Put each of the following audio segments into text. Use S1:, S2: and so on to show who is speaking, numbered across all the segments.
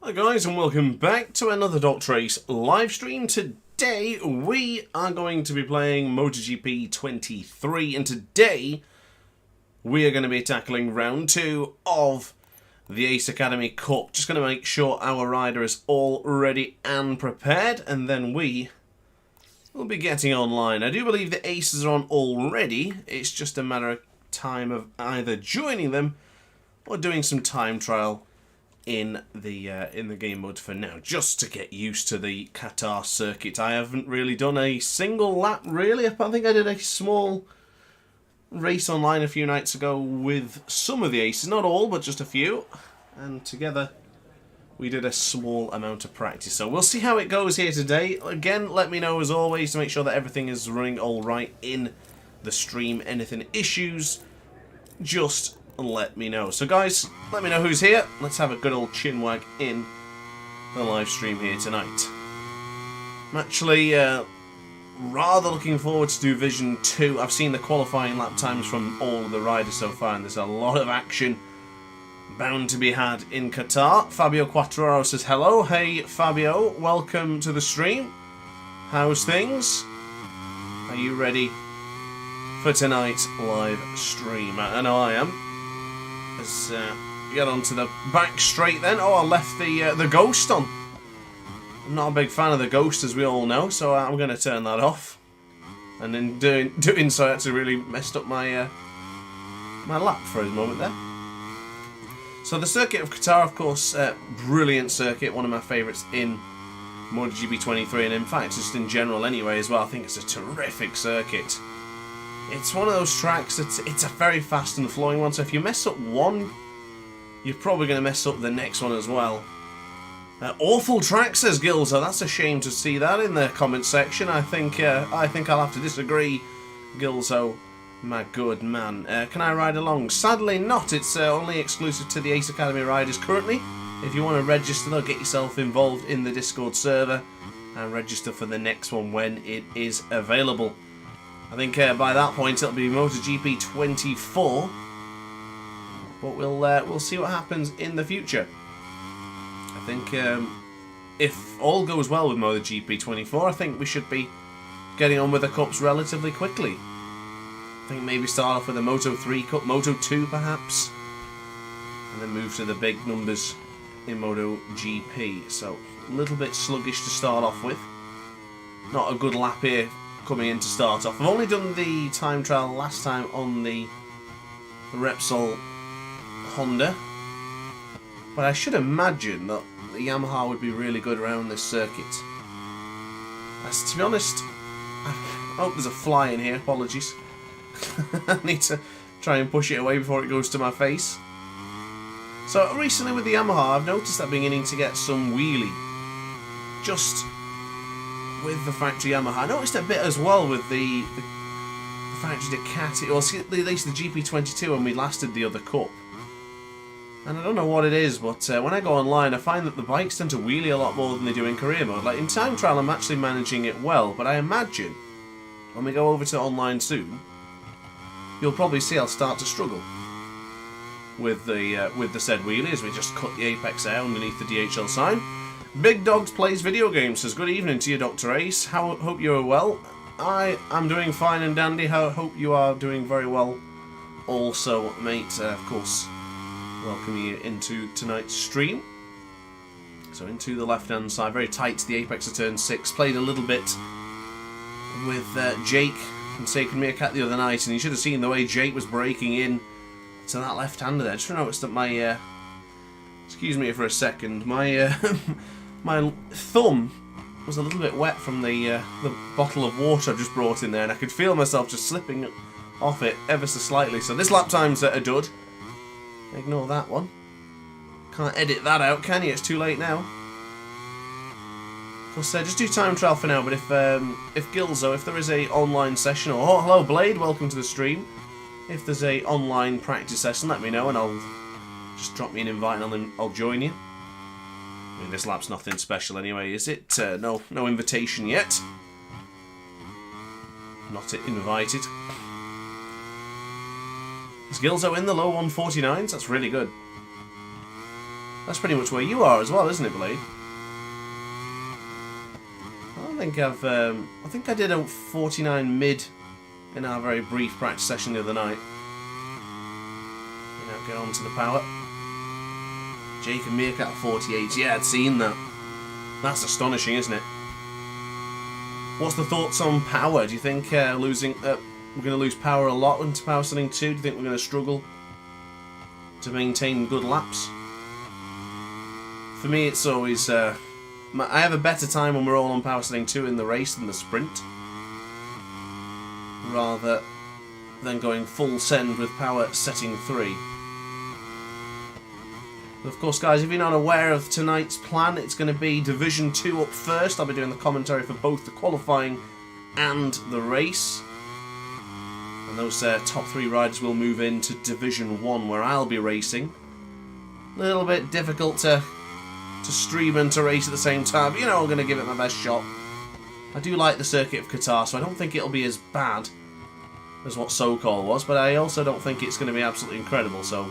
S1: Hi guys, and welcome back to another DrAce live stream. Today we are going to be playing MotoGP 23, and today we are going to be tackling round 2 of the Ace Academy Cup. Just going to make sure our rider is all ready and prepared, and then we will be getting online. I do believe the Aces are on already. It's just a matter of time of either joining them or doing some time trial in the game mode for now, just to get used to the Qatar circuit. I haven't really done a single lap, really. I think I did a small race online a few nights ago with some of the Aces, not all, but just a few, and together we did a small amount of practice. So we'll see how it goes here today. Again, let me know as always to make sure that everything is running all right in the stream. Anything issues, just let me know. So guys, let me know who's here. Let's have a good old chinwag in the live stream here tonight. I'm actually rather looking forward to Division 2. I've seen the qualifying lap times from all of the riders so far, and there's a lot of action bound to be had in Qatar. Fabio Quattraro says hello. Hey Fabio, welcome to the stream. How's things? Are you ready for tonight's live stream? I know I am. Let's get onto the back straight then. Oh, I left the ghost on. I'm not a big fan of the ghost, as we all know, so I'm going to turn that off. And in doing so, I actually really messed up my my lap for a moment there. So the circuit of Qatar, of course, brilliant circuit, one of my favourites in MotoGP 23, and in fact, just in general anyway as well. I think it's a terrific circuit. It's one of those tracks that's it's a very fast and flowing one, so if you mess up one, you're probably going to mess up the next one as well. Awful track, says Gilzo. That's a shame to see that in the comment section. I think I'll have to disagree, Gilzo, my good man. Can I ride along? Sadly not. It's only exclusive to the Ace Academy riders currently. If you want to register, though, get yourself involved in the Discord server and register for the next one when it is available. I think by that point it'll be MotoGP 24, but we'll see what happens in the future. I think if all goes well with MotoGP 24, I think we should be getting on with the cups relatively quickly. I think maybe start off with a Moto 3 Cup, Moto 2 perhaps, and then move to the big numbers in MotoGP. So a little bit sluggish to start off with. Not a good lap here coming in to start off. I've only done the time trial last time on the Repsol Honda, but I should imagine that the Yamaha would be really good around this circuit. To be honest, oh, there's a fly in here, apologies. I need to try and push it away before it goes to my face. So recently with the Yamaha, I've noticed I'm beginning to get some wheelie just with the factory Yamaha. I noticed a bit as well with the factory Ducati, or at least the GP22 when we last did the other cup. And I don't know what it is, but when I go online, I find that the bikes tend to wheelie a lot more than they do in career mode. Like in time trial, I'm actually managing it well, but I imagine when we go over to online soon, you'll probably see I'll start to struggle with the said wheelie as we just cut the apex out underneath the DHL sign. Big Dogs Plays Video Games says, good evening to you, Dr. Ace. Hope you are well. I am doing fine and dandy. Hope you are doing very well also, mate. Of course, welcome you into tonight's stream. So into the left-hand side, very tight to the apex of turn 6. Played a little bit with Jake from Sacred Meerkat the other night, and you should have seen the way Jake was breaking in to that left-hander there. Just noticed that my... excuse me for a second. My... my thumb was a little bit wet from the bottle of water I just brought in there, and I could feel myself just slipping off it ever so slightly. So this lap time's a dud. Ignore that one. Can't edit that out, can you? It's too late now. Of course, just do time trial for now, but if Gilzo, if there is a online session, or oh, hello Blade, welcome to the stream. If there's a online practice session, let me know and I'll just drop me an invite and I'll join you. I mean, this lap's nothing special anyway, is it? No invitation yet. Not invited. Is Gilzo in the low 149s? That's really good. That's pretty much where you are as well, isn't it, Blade? I think I did a 49 mid in our very brief practice session the other night. You know, get on to the power. Jake and Meerkat 48. Yeah, I'd seen that. That's astonishing, isn't it? What's the thoughts on power? Do you think we're going to lose power a lot into power setting 2? Do you think we're going to struggle to maintain good laps? For me, it's always... I have a better time when we're all on power setting 2 in the race than the sprint, rather than going full send with power setting 3. But of course, guys, if you're not aware of tonight's plan, it's going to be Division 2 up first. I'll be doing the commentary for both the qualifying and the race. And those top 3 riders will move into Division 1, where I'll be racing. A little bit difficult to stream and to race at the same time, but, you know, I'm going to give it my best shot. I do like the circuit of Qatar, so I don't think it'll be as bad as what SoCal was, but I also don't think it's going to be absolutely incredible, so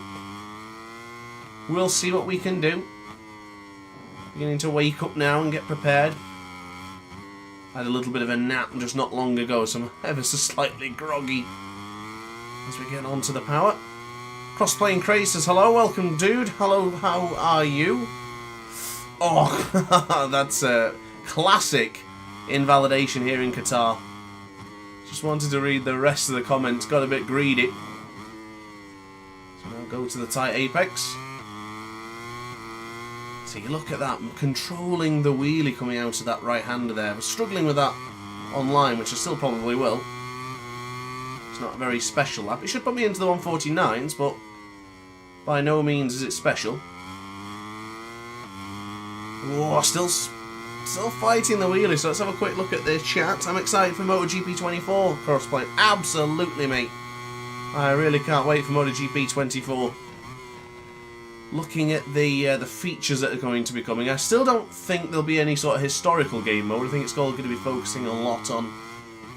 S1: we'll see what we can do. Beginning to wake up now and get prepared. I had a little bit of a nap just not long ago, so I'm ever so slightly groggy as we get on to the power. Crossplane Craze says, hello, welcome dude, hello, how are you? Oh, that's a classic invalidation here in Qatar. Just wanted to read the rest of the comments, got a bit greedy. So now go to the tight apex. So you look at that, I'm controlling the wheelie coming out of that right-hander there. I was struggling with that online, which I still probably will. It's not a very special lap. It should put me into the 149s, but by no means is it special. Oh, still fighting the wheelie, so let's have a quick look at the chat. I'm excited for MotoGP 24 crossplay. Absolutely, mate. I really can't wait for MotoGP 24. Looking at the features that are going to be coming, I still don't think there'll be any sort of historical game mode. I think it's all going to be focusing a lot on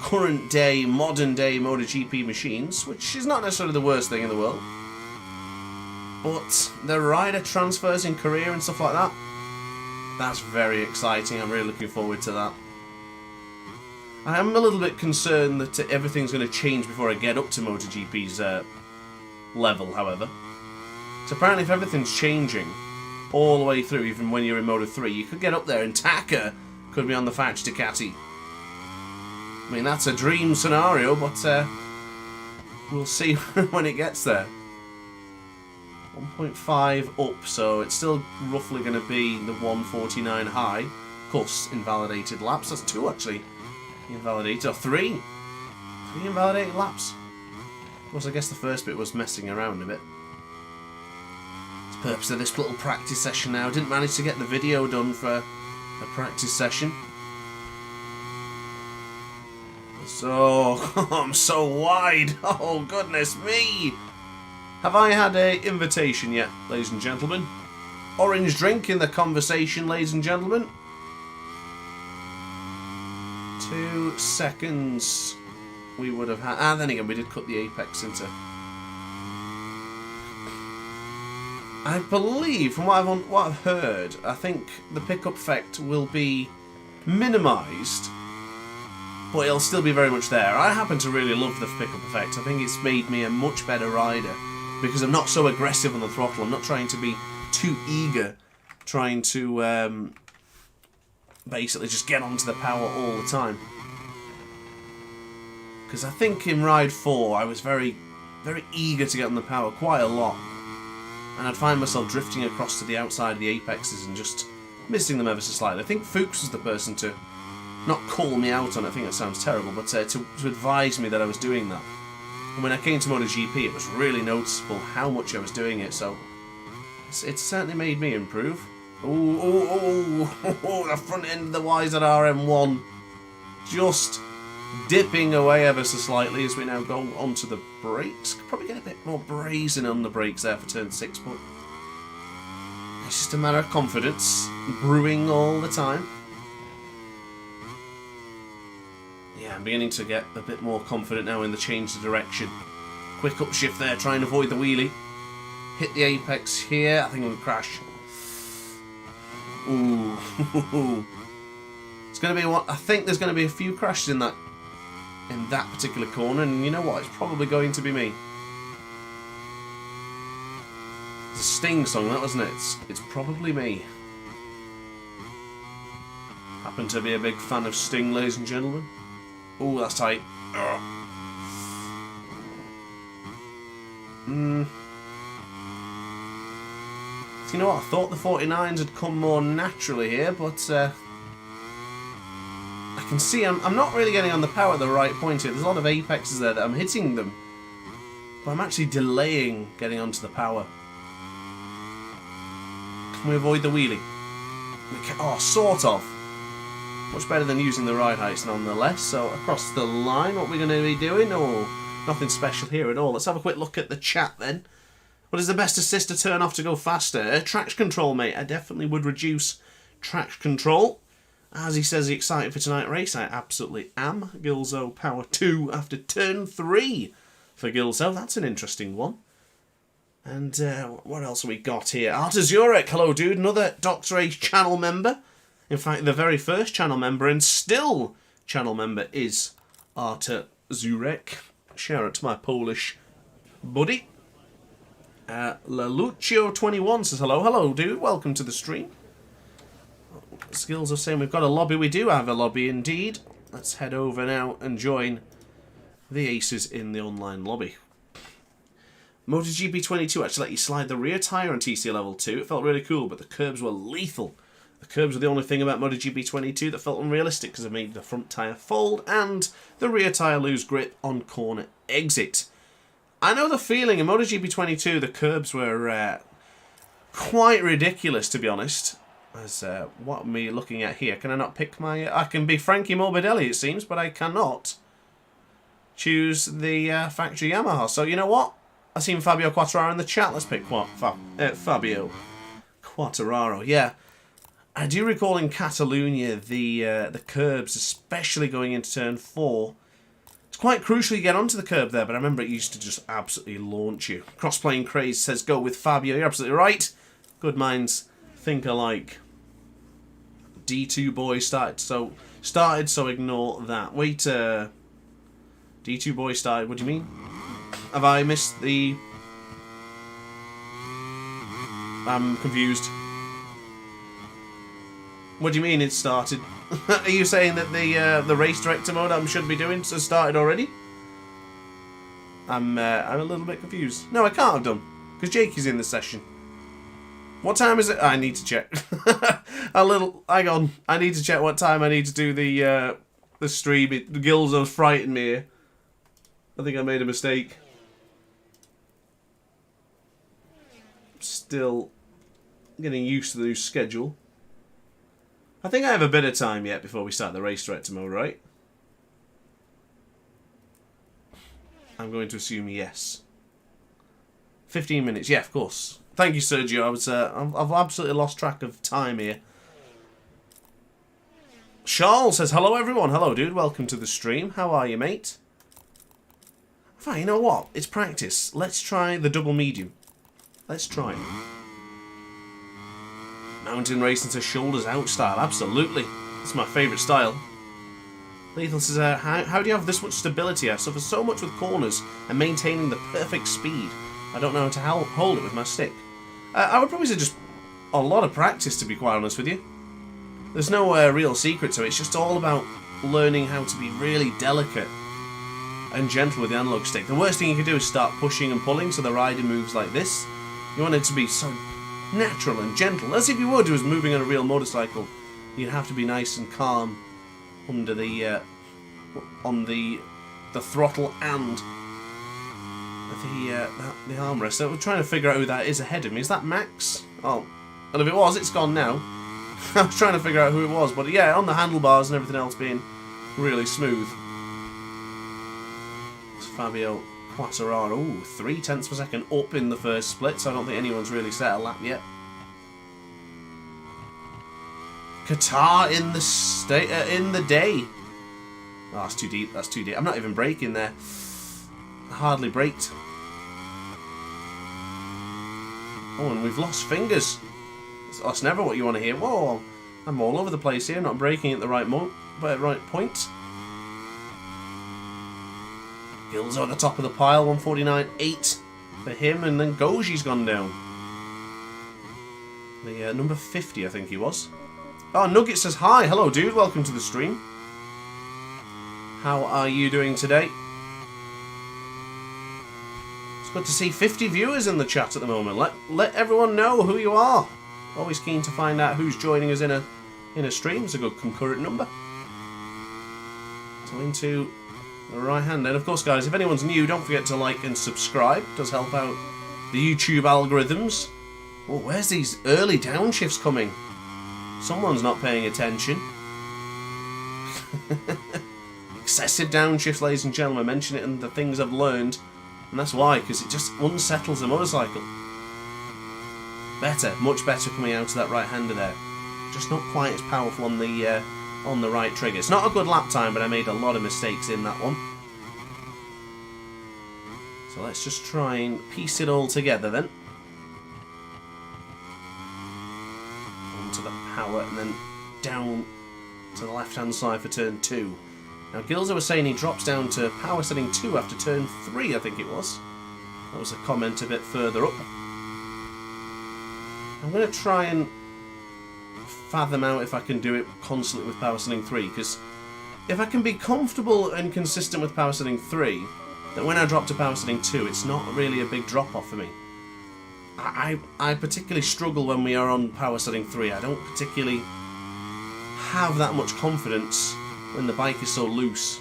S1: current day, modern day MotoGP machines, which is not necessarily the worst thing in the world. But the rider transfers in Korea and stuff like that, that's very exciting. I'm really looking forward to that. I am a little bit concerned that everything's going to change before I get up to MotoGP's level, however. So apparently if everything's changing all the way through, even when you're in Moto 3, you could get up there and Taka could be on the factory Ducati. I mean, that's a dream scenario, but we'll see when it gets there. 1.5 up, so it's still roughly going to be the 149 high. Of course, invalidated laps. That's 2 actually. Invalidated, or 3. 3 invalidated laps. Of course, I guess the first bit was messing around a bit. It's the purpose of this little practice session now. Didn't manage to get the video done for a practice session. So, I'm so wide. Oh, goodness me. Have I had an invitation yet, ladies and gentlemen? Orange drink in the conversation, ladies and gentlemen. 2 seconds we would have had. And then again, we did cut the apex into... I believe, from what I've heard, I think the pickup effect will be minimised, but it'll still be very much there. I happen to really love the pickup effect. I think it's made me a much better rider, because I'm not so aggressive on the throttle. I'm not trying to be too eager, trying to basically just get onto the power all the time. Because I think in Ride 4 I was very, very eager to get on the power quite a lot. And I'd find myself drifting across to the outside of the apexes and just missing them ever so slightly. I think Fuchs was the person to not call me out on it, I think that sounds terrible, but to advise me that I was doing that. And when I came to MotoGP, it was really noticeable how much I was doing it, so it certainly made me improve. Oh, the front end of the YZR-M1 just dipping away ever so slightly as we now go onto the brakes. Could probably get a bit more brazen on the brakes there for turn 6, but it's just a matter of confidence brewing all the time. Yeah, I'm beginning to get a bit more confident now in the change of direction. Quick upshift there, try and avoid the wheelie. Hit the apex here, I think we'll crash. Ooh. It's going to be what I think. There's going to be a few crashes in that particular corner, and you know what? It's probably going to be me. It's a Sting song, that wasn't it? It's probably me. Happen to be a big fan of Sting, ladies and gentlemen. Ooh, that's tight. You know what? I thought the 49s had come more naturally here, but I can see I'm not really getting on the power at the right point here. There's a lot of apexes there that I'm hitting them, but I'm actually delaying getting onto the power. Can we avoid the wheelie? We can, oh, sort of. Much better than using the ride heights nonetheless. So across the line, what we're going to be doing? Oh, nothing special here at all. Let's have a quick look at the chat then. What is the best assist to turn off to go faster? Traction control, mate. I definitely would reduce traction control. As he says, he's excited for tonight's race. I absolutely am. Gilzo Power 2 after turn 3 for Gilzo. That's an interesting one. And what else have we got here? Artazurek. Hello, dude. Another DrAce channel member. In fact, the very first channel member and still channel member is Artazurek. Shout out to my Polish buddy. Laluccio21 says hello. Hello, dude. Welcome to the stream. Skills are saying we've got a lobby. We do have a lobby indeed. Let's head over now and join the aces in the online lobby. MotoGP 22 actually let you slide the rear tyre on TC level 2. It felt really cool, but the curbs were lethal. The curbs were the only thing about MotoGP 22 that felt unrealistic because it made the front tyre fold and the rear tyre lose grip on corner exit. I know the feeling in MotoGP 22 the curbs were quite ridiculous, to be honest. As what am I looking at here? Can I not pick my... I can be Frankie Morbidelli, it seems, but I cannot choose the factory Yamaha. So you know what? I've seen Fabio Quartararo in the chat. Let's pick what? Fabio Quartararo. Yeah. I do recall in Catalonia the curbs, especially going into turn 4. It's quite crucial you get onto the curb there, but I remember it used to just absolutely launch you. Cross-playing Craze says go with Fabio. You're absolutely right. Good minds think alike. D2 boy started, so ignore that. Wait, D2 boy started. What do you mean? Have I missed the... I'm confused. What do you mean it started? Are you saying that the race director mode I should be doing has started already? I'm a little bit confused. No, I can't have done because Jake is in the session. What time is it? I need to check. Hang on. I need to check what time I need to do the stream. The Gilzo's frightened me here. I think I made a mistake. Still getting used to the new schedule. I think I have a bit of time yet before we start the race director mode, right? I'm going to assume yes. 15 minutes, yeah, of course. Thank you, Sergio. I've absolutely lost track of time here. Charles says, hello, everyone. Hello, dude. Welcome to the stream. How are you, mate? Fine, you know what? It's practice. Let's try the double medium. Let's try it. Mountain racing to shoulders out style. Absolutely. It's my favourite style. Lethal says, how do you have this much stability? I suffer so much with corners and maintaining the perfect speed. I don't know how to hold it with my stick. I would probably say just a lot of practice, to be quite honest with you. There's no real secret to it. It's just all about learning how to be really delicate and gentle with the analog stick. The worst thing you can do is start pushing and pulling so the rider moves like this. You want it to be so natural and gentle, as if you would was moving on a real motorcycle. You'd have to be nice and calm under the on the throttle and the armrest. So we're trying to figure out who that is ahead of me. Is that Max? Oh, and if it was, it's gone now. I was trying to figure out who it was, but yeah, on the handlebars and everything else being really smooth. It's Fabio Quartararo. Ooh, 0.3 per second up in the first split, so I don't think anyone's really set a lap yet. Qatar in the day. Oh, that's too deep. That's too deep. I'm not even braking there. I hardly braked. Oh, and we've lost fingers. That's never what you want to hear. Whoa, I'm all over the place here, not braking at the right point. Gilzo at the top of the pile, 149.8 for him, and then Goji's gone down. The number 50, I think he was. Oh, Nugget says, hi, hello dude, welcome to the stream. How are you doing today? It's good to see 50 viewers in the chat at the moment. Let everyone know who you are. Always keen to find out who's joining us in a stream. It's a good concurrent number. So into the right hand. And of course, guys, if anyone's new, don't forget to like and subscribe. It does help out the YouTube algorithms. Oh, where's these early downshifts coming? Someone's not paying attention. Excessive downshifts, ladies and gentlemen. I mention it in the things I've learned. And that's why, because it just unsettles the motorcycle. Better, much better coming out of that right-hander there. Just not quite as powerful on the right trigger. It's not a good lap time, but I made a lot of mistakes in that one. So let's just try and piece it all together then. Onto the power and then down to the left-hand side for turn 2. Now Gilza was saying he drops down to power setting 2 after turn 3, I think it was. That was a comment a bit further up. I'm going to try and fathom out if I can do it constantly with power setting 3, because if I can be comfortable and consistent with power setting 3, then when I drop to power setting 2, it's not really a big drop off for me. I particularly struggle when we are on power setting 3. I don't particularly have that much confidence when the bike is so loose.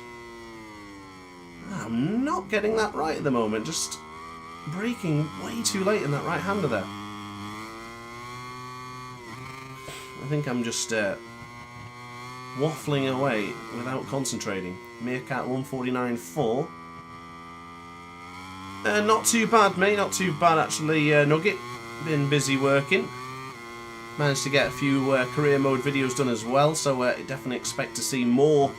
S1: I'm not getting that right at the moment, just braking way too late in that right hander there. I think I'm just waffling away without concentrating. Meerkat 149.4. Not too bad, mate. Not too bad, actually, Nugget. Been busy working. Managed to get a few career mode videos done as well, so definitely expect to see more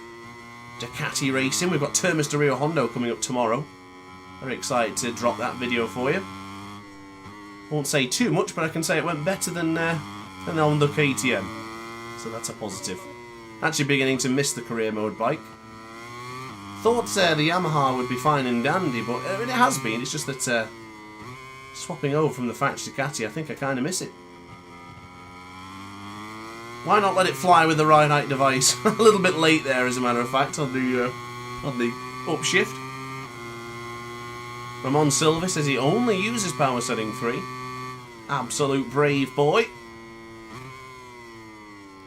S1: Ducati racing. We've got Termas de Rio Hondo coming up tomorrow. Very excited to drop that video for you. Won't say too much, but I can say it went better than on the KTM. So that's a positive. Actually beginning to miss the career mode bike. Thought the Yamaha would be fine and dandy, but it has been. It's just that swapping over from the factory Ducati, I think I kind of miss it. Why not let it fly with the ride height device? A little bit late there, as a matter of fact, on the upshift. Ramon Silva says he only uses power setting 3. Absolute brave boy.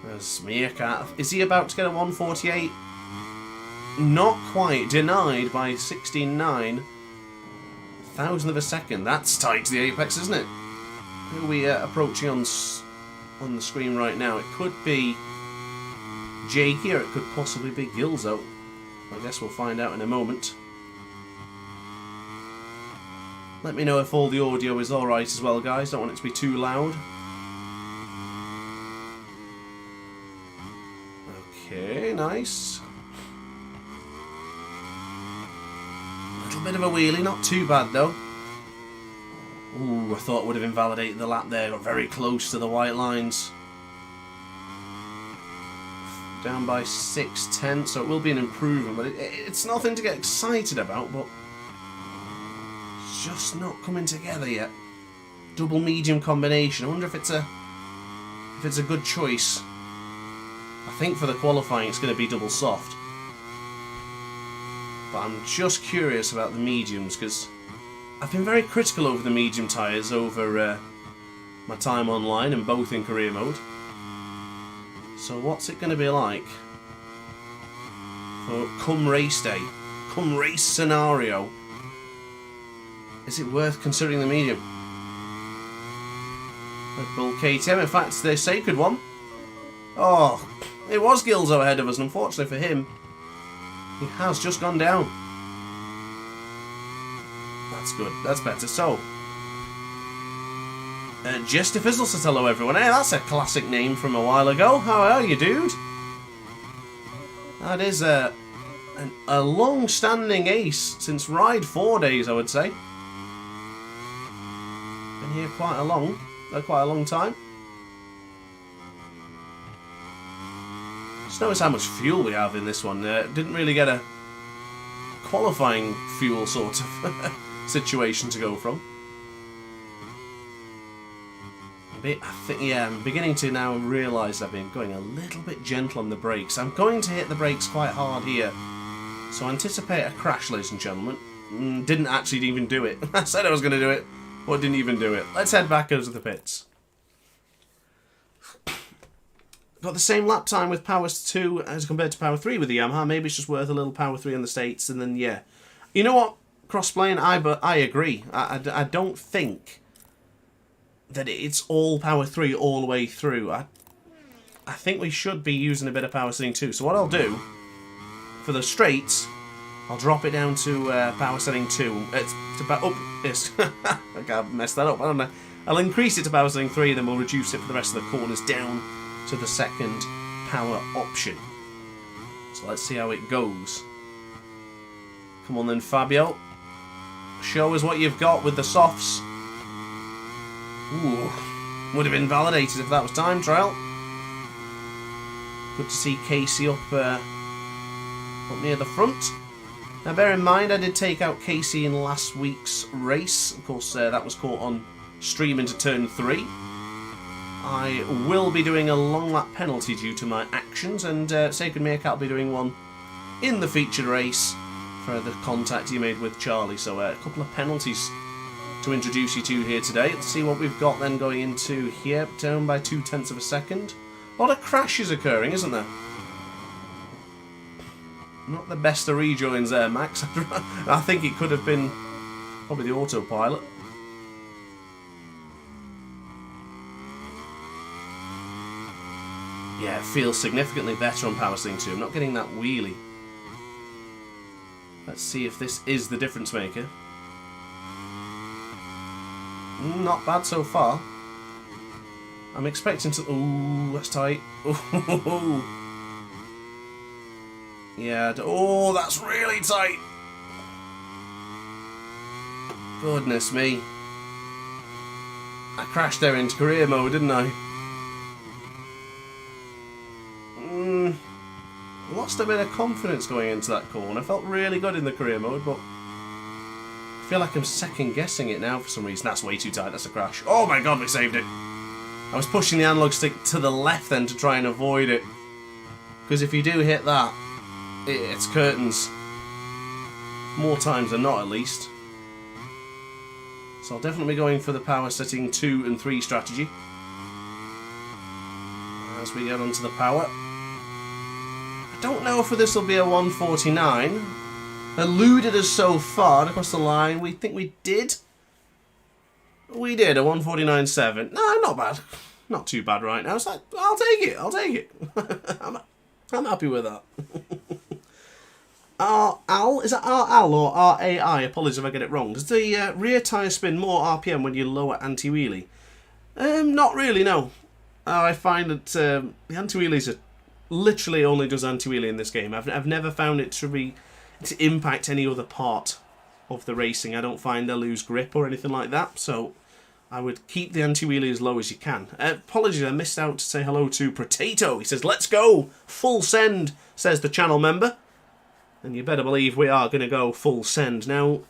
S1: There's Meerkat. Is he about to get a 148? Not quite. Denied by 69 thousandth of a second. That's tight to the apex, isn't it? Who are we approaching on the screen right now? It could be Jakey, or it could possibly be Gilzo. I guess we'll find out in a moment. Let me know if all the audio is alright as well, guys. Don't want it to be too loud. Okay, nice. Little bit of a wheelie, not too bad though. Ooh, I thought it would have invalidated the lap there. Got very close to the white lines. Down by 6/10, so it will be an improvement, but it's nothing to get excited about, but it's just not coming together yet. Double medium combination. I wonder if it's a good choice. I think for the qualifying it's going to be double soft. But I'm just curious about the mediums, because I've been very critical over the medium tyres over my time online, and both in career mode. So what's it going to be like for come race day, come race scenario? Is it worth considering the medium? Red Bull KTM, in fact, their sacred one. Oh, it was Gilzo ahead of us, and unfortunately for him, he has just gone down. That's good, that's better. So, Jester Fizzle says hello everyone. Hey, that's a classic name from a while ago. How are you, dude? That is a long-standing ace since Ride 4 days, I would say. Been here quite a long time. Just notice how much fuel we have in this one. Didn't really get a qualifying fuel sort of situation to go from. I'm beginning to now realise I've been going a little bit gentle on the brakes. I'm going to hit the brakes quite hard here. So anticipate a crash, ladies and gentlemen. Didn't actually even do it. I said I was going to do it, but didn't even do it. Let's head back over to the pits. Got the same lap time with Power 2 as compared to Power 3 with the Yamaha. Maybe it's just worth a little Power 3 in the States, and then, yeah. You know what? Crossplaying, I agree. I don't think that it's all Power 3 all the way through. I think we should be using a bit of Power Setting 2. So what I'll do, for the straights, I'll drop it down to Power Setting 2. I can't mess that up, I don't know. I'll increase it to Power Setting 3, then we'll reduce it for the rest of the corners down to the second power option. So let's see how it goes. Come on then, Fabio. Show us what you've got with the softs. Ooh, would have been validated if that was time trial. Good to see Casey up near the front. Now bear in mind, I did take out Casey in last week's race. Of course, that was caught on stream into turn 3. I will be doing a long lap penalty due to my actions, and Sacred Meerkat will be doing one in the featured race for the contact he made with Charlie. So a couple of penalties to introduce you to here today. Let's see what we've got then going into here. Down by 0.2 of a second. A lot of crashes occurring, isn't there? Not the best of rejoins there, Max. I think it could have been probably the autopilot. Yeah, it feels significantly better on Power Setting 2. I'm not getting that wheelie. Let's see if this is the difference maker. Not bad so far. I'm expecting to... Ooh, that's tight. Ooh. Yeah, oh, that's really tight. Goodness me. I crashed there into career mode, didn't I? Lost a bit of confidence going into that corner. Felt really good in the career mode, but I feel like I'm second guessing it now for some reason. That's way too tight, that's a crash. Oh my god, we saved it. I was pushing the analog stick to the left then to try and avoid it. Because if you do hit that, it's curtains. More times than not, at least. So I'll definitely be going for the Power Setting 2 and 3 strategy. As we get onto the power. I don't know if this will be a 149. Eluded us so far across the line. We think we did. We did, a 149.7. No, not bad. Not too bad right now. It's like, I'll take it. I'll take it. I'm happy with that. RAL? Is that RAL or RAI? Apologies if I get it wrong. Does the rear tyre spin more RPM when you lower anti-wheelie? Not really, no. I find that the anti-wheelies are literally only does anti-wheelie in this game. I've never found it to impact any other part of the racing. I don't find I lose grip or anything like that, so I would keep the anti-wheelie as low as you can. Apologies, I missed out to say hello to Potato. He says, let's go! Full send, says the channel member. And you better believe we are going to go full send. Now,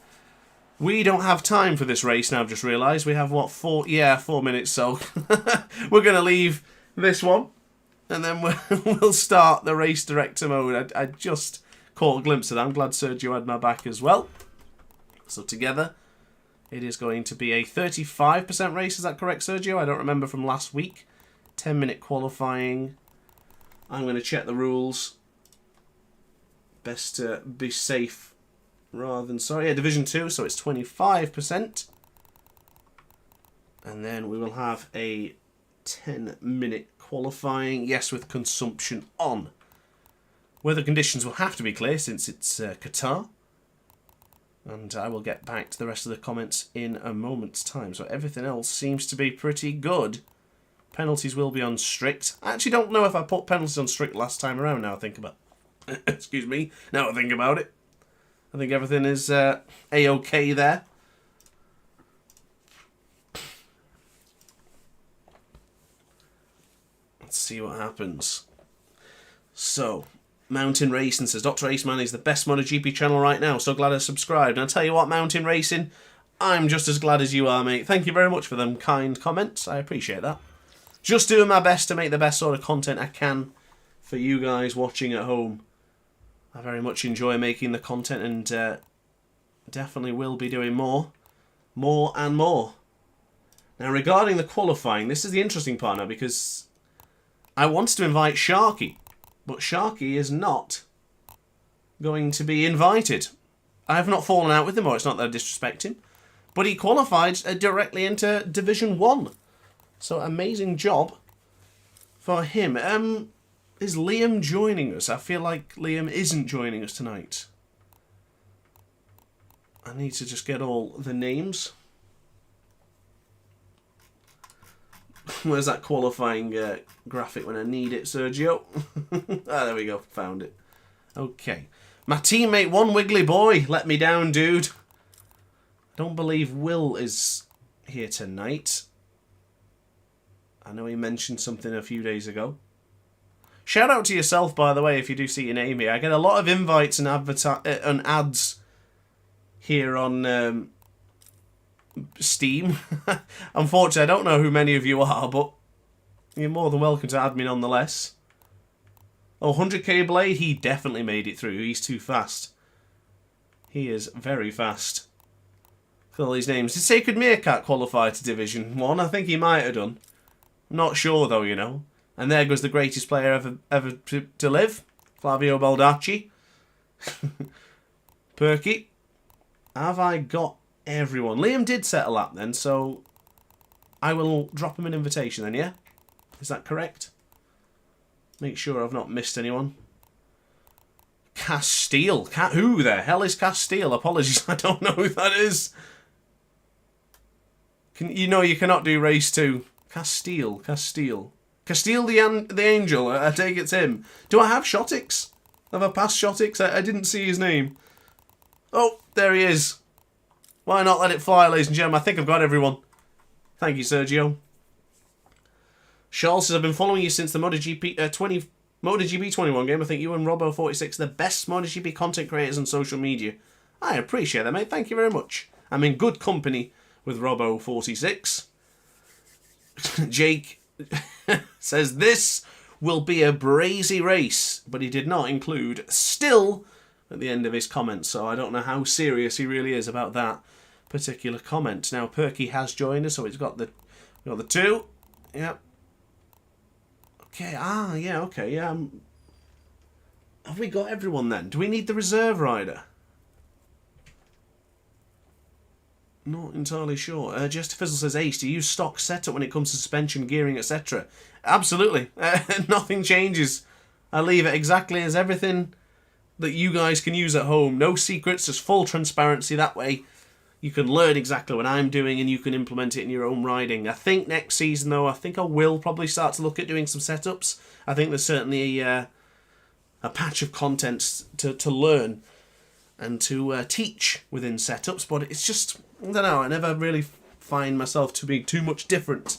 S1: we don't have time for this race now, I've just realised. We have, what, 4 minutes, so we're going to leave this one. And then we'll start the race director mode. I just caught a glimpse of that. I'm glad Sergio had my back as well. So together, it is going to be a 35% race. Is that correct, Sergio? I don't remember from last week. 10-minute qualifying. I'm going to check the rules. Best to be safe rather than sorry. Yeah, Division 2, so it's 25%. And then we will have a 10-minute qualifying. Yes, with consumption on. Weather conditions will have to be clear since it's Qatar. And I will get back to the rest of the comments in a moment's time. So everything else seems to be pretty good. Penalties will be on strict. I actually don't know if I put penalties on strict last time around now I think about it. Excuse me, now I think about it. I think everything is A-OK there. Let's see what happens. So, Mountain Racing says, Dr. Aceman is the best MotoGP channel right now. So glad I subscribed. And I'll tell you what, Mountain Racing, I'm just as glad as you are, mate. Thank you very much for them kind comments. I appreciate that. Just doing my best to make the best sort of content I can for you guys watching at home. I very much enjoy making the content and definitely will be doing more. More and more. Now, regarding the qualifying, this is the interesting part now because I wanted to invite Sharky, but Sharky is not going to be invited. I have not fallen out with him, or it's not that I disrespect him, but he qualified directly into Division 1. So, amazing job for him. Is Liam joining us? I feel like Liam isn't joining us tonight. I need to just get all the names. Where's that qualifying graphic when I need it, Sergio? There we go. Found it. Okay. My teammate, One Wiggly Boy, let me down, dude. I don't believe Will is here tonight. I know he mentioned something a few days ago. Shout out to yourself, by the way, if you do see your name here. I get a lot of invites and ads here on Steam. Unfortunately, I don't know who many of you are, but you're more than welcome to add me nonetheless. Oh, 100k Blade, he definitely made it through. He's too fast. He is very fast. Look at all these names. Did Sacred Meerkat qualify to Division 1? I think he might have done. Not sure, though, you know. And there goes the greatest player ever to live, Flavio Baldacci. Perky. Have I got everyone? Liam did set a lap then, so I will drop him an invitation then, yeah? Is that correct? Make sure I've not missed anyone. Castile. Who the hell is Castile? Apologies, I don't know who that is. You know you cannot do race 2. Castile the Angel, I take it's him. Do I have Shotix? Have I passed Shotix? I didn't see his name. Oh, there he is. Why not let it fly, ladies and gentlemen? I think I've got everyone. Thank you, Sergio. Charles says, I've been following you since the MotoGP 21 game. I think you and Robbo46 are the best MotoGP content creators on social media. I appreciate that, mate. Thank you very much. I'm in good company with Robbo46. Jake says, this will be a brazy race, but he did not include still at the end of his comment, so I don't know how serious he really is about that particular comment. Now, Perky has joined us, so he's got the 2. Yep. Okay, yeah, okay, yeah. Have we got everyone then? Do we need the reserve rider? Not entirely sure. Jester Fizzle says, Ace, do you use stock setup when it comes to suspension, gearing, etc.? Absolutely. Nothing changes. I leave it exactly as everything that you guys can use at home. No secrets, just full transparency. That way you can learn exactly what I'm doing and you can implement it in your own riding. I think next season, though, I think I will probably start to look at doing some setups. I think there's certainly a patch of content to learn and to teach within setups, but it's just, I don't know, I never really find myself to be too much different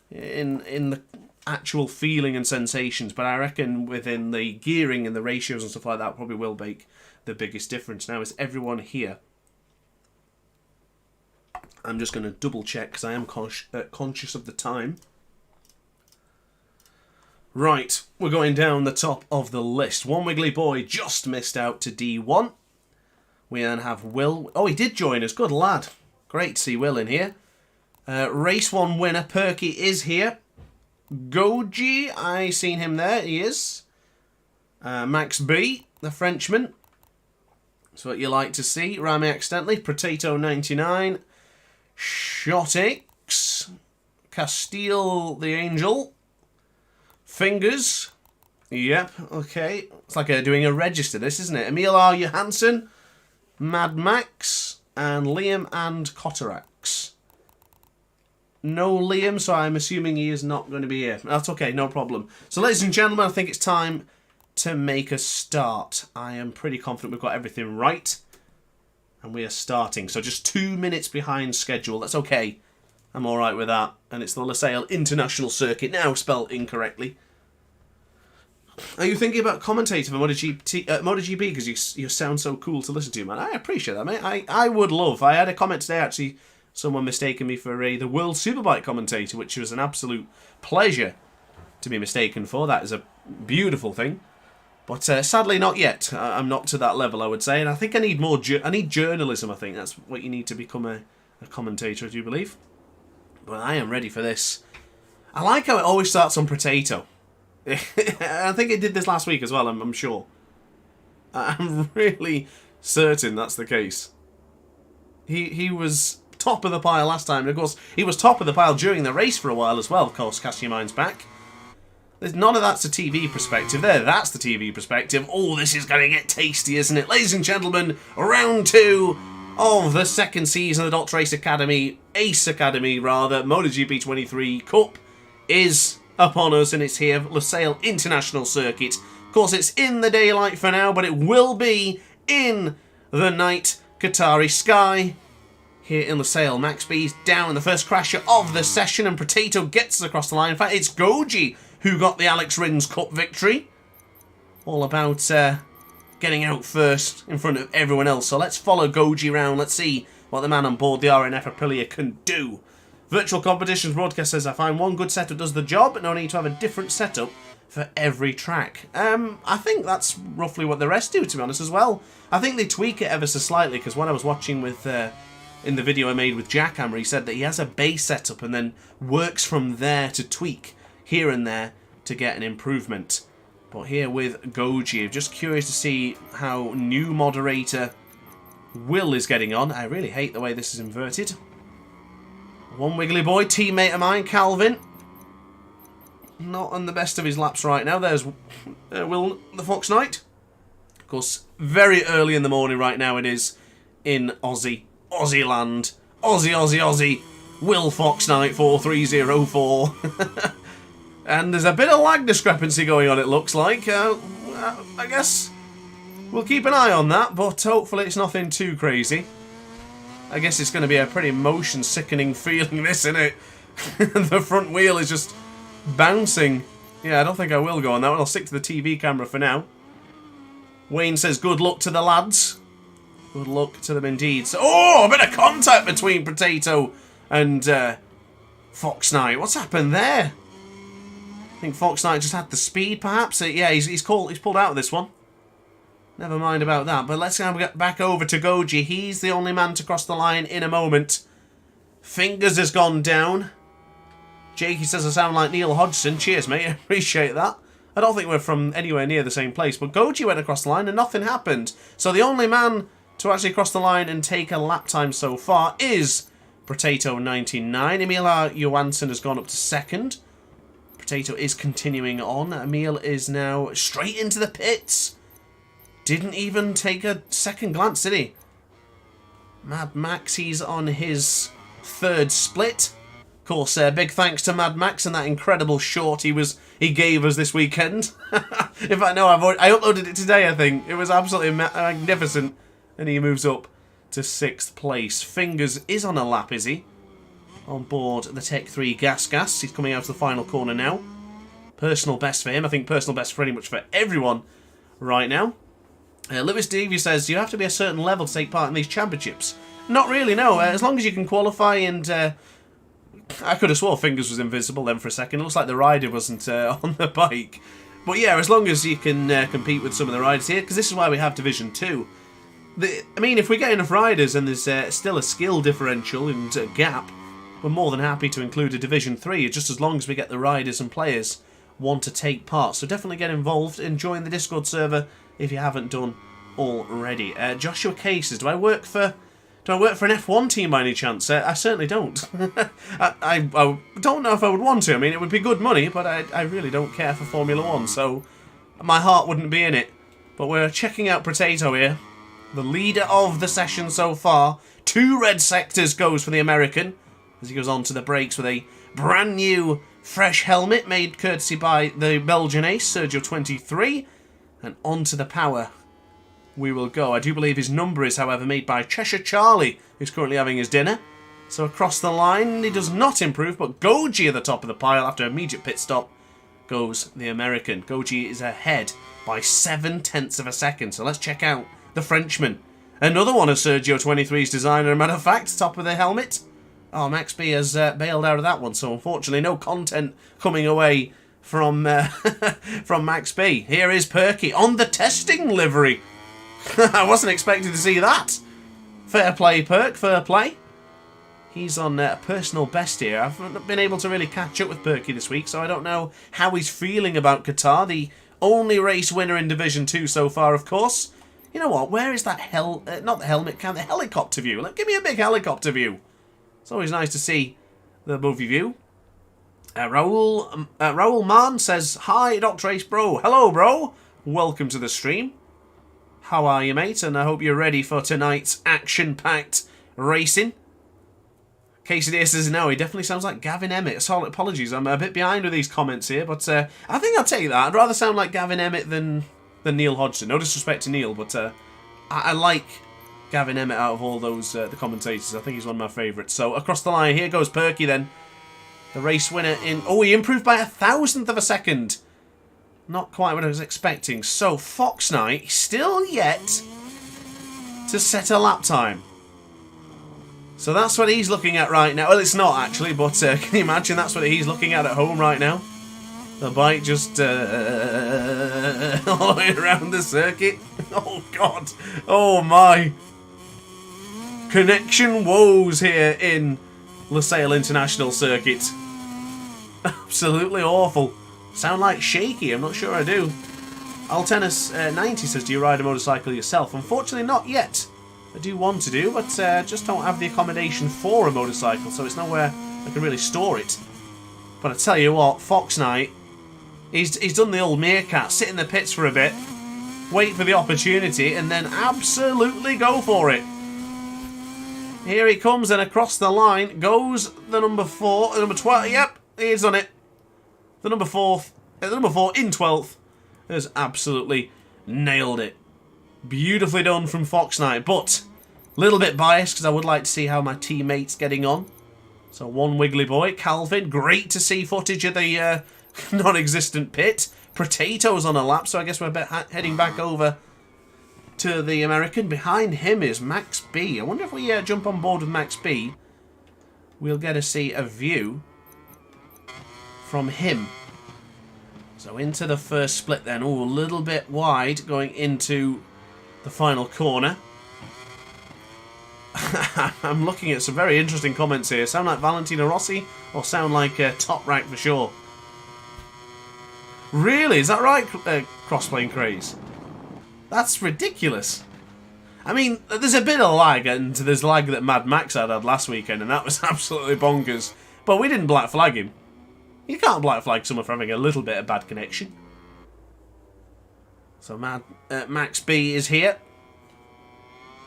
S1: in the actual feeling and sensations, but I reckon within the gearing and the ratios and stuff like that probably will make the biggest difference. Now, is everyone here? I'm just going to double check because I am conscious of the time. Right, we're going down the top of the list. One Wiggly Boy just missed out to D1. We then have Will. Oh, he did join us. Good lad. Great to see Will in here. Race 1 winner, Perky, is here. Goji, I seen him there. He is. Max B, the Frenchman. That's what you like to see. Rami accidentally. Potato 99. Shotix. Castile the Angel. Fingers. Yep, okay. It's like doing a register, this, isn't it? Emil R. Johansson. Mad Max. And Liam and Cotarax. No Liam, so I'm assuming he is not going to be here. That's okay, no problem. So, ladies and gentlemen, I think it's time to make a start. I am pretty confident we've got everything right. And we are starting. So, just 2 minutes behind schedule. That's okay. I'm alright with that. And it's the Losail International Circuit, now spelled incorrectly. Are you thinking about commentating for MotoGP because you sound so cool to listen to, man? I appreciate that, mate. I would love. I had a comment today, actually, someone mistaken me for the World Superbike commentator, which was an absolute pleasure to be mistaken for. That is a beautiful thing. But sadly, not yet. I'm not to that level, I would say. And I think I need more... I need journalism, I think. That's what you need to become a commentator, do you believe? But I am ready for this. I like how it always starts on Potato. I think it did this last week as well, I'm sure. I'm really certain that's the case. He was top of the pile last time, and of course, he was top of the pile during the race for a while as well, of course, cast your minds back. None of that's a TV perspective there, that's the TV perspective. Oh, this is going to get tasty, isn't it? Ladies and gentlemen, round 2 of the second season of the DrAce Academy, Ace Academy rather, MotoGP 23 Cup is upon us, and it's here, Lusail International Circuit. Of course, it's in the daylight for now, but it will be in the night Qatari sky. Here in Lusail, Max B's down in the first crasher of the session, and Potato gets us across the line. In fact, it's Goji who got the Alex Rins Cup victory. All about getting out first in front of everyone else. So let's follow Goji round. Let's see what the man on board the RNF Aprilia can do. Virtual competitions broadcast says, I find one good setup does the job, but no need to have a different setup for every track. I think that's roughly what the rest do, to be honest, as well. I think they tweak it ever so slightly, because when I was watching with in the video I made with Jackhammer, he said that he has a base setup and then works from there to tweak here and there to get an improvement. But here with Goji, I'm just curious to see how new moderator Will is getting on. I really hate the way this is inverted. One wiggly boy, teammate of mine, Calvin. Not on the best of his laps right now. There's Will, the Fox Knight. Of course, very early in the morning right now it is in Aussie land. Aussie. Will Fox Knight 4304. And there's a bit of lag discrepancy going on, it looks like. I guess we'll keep an eye on that, but hopefully it's nothing too crazy. I guess it's going to be a pretty motion-sickening feeling, this, isn't it? The front wheel is just bouncing. Yeah, I don't think I will go on that one. I'll stick to the TV camera for now. Wayne says, good luck to the lads. Good luck to them indeed. So, oh, a bit of contact between Potato and Fox Knight. What's happened there? I think Fox Knight just had the speed, perhaps. Yeah, he's pulled out of this one. Never mind about that, but let's now get back over to Goji. He's the only man to cross the line in a moment. Fingers has gone down. Jakey says I sound like Neil Hodgson. Cheers, mate. I appreciate that. I don't think we're from anywhere near the same place, but Goji went across the line and nothing happened. So the only man to actually cross the line and take a lap time so far is Potato 99. Emil Johansson has gone up to second. Potato is continuing on. Emil is now straight into the pits. Didn't even take a second glance, did he? Mad Max, he's on his third split. Of course, big thanks to Mad Max and that incredible short he gave us this weekend. In fact, no, I uploaded it today, I think. It was absolutely magnificent. And he moves up to 6th place. Fingers is on a lap, is he? On board the Tech 3 Gas. He's coming out to the final corner now. Personal best for him. I think personal best pretty much for everyone right now. Lewis Davies says, you have to be a certain level to take part in these championships. Not really, no. As long as you can qualify and... I could have swore Fingers was invisible then for a second. It looks like the rider wasn't on the bike. But yeah, as long as you can compete with some of the riders here, because this is why we have Division 2. I mean, if we get enough riders and there's still a skill differential and a gap, we're more than happy to include a Division 3, just as long as we get the riders and players want to take part. So definitely get involved and join the Discord server if you haven't done already. Joshua K says, do I work for an F1 team by any chance? I certainly don't. I don't know if I would want to. I mean, it would be good money, but I really don't care for Formula 1, so my heart wouldn't be in it. But we're checking out Potato here, the leader of the session so far. 2 red sectors goes for the American as he goes on to the brakes with a brand new fresh helmet made courtesy by the Belgian ace, Sergio 23. And onto the power we will go. I do believe his number is, however, made by Cheshire Charlie, who's currently having his dinner. So across the line, he does not improve, but Goji at the top of the pile after an immediate pit stop goes the American. Goji is ahead by 0.7 of a second. So let's check out the Frenchman. Another one of Sergio 23's designer, matter of fact, top of the helmet. Oh, Max B has bailed out of that one, so unfortunately no content coming away from from Max B. Here is Perky on the testing livery. I wasn't expecting to see that. Fair play, Perk, fair play. He's on a personal best here. I've not been able to really catch up with Perky this week, so I don't know how he's feeling about Qatar, the only race winner in Division 2 so far, of course. You know what? Where is that not the helmet cam, the helicopter view? Give me a big helicopter view. It's always nice to see the movie view. Raoul Mann says, "Hi, DrAce bro. Hello, bro. Welcome to the stream. How are you, mate? And I hope you're ready for tonight's action-packed racing." Quesadilla says, "No, he definitely sounds like Gavin Emmett." So apologies, I'm a bit behind with these comments here, but I think I'll take that. I'd rather sound like Gavin Emmett than Neil Hodgson. No disrespect to Neil, but I like Gavin Emmett out of all those the commentators. I think he's one of my favourites. So across the line, here goes Perky then. The race winner in... Oh, he improved by 1,000th of a second. Not quite what I was expecting. So Fox Knight still yet to set a lap time. So that's what he's looking at right now. Well, it's not actually, but can you imagine that's what he's looking at home right now? The bike just all the way around the circuit. Oh, God. Oh, my. Connection woes here in Lusail International Circuit. Absolutely awful. Sound like shaky? I'm not sure I do. Altennis 90 says, "Do you ride a motorcycle yourself?" Unfortunately, not yet. I do want to do, but just don't have the accommodation for a motorcycle, so it's nowhere I can really store it. But I tell you what, Fox Knight, he's done the old meerkat, sit in the pits for a bit, wait for the opportunity, and then absolutely go for it. Here he comes, and across the line goes the number 4, the number 12. Yep, he's done it. The number 4 in 12th has absolutely nailed it. Beautifully done from Fox Knight, but a little bit biased because I would like to see how my teammate's getting on. So one wiggly boy, Calvin, great to see footage of the non-existent pit. Potatoes on a lap, so I guess we're heading back over to the American. Behind him is Max B. I wonder if we jump on board with Max B, we'll get to see a view from him. So into the first split then. Oh, a little bit wide going into the final corner. I'm looking at some very interesting comments here. Sound like Valentino Rossi or sound like Top Rank for sure? Really? Is that right, Crossplane Craze? That's ridiculous. I mean, there's a bit of lag, and there's lag that Mad Max had last weekend, and that was absolutely bonkers. But we didn't black flag him. You can't black flag someone for having a little bit of bad connection. So Max B is here.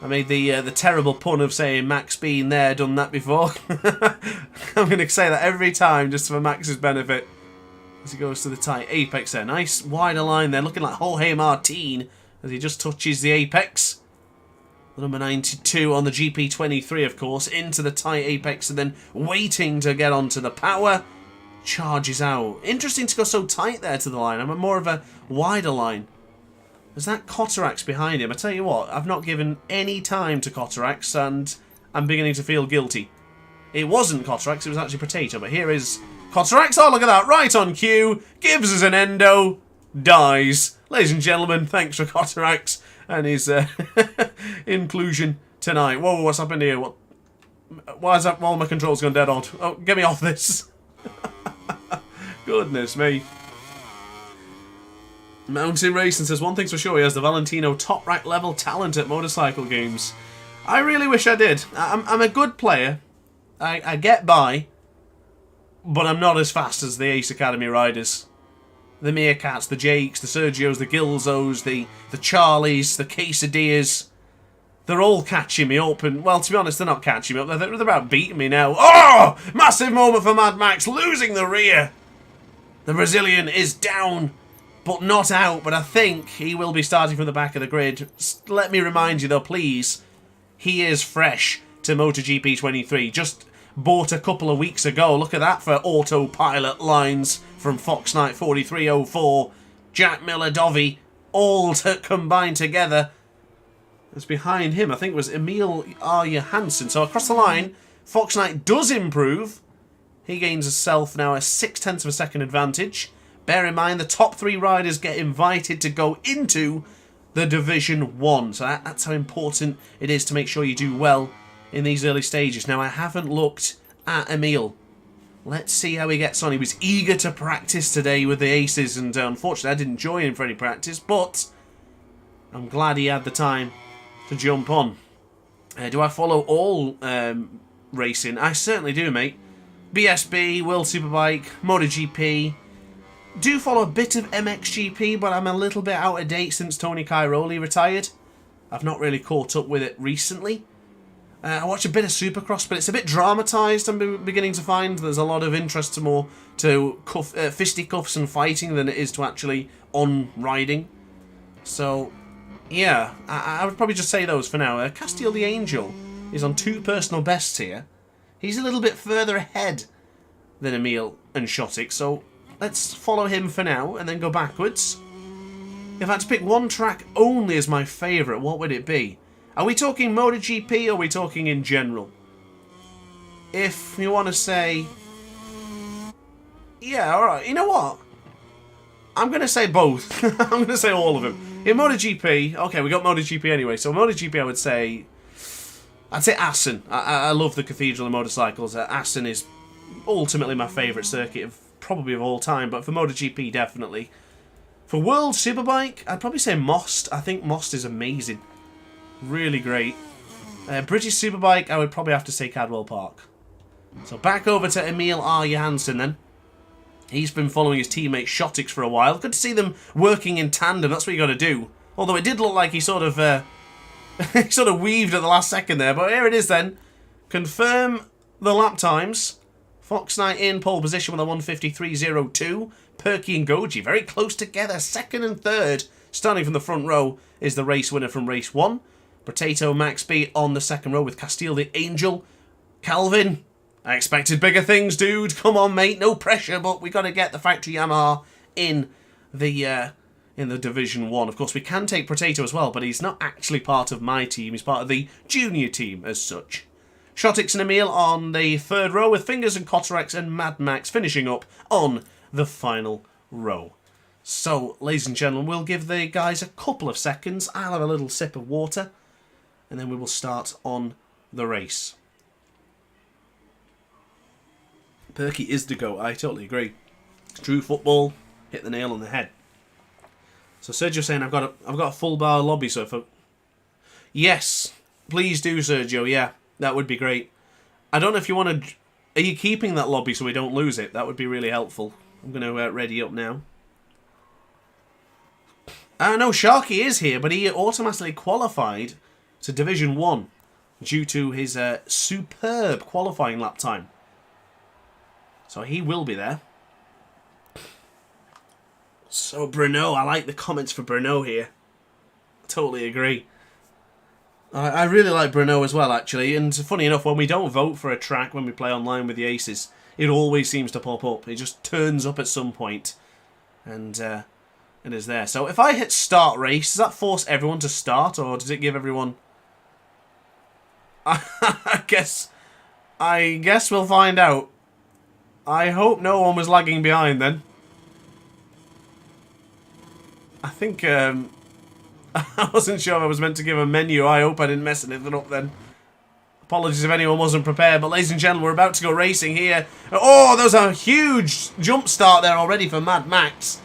S1: I made the terrible pun of saying Max been there, done that before. I'm going to say that every time just for Max's benefit. As he goes to the tight apex there. Nice wider line there, looking like Jorge Martin as he just touches the apex. The number 92 on the GP23, of course, into the tight apex and then waiting to get onto the power. Charges out. Interesting to go so tight there to the line. I'm more of a wider line. There's that Cotarax behind him. I tell you what, I've not given any time to Cotarax and I'm beginning to feel guilty. It wasn't Cotarax, it was actually Potato, but here is Cotarax. Oh, look at that, right on cue. Gives us an endo. Dies. Ladies and gentlemen, thanks for Cotarax and his inclusion tonight. Whoa, what's happened here? What? Why is that? All my controls gone dead odd. Oh, get me off this. Goodness me. Mountain Racing says, one thing's for sure, he has the Valentino top rack level talent at motorcycle games. I really wish I did. I'm a good player. I get by. But I'm not as fast as the Ace Academy riders. The Meerkats, the Jakes, the Sergios, the Gilzos, the Charlies, the Quesadillas. They're all catching me up, and, well, to be honest, they're not catching me up. They're about beating me now. Oh! Massive moment for Mad Max, losing the rear. The Brazilian is down, but not out, but I think he will be starting from the back of the grid. Let me remind you, though, please, he is fresh to MotoGP 23. Just bought a couple of weeks ago. Look at that for autopilot lines from Fox Knight 4304, Jack Miller Dovey, all combined together. As behind him, I think it was Emil Arya Hansen. So across the line, Fox Knight does improve. He gains himself now a 0.6 of a second advantage. Bear in mind, the top 3 riders get invited to go into the Division 1. So that's how important it is to make sure you do well in these early stages. Now, I haven't looked at Emil. Let's see how he gets on. He was eager to practice today with the Aces, and unfortunately I didn't join him for any practice, but I'm glad he had the time to jump on. Do I follow all racing? I certainly do, mate. BSB, World Superbike, MotoGP. Do follow a bit of MXGP, but I'm a little bit out of date since Tony Cairoli retired. I've not really caught up with it recently. I watch a bit of Supercross, but it's a bit dramatised. I'm beginning to find there's a lot of interest more to fisticuffs and fighting than it is to actually on riding. So, yeah, I would probably just say those for now. Castiel the Angel is on 2 personal bests here. He's a little bit further ahead than Emil and Shotik, so let's follow him for now and then go backwards. If I had to pick one track only as my favourite, what would it be? Are we talking MotoGP or are we talking in general? If you want to say... Yeah, alright. You know what? I'm going to say both. I'm going to say all of them. In MotoGP... Okay, we got MotoGP anyway. So MotoGP, I would say... I'd say Assen. I love the Cathedral of Motorcycles. Assen is ultimately my favourite circuit, probably of all time. But for MotoGP, definitely. For World Superbike, I'd probably say Most. I think Most is amazing. Really great. British Superbike, I would probably have to say Cadwell Park. So back over to Emil Arya Hansen then. He's been following his teammate Shotix for a while. Good to see them working in tandem. That's what you got to do. Although it did look like he sort of he sort of weaved at the last second there. But here it is then. Confirm the lap times. Fox Knight in pole position with a 1:53.02. Perky and Goji very close together. Second and third. Starting from the front row is the race winner from race 1. Potato Max B on the second row with Castiel the Angel. Calvin, I expected bigger things, dude. Come on, mate. No pressure, but we got to get the factory Yamaha in the Division 1. Of course, we can take Potato as well, but he's not actually part of my team. He's part of the junior team as such. Shotix and Emil on the third row with Fingers and Cotarex and Mad Max finishing up on the final row. So, ladies and gentlemen, we'll give the guys a couple of seconds. I'll have a little sip of water, and then we will start on the race. Perky is the GOAT, I totally agree. True football, hit the nail on the head. So Sergio's saying I've got a full bar lobby, so if yes, please do, Sergio, yeah, that would be great. I don't know if you want to... Are you keeping that lobby so we don't lose it? That would be really helpful. I'm going to ready up now. No, Sharky is here, but he automatically qualified to Division 1 due to his superb qualifying lap time. So he will be there. So Bruno, I like the comments for Bruno here. Totally agree. I really like Bruno as well, actually. And funny enough, when we don't vote for a track when we play online with the Aces, it always seems to pop up. It just turns up at some point. And it is there. So if I hit start race, does that force everyone to start, or does it give everyone... I guess we'll find out. I hope no one was lagging behind then. I think I wasn't sure if I was meant to give a menu. I hope I didn't mess anything up then. Apologies if anyone wasn't prepared, but ladies and gentlemen, we're about to go racing here. Oh, there's a huge jump start there already for Mad Max.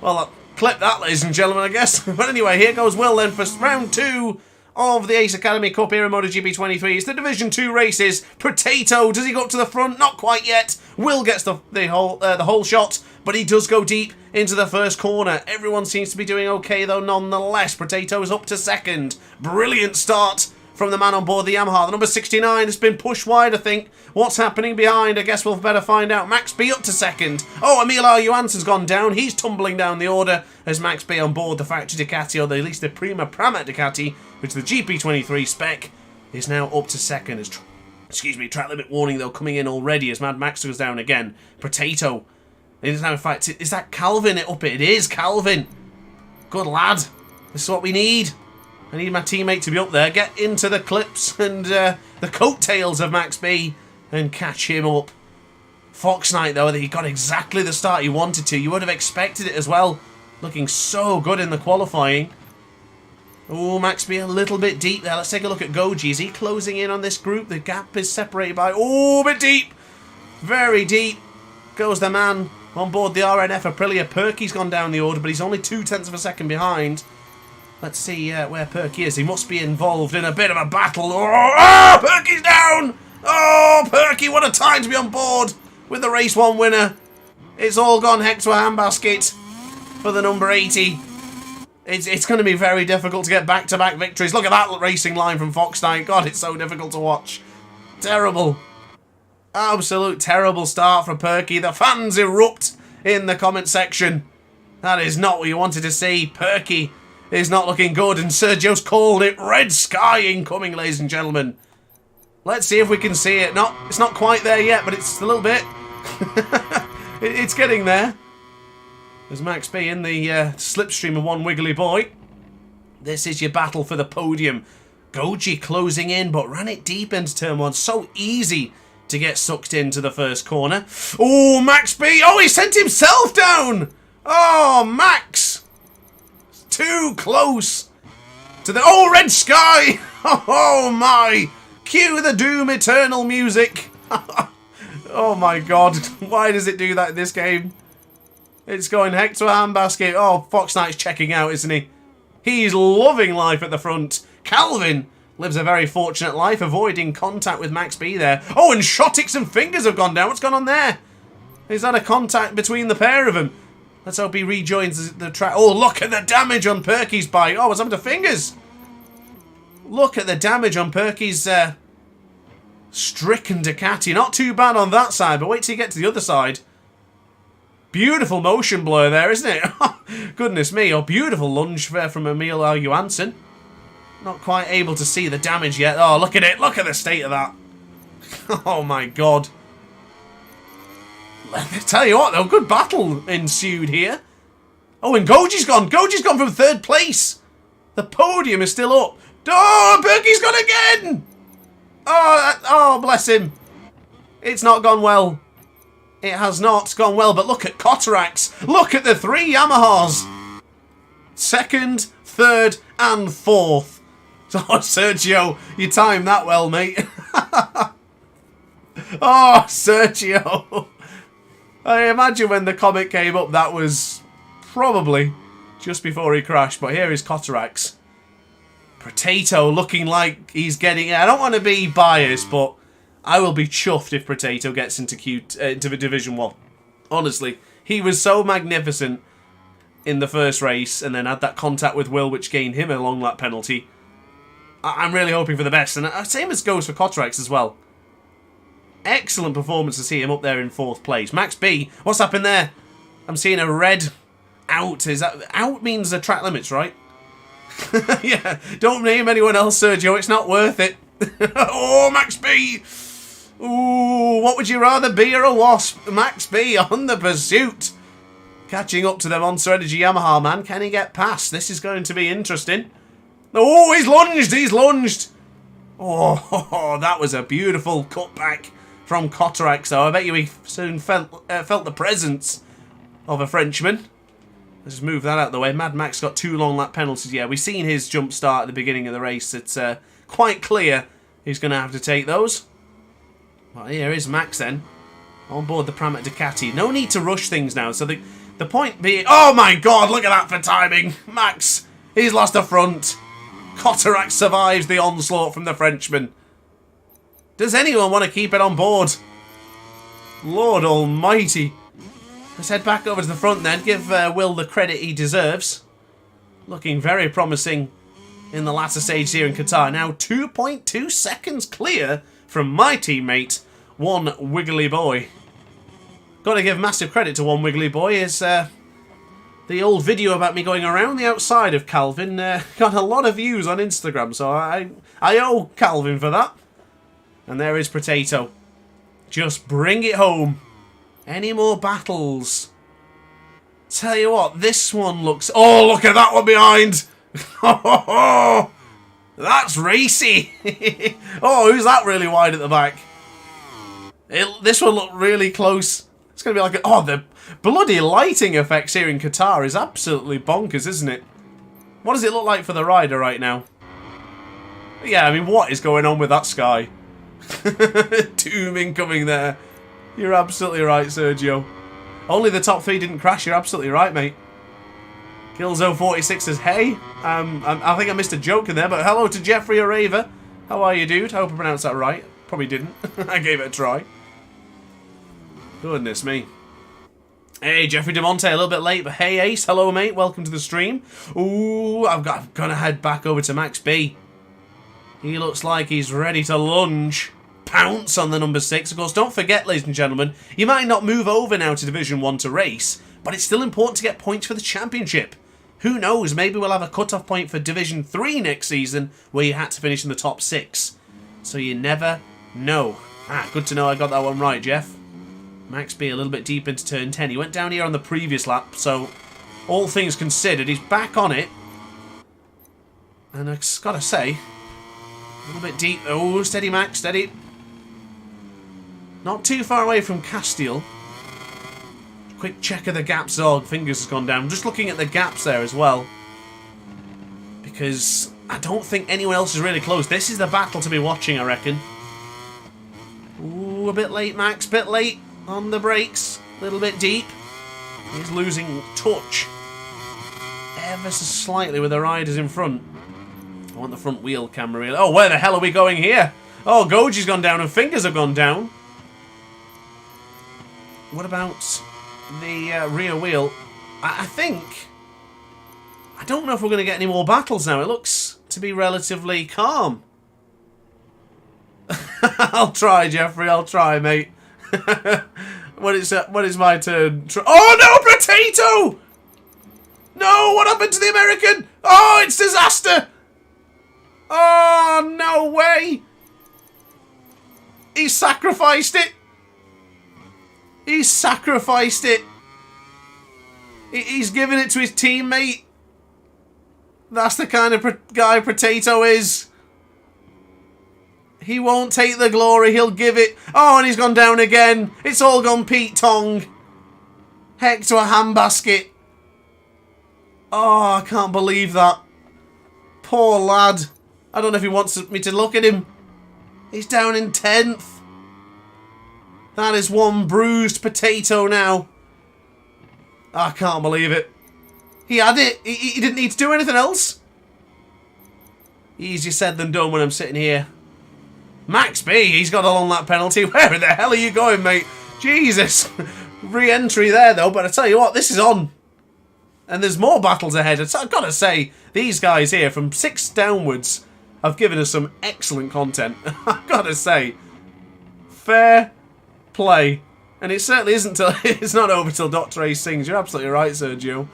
S1: Well, I'll clip that, ladies and gentlemen, I guess. But anyway, here goes Will then for round 2 of the Ace Academy Cup here in MotoGP 23. It's the Division 2 races. Potato, does he go up to the front? Not quite yet. Will gets the whole shot, but he does go deep into the first corner. Everyone seems to be doing okay, though, nonetheless. Potato is up to second. Brilliant start from the man on board the Yamaha. The number 69 has been pushed wide, I think. What's happening behind? I guess we'll better find out. Max B up to second. Oh, Emil Johansen's gone down. He's tumbling down the order as Max B on board the factory Ducati, or at least the Prima Prama Ducati, which is the GP23 spec, is now up to second as Excuse me, track limit warning though coming in already as Mad Max goes down again. Potato. It is now in fact, is that Calvin up it? It is Calvin. Good lad. This is what we need. I need my teammate to be up there. Get into the clips and the coattails of Max B and catch him up. Fox Knight though, he got exactly the start he wanted to. You would have expected it as well. Looking so good in the qualifying. Oh, Max B a little bit deep there. Let's take a look at Goji. Is he closing in on this group? The gap is separated by... Oh, a bit deep. Very deep. Goes the man on board the RNF Aprilia. Perky's gone down the order, but he's only 0.2 of a second behind. Let's see where Perky is. He must be involved in a bit of a battle. Oh, Perky's down. Oh, Perky, what a time to be on board with the race 1 winner. It's all gone heck to a handbasket for the number 80. It's going to be very difficult to get back-to-back victories. Look at that racing line from Fox Knight. God, it's so difficult to watch. Terrible. Absolute terrible start for Perky. The fans erupt in the comment section. That is not what you wanted to see. Perky is not looking good, and Sergio's called it red sky incoming, ladies and gentlemen. Let's see if we can see it. It's not quite there yet, but it's a little bit. It's getting there. There's Max B in the slipstream of one wiggly boy. This is your battle for the podium. Goji closing in, but ran it deep into turn 1. So easy to get sucked into the first corner. Oh, Max B. Oh, he sent himself down. Oh, Max. Too close to the... Oh, red sky. Oh, my. Cue the Doom Eternal music. Oh, my God. Why does it do that in this game? It's going heck to a handbasket. Oh, Fox Knight's checking out, isn't he? He's loving life at the front. Calvin lives a very fortunate life, avoiding contact with Max B there. Oh, and Shotix and Fingers have gone down. What's gone on there? Is that a contact between the pair of them? Let's hope he rejoins the track. Oh, look at the damage on Perky's bike. Oh, what's happened to Fingers? Look at the damage on Perky's stricken Ducati. Not too bad on that side, but wait till you get to the other side. Beautiful motion blur there, isn't it? Goodness me. Oh, beautiful lunge there from Emil Johansson. Not quite able to see the damage yet. Oh, look at it. Look at the state of that. Oh, my God. Let me tell you what, though. Good battle ensued here. Oh, and Goji's gone. Goji's gone from 3rd place. The podium is still up. Oh, Berkey's gone again. Oh, bless him. It's not gone well. It has not gone well, but look at Cotarax. Look at the 3 Yamahas. 2nd, 3rd, and 4th. Oh, Sergio, you timed that well, mate. Oh, Sergio. I imagine when the comic came up, that was probably just before he crashed. But here is Cotarax. Potato looking like he's getting... I don't want to be biased, but I will be chuffed if Potato gets into Division 1. Honestly, he was so magnificent in the first race and then had that contact with Will, which gained him a long lap penalty. I'm really hoping for the best. And same as goes for Cotarax as well. Excellent performance to see him up there in 4th place. Max B, what's happened there? I'm seeing a red out. Is that out means the track limits, right? Yeah, don't name anyone else, Sergio. It's not worth it. Oh, Max B. Ooh, what would you rather be or a wasp? Max B on the pursuit. Catching up to the Monster Energy Yamaha man. Can he get past? This is going to be interesting. Oh, he's lunged. He's lunged. Oh, that was a beautiful cutback from Cotarax, though. I bet you he soon felt the presence of a Frenchman. Let's just move that out of the way. Mad Max got 2 long lap penalties. Yeah, we've seen his jump start at the beginning of the race. It's quite clear he's going to have to take those. Well, here is Max then. On board the Pramac Ducati. No need to rush things now. So the point being... Oh my God, look at that for timing. Max, he's lost the front. Cotarax survives the onslaught from the Frenchman. Does anyone want to keep it on board? Lord almighty. Let's head back over to the front then. Give Will the credit he deserves. Looking very promising in the latter stage here in Qatar. Now 2.2 seconds clear from my teammate, One Wiggly Boy. Got to give massive credit to One Wiggly Boy. Is the old video about me going around the outside of Calvin got a lot of views on Instagram, so I owe Calvin for that. And there is Potato. Just bring it home. Any more battles? Tell you what, this one looks... Oh, look at that one behind! That's racy! Oh, who's that really wide at the back? This one looked really close. It's going to be like... Oh, the bloody lighting effects here in Qatar is absolutely bonkers, isn't it? What does it look like for the rider right now? Yeah, I mean, what is going on with that sky? Doom incoming there. You're absolutely right, Sergio. Only the top three didn't crash. You're absolutely right, mate. Gilzo46 says, hey. I think I missed a joke in there, but hello to Jeffrey Arava. How are you, dude? I hope I pronounced that right. Probably didn't. I gave it a try. Goodness me. Hey, Jeffrey DeMonte, a little bit late, but hey, Ace. Hello, mate. Welcome to the stream. Ooh, I'm gonna head back over to Max B. He looks like he's ready to lunge. Pounce on the number 6. Of course, don't forget, ladies and gentlemen, you might not move over now to Division 1 to race, but it's still important to get points for the championship. Who knows, maybe we'll have a cut-off point for Division 3 next season, where you had to finish in the top 6. So you never know. Ah, good to know I got that one right, Jeff. Max B a little bit deep into turn 10. He went down here on the previous lap, so all things considered, he's back on it. And I've got to say, a little bit deep. Oh, steady, Max, steady. Not too far away from Castile. Quick check of the gaps. Oh, fingers has gone down. I'm just looking at the gaps there as well. Because I don't think anyone else is really close. This is the battle to be watching, I reckon. Ooh, a bit late, Max. Bit late on the brakes. A little bit deep. He's losing touch. Ever so slightly with the riders in front. I want the front wheel camera really. Oh, where the hell are we going here? Oh, Goji's gone down and fingers have gone down. What about the rear wheel? I think... I don't know if we're going to get any more battles now. It looks to be relatively calm. I'll try, Jeffrey. I'll try, mate. When is my turn? Oh, no! Potato! No! What happened to the American? Oh, it's disaster! Oh, no way! He sacrificed it! He sacrificed it! He's giving it to his teammate! That's the kind of guy Potato is. He won't take the glory, he'll give it. Oh, and he's gone down again. It's all gone Pete Tong. Heck to a handbasket. Oh, I can't believe that. Poor lad. I don't know if he wants me to look at him. He's down in 10th. That is one bruised Potato now. I can't believe it. He had it. He didn't need to do anything else. Easier said than done when I'm sitting here. Max B, he's got a long lap penalty. Where the hell are you going, mate? Jesus. Re-entry there, though. But I tell you what, this is on. And there's more battles ahead. I've got to say, these guys here, from 6 downwards, have given us some excellent content. I've got to say, fair play. And it certainly isn't till it's not over till DrAce sings. You're absolutely right, Sergio.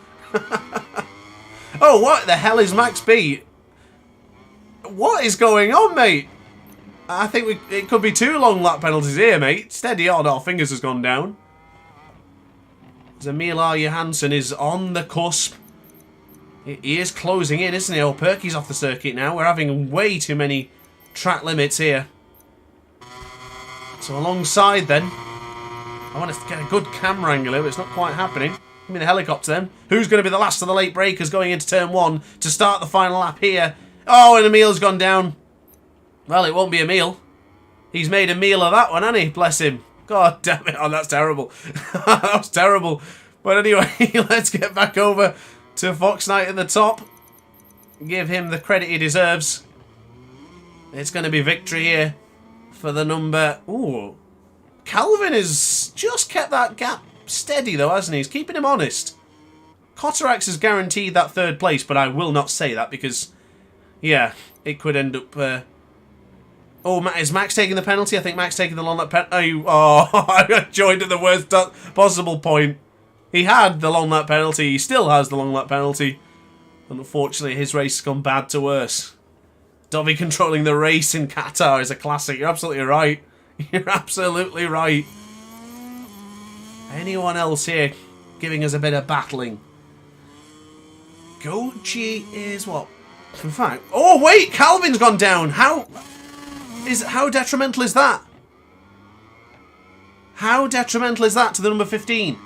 S1: Oh, what the hell is Max B? What is going on, mate? I think it could be 2 long lap penalties here, mate. Steady on. Our fingers has gone down. Emil Johansson is on the cusp. He is closing in, isn't he? Oh, Perky's off the circuit now. We're having way too many track limits here. So alongside then, I want to get a good camera angle here, but it's not quite happening. Give me the helicopter then. Who's going to be the last of the late breakers going into turn 1 to start the final lap here? Oh, and Emil's gone down. Well, it won't be Emil. He's made a meal of that one, hasn't he? Bless him. God damn it. Oh, that's terrible. That was terrible. But anyway, let's get back over to Fox Knight at the top. Give him the credit he deserves. It's going to be victory here for the number... Ooh. Calvin has just kept that gap steady, though, hasn't he? He's keeping him honest. Cotarax has guaranteed that 3rd place, but I will not say that because, yeah, it could end up... Oh, is Max taking the penalty? I think Max taking the long lap penalty. Oh, I joined at the worst possible point. He had the long lap penalty. He still has the long lap penalty. Unfortunately, his race has gone bad to worse. Dobby controlling the race in Qatar is a classic. You're absolutely right. You're absolutely right. Anyone else here giving us a bit of battling? Goji is what? In fact, oh wait, Calvin's gone down. How detrimental is that? How detrimental is that to the number 15?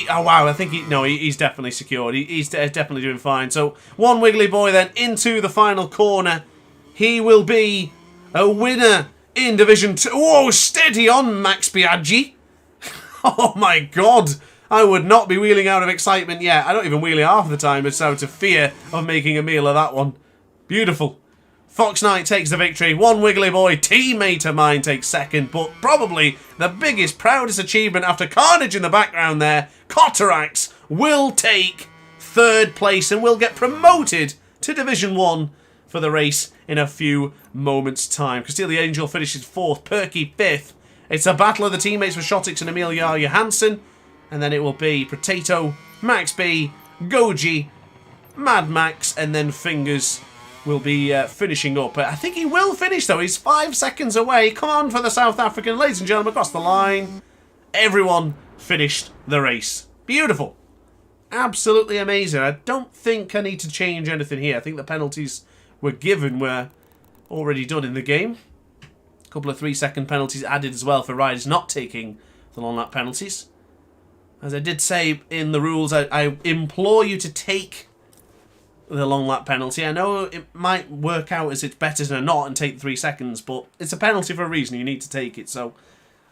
S1: Oh wow, I think he's definitely secured. He's definitely doing fine. So one wiggly boy then into the final corner. He will be a winner in Division 2. Whoa, steady on, Max Biaggi. Oh my god. I would not be wheeling out of excitement yet. I don't even wheelie half the time. It's out of fear of making a meal of that one. Beautiful. Fox Knight takes the victory. One wiggly boy, teammate of mine, takes second. But probably the biggest, proudest achievement after carnage in the background there, Qatar will take third place and will get promoted to Division 1 for the race in a few moments' time. Castile the Angel finishes fourth, Perky fifth. It's a battle of the teammates for Shotix and Emil Johansson. And then it will be Potato, Max B, Goji, Mad Max, and then Fingers will be finishing up. I think he will finish, though. He's 5 seconds away. Come on for the South African. Ladies and gentlemen, across the line. Everyone finished the race. Beautiful. Absolutely amazing. I don't think I need to change anything here. I think the penalties were already done in the game. A couple of 3-second penalties added as well for riders not taking the long lap penalties. As I did say in the rules, I implore you to take the long lap penalty. I know it might work out as it's better than not and take 3 seconds, but it's a penalty for a reason. You need to take it, so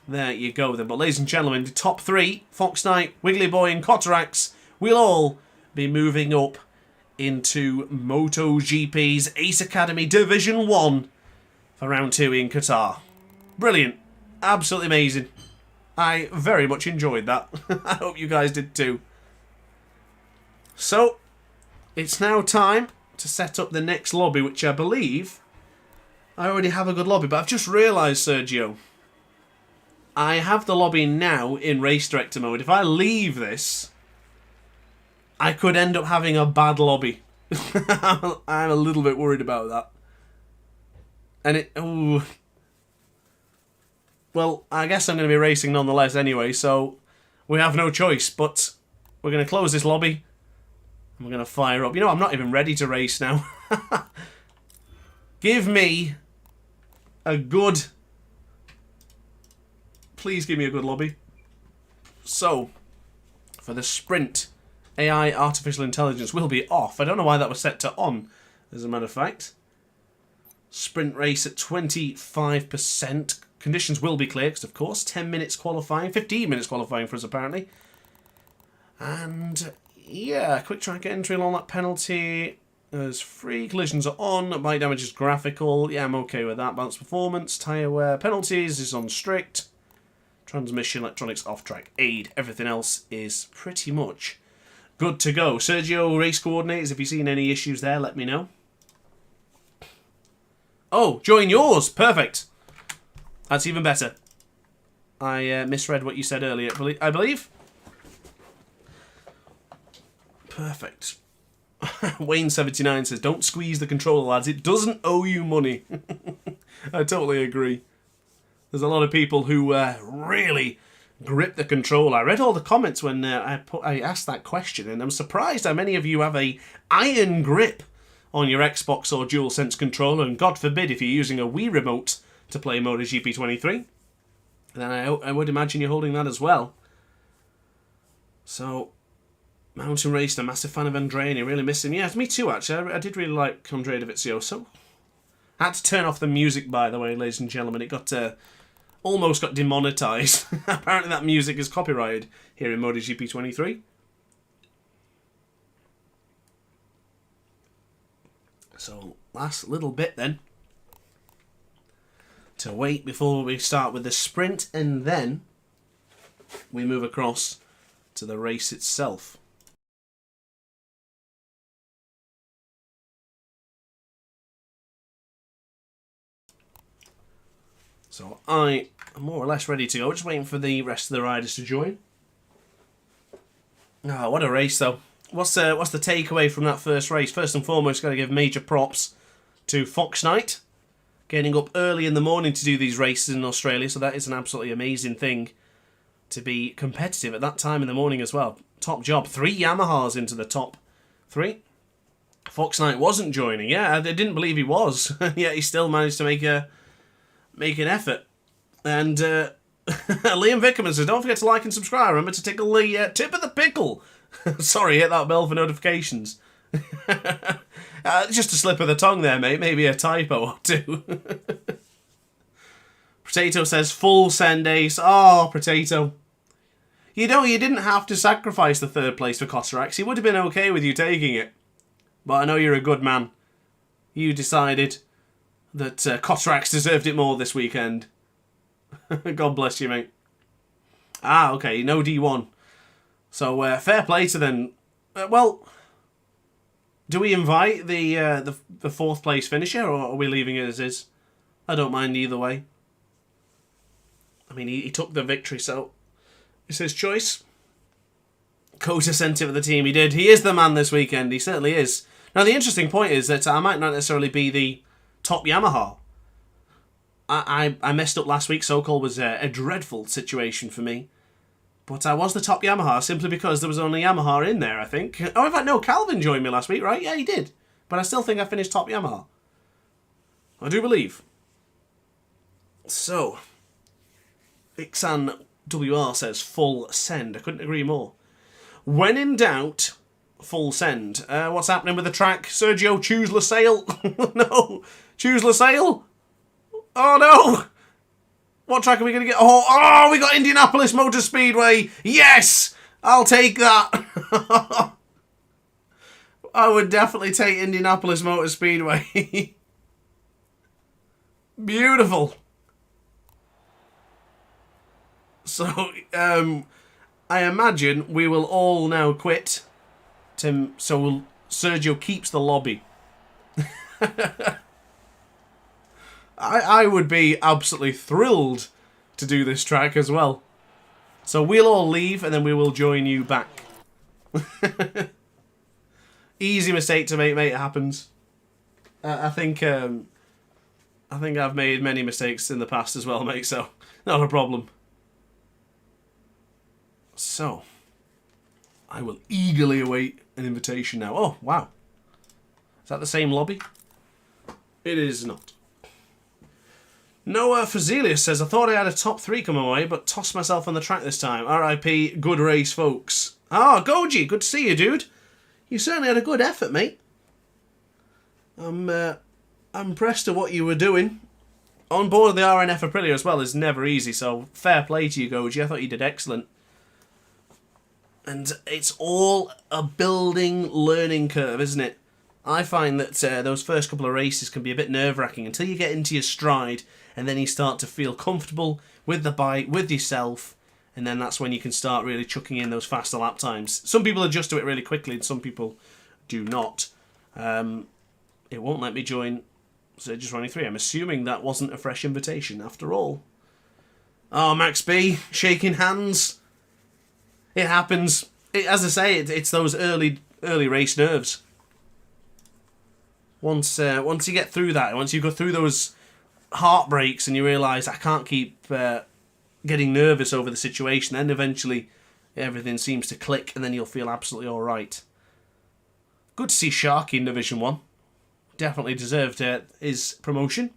S1: there you go then. But ladies and gentlemen, the top 3, Fox Knight, Wiggly Boy and Qatar, will all be moving up into MotoGP's Ace Academy Division 1 for round 2 in Qatar. Brilliant. Absolutely amazing. I very much enjoyed that. I hope you guys did too. So, it's now time to set up the next lobby, which I believe I already have a good lobby. But I've just realised, Sergio, I have the lobby now in Race Director mode. If I leave this, I could end up having a bad lobby. I'm a little bit worried about that. And ooh. Well, I guess I'm going to be racing nonetheless anyway, so we have no choice. But we're going to close this lobby, and we're going to fire up. You know, I'm not even ready to race now. Give me a good... Please give me a good lobby. So, for the sprint, AI Artificial Intelligence will be off. I don't know why that was set to on, as a matter of fact. Sprint race at 25%. Conditions will be clear, because of course, 10 minutes qualifying, 15 minutes qualifying for us apparently. And yeah, quick track entry along that penalty. There's free, collisions are on, bike damage is graphical. Yeah, I'm okay with that. Balance performance, tyre wear, penalties is on strict. Transmission, electronics, off-track aid. Everything else is pretty much good to go. Sergio, race coordinators, if you've seen any issues there, let me know. Oh, join yours. Perfect. That's even better. I misread what you said earlier, I believe. Perfect. Wayne79 says, don't squeeze the controller, lads. It doesn't owe you money. I totally agree. There's a lot of people who really grip the controller. I read all the comments when I asked that question, and I'm surprised how many of you have a iron grip on your Xbox or DualSense controller, and God forbid if you're using a Wii remote to play MotoGP 23. Then I would imagine you're holding that as well. So, Mountain Race, a massive fan of Andrea, and you really miss him. Yeah, me too, actually. I did really like Andrea Dovizioso. I had to turn off the music, by the way, ladies and gentlemen. It got almost got demonetized. Apparently that music is copyrighted here in MotoGP 23. So, last little bit then to wait before we start with the sprint, and then we move across to the race itself. So I am more or less ready to go, just waiting for the rest of the riders to join. Ah, what a race though. What's the takeaway from that first race? First and foremost, got to give major props to Fox Night. Getting up early in the morning to do these races in Australia, so that is an absolutely amazing thing to be competitive at that time in the morning as well. Top job. 3 Yamahas into the top 3. Fox Knight wasn't joining. Yeah, I didn't believe he was. Yet he still managed to make an effort. And Liam Vickerman says, don't forget to like and subscribe. Remember to tickle the tip of the pickle. Sorry, hit that bell for notifications. Just a slip of the tongue there, mate. Maybe a typo or two. Potato says, full send ace. Oh, Potato. You know, you didn't have to sacrifice the 3rd place for Qatar. He would have been okay with you taking it. But I know you're a good man. You decided that Qatar deserved it more this weekend. God bless you, mate. Ah, okay, no D1. So, fair play to them. Well, do we invite the 4th place finisher, or are we leaving it as is? I don't mind either way. I mean, he took the victory, so it's his choice. Kota sent it for the team. He did. He is the man this weekend. He certainly is. Now, the interesting point is that I might not necessarily be the top Yamaha. I messed up last week. So-called was a dreadful situation for me. But I was the top Yamaha simply because there was only Yamaha in there, I think. Oh, in fact, no, Calvin joined me last week, right? Yeah, he did. But I still think I finished top Yamaha. I do believe. So, Ixan WR says full send. I couldn't agree more. When in doubt, full send. What's happening with the track? Sergio, choose LaSalle. No. Choose LaSalle? Oh, no. What track are we going to get? Oh, we got Indianapolis Motor Speedway. Yes. I'll take that. I would definitely take Indianapolis Motor Speedway. Beautiful. So, I imagine we will all now quit. So Sergio keeps the lobby. I would be absolutely thrilled to do this track as well. So we'll all leave and then we will join you back. Easy mistake to make, mate. It happens. I think I've made many mistakes in the past as well, mate. So not a problem. So I will eagerly await an invitation now. Oh wow, is that the same lobby? It is not. Noah Fazelius says, I thought I had a top 3 come my way, but tossed myself on the track this time. R.I.P. Good race, folks. Ah, Goji, good to see you, dude. You certainly had a good effort, mate. I'm impressed at what you were doing. On board the RNF Aprilia as well is never easy, so fair play to you, Goji. I thought you did excellent. And it's all a building learning curve, isn't it? I find that those first couple of races can be a bit nerve-wracking until you get into your stride and then you start to feel comfortable with the bike, with yourself, and then that's when you can start really chucking in those faster lap times. Some people adjust to it really quickly and some people do not. It won't let me join Surges Running 3. I'm assuming that wasn't a fresh invitation after all. Oh, Max B, shaking hands. It happens. As I say, it's those early race nerves. Once you get through that, once you go through those heartbreaks and you realise I can't keep getting nervous over the situation, then eventually everything seems to click and then you'll feel absolutely alright. Good to see Sharky in Division 1. Definitely deserved his promotion.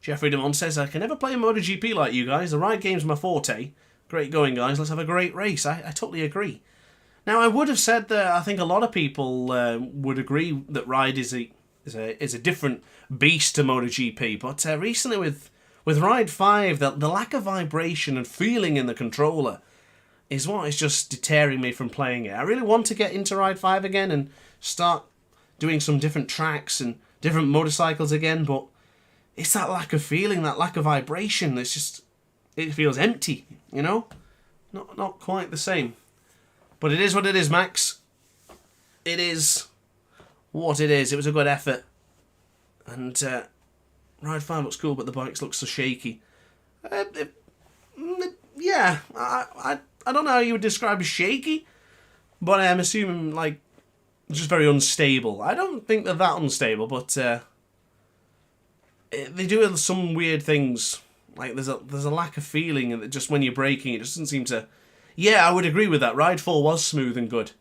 S1: Jeffrey Demont says, I can never play MotoGP like you guys. The ride game's my forte. Great going, guys. Let's have a great race. I totally agree. Now, I would have said that I think a lot of people would agree that Ride is a different beast to MotoGP, but recently with Ride 5, the lack of vibration and feeling in the controller is what is just deterring me from playing it. I really want to get into Ride 5 again and start doing some different tracks and different motorcycles again, but it's that lack of feeling, that lack of vibration. It's just, it feels empty, you know? Not quite the same. But it is what it is, Max. It is what it is. It was a good effort. And Ride 5 looks cool, but the bikes look so shaky. Yeah, I don't know how you would describe as shaky, but I'm assuming, like, just very unstable. I don't think they're that unstable, but they do some weird things. Like there's a lack of feeling, and just when you're braking, it just doesn't seem to. Yeah, I would agree with that. Ride 4 was smooth and good.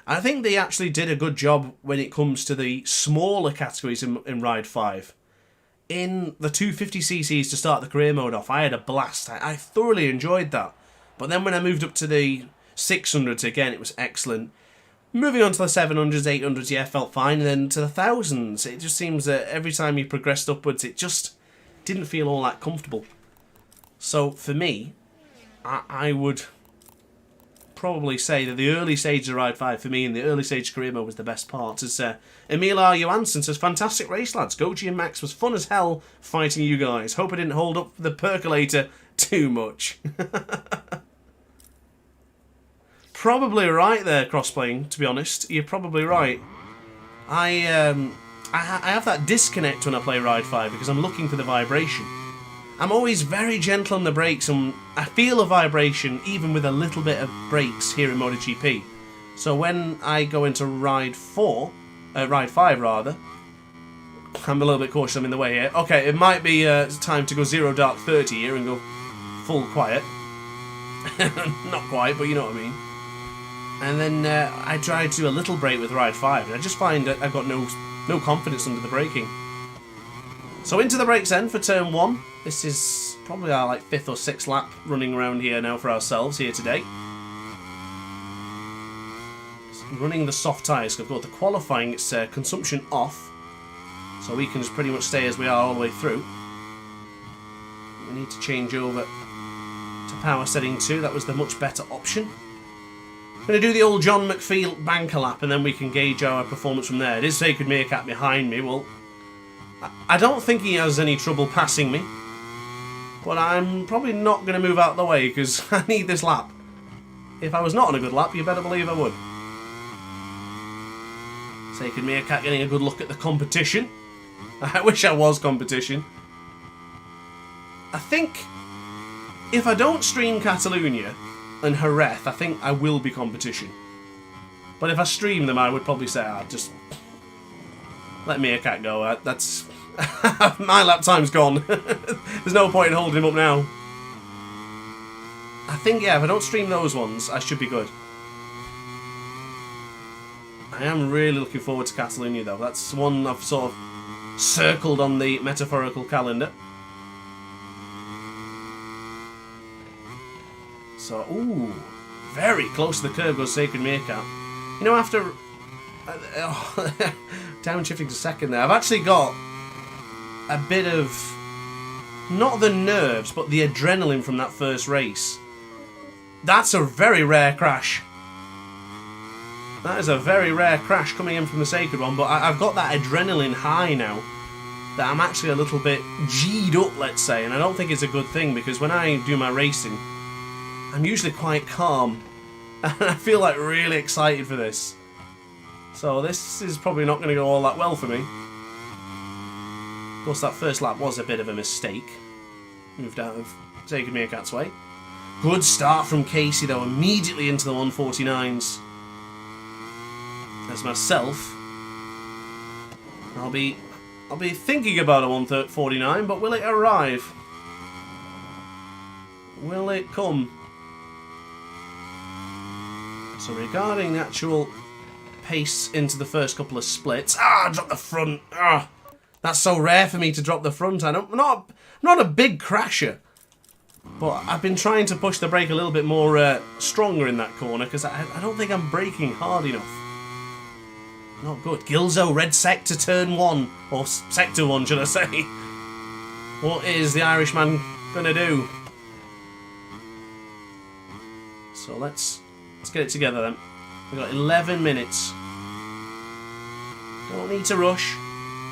S1: I think they actually did a good job when it comes to the smaller categories in Ride 5. In the 250cc's to start the career mode off, I had a blast. I thoroughly enjoyed that. But then when I moved up to the 600s, again, it was excellent. Moving on to the 700s, 800s, yeah, felt fine. And then to the 1000s, it just seems that every time you progressed upwards, it just didn't feel all that comfortable. So for me, I would probably say that the early stages of Ride 5 for me in the early stage career mode was the best part. As Emil R. Johansson says, fantastic race, lads. Goji and Max was fun as hell fighting you guys. Hope I didn't hold up the percolator too much. Probably right there, Crossplaying, to be honest. You're probably right. I have that disconnect when I play Ride 5 because I'm looking for the vibration. I'm always very gentle on the brakes, and I feel a vibration even with a little bit of brakes here in MotoGP. So when I go into Ride 5 rather, I'm a little bit cautious, I'm in the way here. Okay, it might be time to go 0 dark 30 here and go full quiet. Not quite, but you know what I mean. And then I tried to do a little brake with Ride 5, and I just find that I've got no confidence under the braking. So into the brakes then for turn 1. This is probably our like 5th or 6th lap running around here now for ourselves here today. Running the soft tyres. We've got the qualifying, it's consumption off. So we can just pretty much stay as we are all the way through. We need to change over to power setting 2. That was the much better option. I'm going to do the old John McPhee banker lap and then we can gauge our performance from there. It is Sacred Meerkat behind me. Well, I don't think he has any trouble passing me. But I'm probably not going to move out of the way because I need this lap. If I was not on a good lap, you better believe I would. Sacred Meerkat getting a good look at the competition. I wish I was competition. I think if I don't stream Catalunya and Jerez, I think I will be competition. But if I stream them, I would probably say, just let Meerkat go. That's my lap time's gone. There's no point in holding him up now. I think, yeah, if I don't stream those ones, I should be good. I am really looking forward to Catalunya, though. That's one I've sort of circled on the metaphorical calendar. So, ooh, very close to the curve goes Sacred Meerkat. You know, after downshifting to second there, I've actually got a bit of, not the nerves, but the adrenaline from that first race. That's a very rare crash. That is a very rare crash coming in from the Sacred one, but I've got that adrenaline high now that I'm actually a little bit G'd up, let's say, and I don't think it's a good thing because when I do my racing, I'm usually quite calm, and I feel like really excited for this. So this is probably not going to go all that well for me. Of course, that first lap was a bit of a mistake. Moved out of Sacred Meerkat's way. Good start from Casey, though, immediately into the 149s. As myself, I'll be thinking about a 149, but will it arrive? Will it come? So regarding the actual pace into the first couple of splits, I dropped the front. That's so rare for me to drop the front. I'm not a big crasher, but I've been trying to push the brake a little bit more stronger in that corner because I don't think I'm braking hard enough. Not good. Gilzo, red sector, turn 1. Or sector 1, should I say. What is the Irishman going to do? So let's get it together then. We've got 11 minutes. Don't need to rush.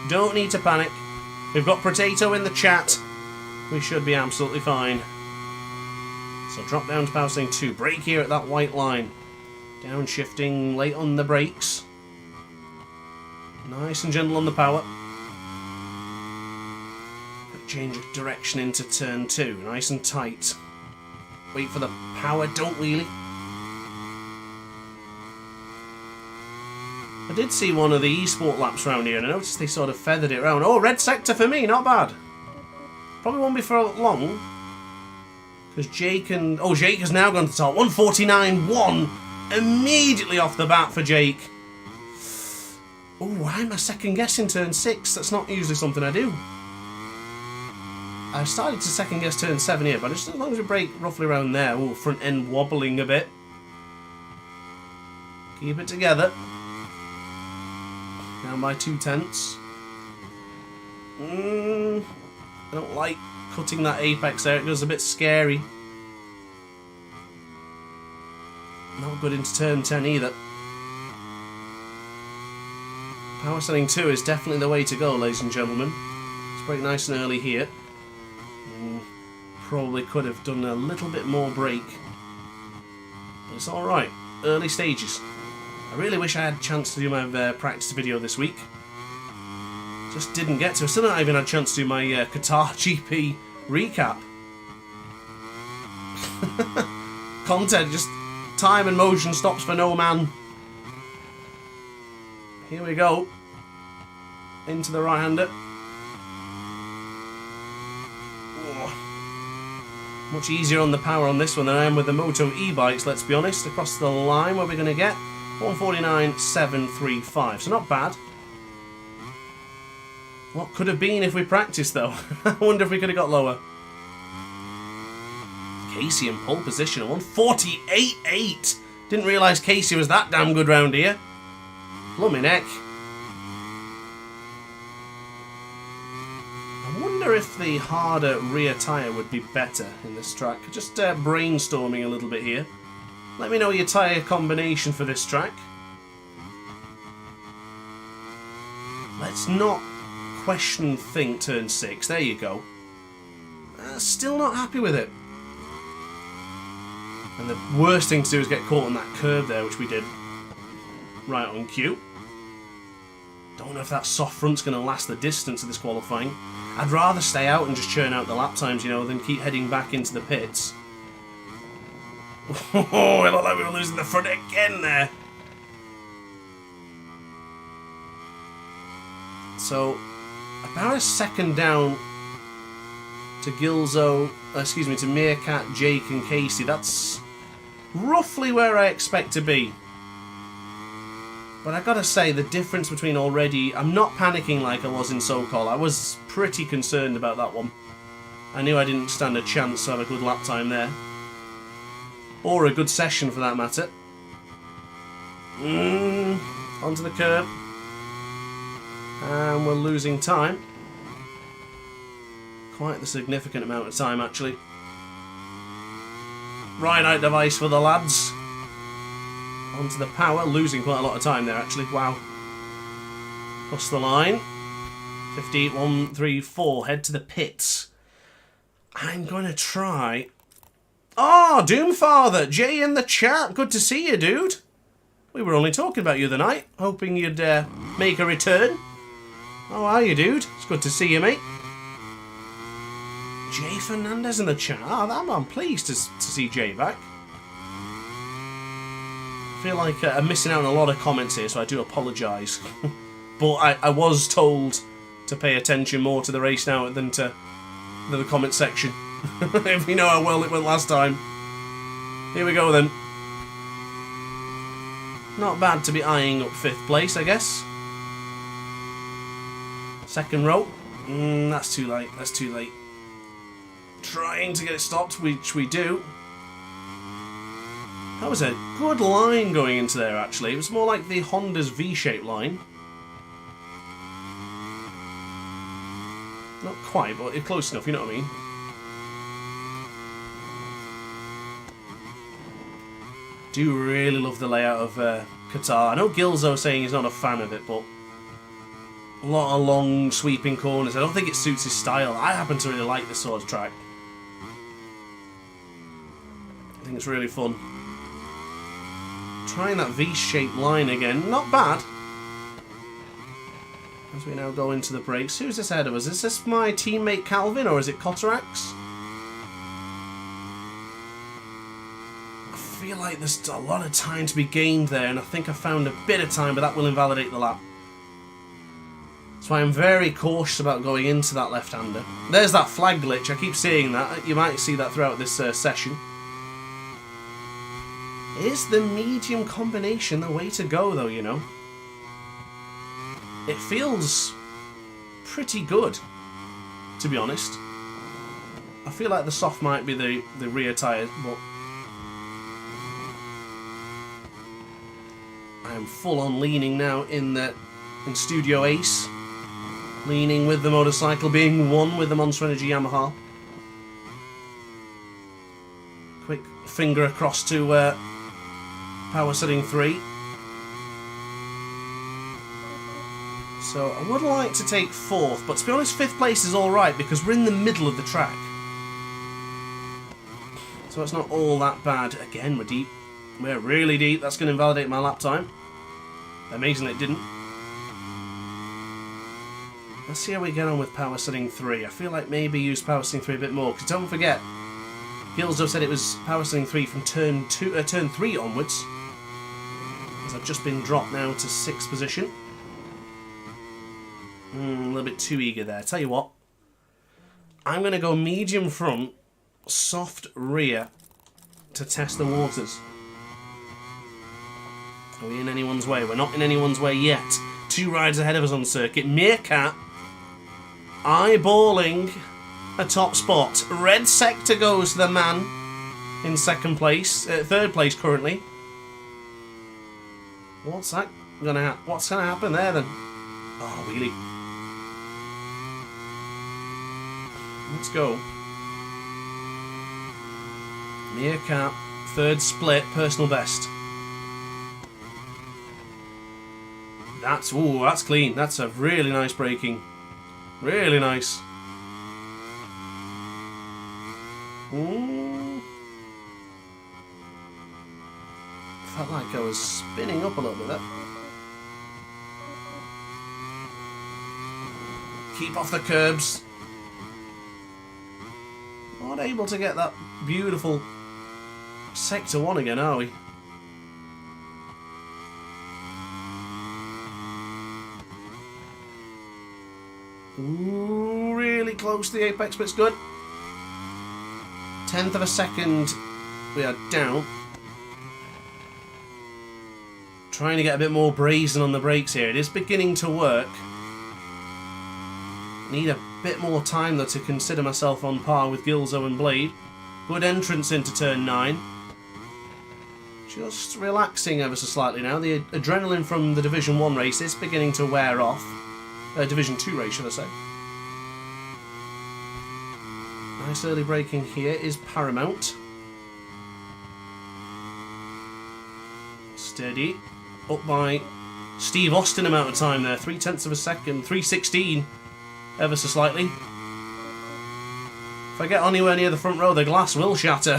S1: Don't need to panic. We've got Potato in the chat. We should be absolutely fine. So drop down to power setting 2. Brake here at that white line. Downshifting late on the brakes. Nice and gentle on the power. Quick change of direction into turn 2. Nice and tight. Wait for the power, don't wheelie. I did see one of the eSport laps around here and I noticed they sort of feathered it around. Oh, red sector for me, not bad. Probably won't be for long. Because Jake and... Oh, Jake has now gone to the top. 149.1 immediately off the bat for Jake. Oh, why am I second guessing turn 6? That's not usually something I do. I started to second guess turn 7 here, but just as long as we break roughly around there. Oh, front end wobbling a bit. Keep it together. Down by 2/10. I don't like cutting that apex there. It goes a bit scary. Not good into turn 10 either. Power setting 2 is definitely the way to go, ladies and gentlemen. Let's break nice and early here. Probably could have done a little bit more break. But it's alright. Early stages. I really wish I had a chance to do my practice video this week. Just didn't get to. I still not even had a chance to do my Qatar GP recap. Content, just time and motion stops for no man. Here we go. Into the right-hander. Much easier on the power on this one than I am with the Moto e-bikes, let's be honest. Across the line, what are we going to get? 149.735, so not bad. What could have been if we practiced, though? I wonder if we could have got lower. Casey in pole position at 148.8. Didn't realise Casey was that damn good round here. Blooming heck. I wonder if the harder rear tyre would be better in this track. Just brainstorming a little bit here. Let me know your tyre combination for this track. Let's not question think turn 6. There you go. Still not happy with it. And the worst thing to do is get caught on that curve there, which we did right on cue. Don't know if that soft front's going to last the distance of this qualifying. I'd rather stay out and just churn out the lap times, you know, than keep heading back into the pits. Oh, it looked like we were losing the front again there. So, about a second down to to Meerkat, Jake and Casey. That's roughly where I expect to be. But I gotta say, the difference between already... I'm not panicking like I was in SoCal. I was pretty concerned about that one. I knew I didn't stand a chance to have a good lap time there. Or a good session for that matter. Onto the curb. And we're losing time. Quite the significant amount of time, actually. Ride-out device for the lads. Onto the power, losing quite a lot of time there, actually. Wow. Cross the line. 58.134. Head to the pits. I'm going to try... Oh, Doomfather! Jay in the chat. Good to see you, dude. We were only talking about you the night. Hoping you'd make a return. How are you, dude? It's good to see you, mate. Jay Fernandez in the chat. Oh, I'm pleased to see Jay back. I feel like I'm missing out on a lot of comments here, so I do apologise. But I was told to pay attention more to the race now than to the comment section. If you know how well it went last time. Here we go then. Not bad to be eyeing up 5th place, I guess. Second row. That's too late. That's too late. Trying to get it stopped, which we do. That was a good line going into there, actually. It was more like the Honda's V-shaped line. Not quite, but it's close enough, you know what I mean? Do really love the layout of Qatar. I know Gilzo saying he's not a fan of it, but a lot of long, sweeping corners. I don't think it suits his style. I happen to really like this sort of track. I think it's really fun. Trying that V-shaped line again. Not bad. As we now go into the brakes. Who's this ahead of us? Is this my teammate Calvin or is it Cotarax? I feel like there's a lot of time to be gained there, and I think I found a bit of time, but that will invalidate the lap. So I am very cautious about going into that left-hander. There's that flag glitch, I keep seeing that. You might see that throughout this session. Is the medium combination the way to go, though, you know? It feels pretty good, to be honest. I feel like the soft might be the rear tyre, but I am full on leaning now in Studio Ace. Leaning with the motorcycle, being one with the Monster Energy Yamaha. Quick finger across to power setting 3. So I would like to take 4th, but to be honest, 5th place is alright because we're in the middle of the track. So it's not all that bad. Again, we're deep. We're really deep. That's going to invalidate my lap time. Amazing it didn't. Let's see how we get on with power setting 3. I feel like maybe use power setting 3 a bit more, because don't forget, Gilzo said it was power setting 3 from turn 3 onwards. As I've just been dropped now to 6th position. A little bit too eager there. Tell you what, I'm going to go medium front, soft rear to test the waters. Are we in anyone's way? We're not in anyone's way yet. 2 rides ahead of us on circuit. Meerkat eyeballing a top spot. Red sector goes to the man in 2nd place, 3rd place currently. What's gonna happen there then? Oh, wheelie. Let's go. Meerkat, 3rd split, personal best. That's clean. That's a really nice braking. Really nice. Felt like I was spinning up a little bit there. Keep off the curbs. Not able to get that beautiful sector 1 again, are we? Ooh, really close to the apex, but it's good. 1/10 of a second we are down. Trying to get a bit more brazen on the brakes here. It is beginning to work. Need a bit more time though to consider myself on par with Gilzo and Blade. Good entrance into turn 9. Just relaxing ever so slightly now. The adrenaline from the Division 1 race is beginning to wear off. Division 2 race, should I say. Nice early braking here is paramount. Steady. Up by Steve Austin amount of time there. 0.3 of a second. 3:16. Ever so slightly. If I get anywhere near the front row, the glass will shatter.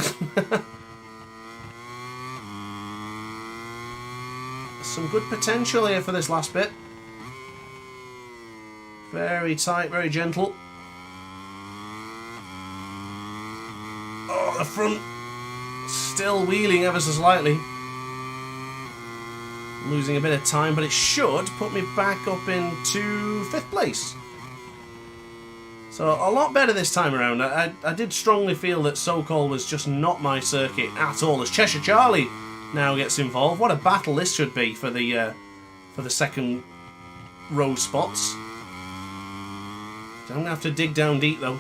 S1: Some good potential here for this last bit. Very tight, very gentle. Oh, the front still wheeling ever so slightly. Losing a bit of time, but it should put me back up into 5th place. So a lot better this time around. I did strongly feel that So-Called was just not my circuit at all, as Cheshire Charlie now gets involved. What a battle this should be for the 2nd row spots. I'm going to have to dig down deep, though.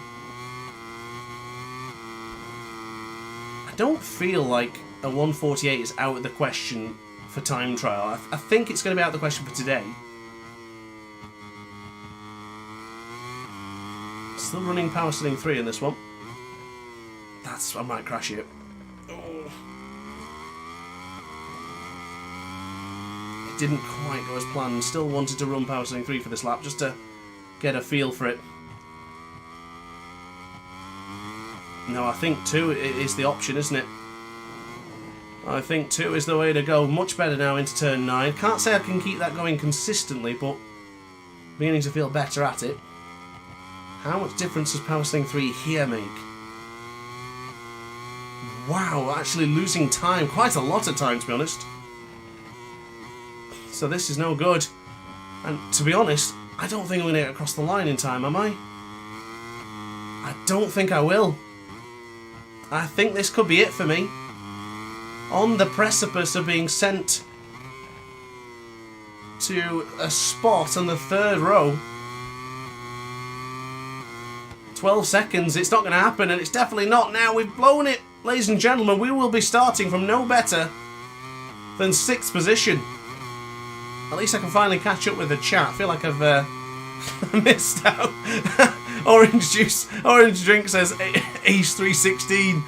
S1: I don't feel like a 1:48 is out of the question for time trial. I think it's going to be out of the question for today. Still running power setting 3 in this one. I might crash it. Oh. It didn't quite go as planned. Still wanted to run power setting 3 for this lap, just to get a feel for it. No, I think 2 is the option, isn't it? I think 2 is the way to go. Much better now into turn 9. Can't say I can keep that going consistently, but beginning to feel better at it. How much difference does power setting 3 here make? Wow, actually losing time. Quite a lot of time, to be honest. So this is no good. And to be honest, I don't think I'm going to get across the line in time, am I? I don't think I will. I think this could be it for me. On the precipice of being sent to a spot on the 3rd row. 12 seconds, it's not going to happen, and it's definitely not now. We've blown it. Ladies and gentlemen, we will be starting from no better than 6th position. At least I can finally catch up with the chat. I feel like I've missed out. Orange drink says Ace 316.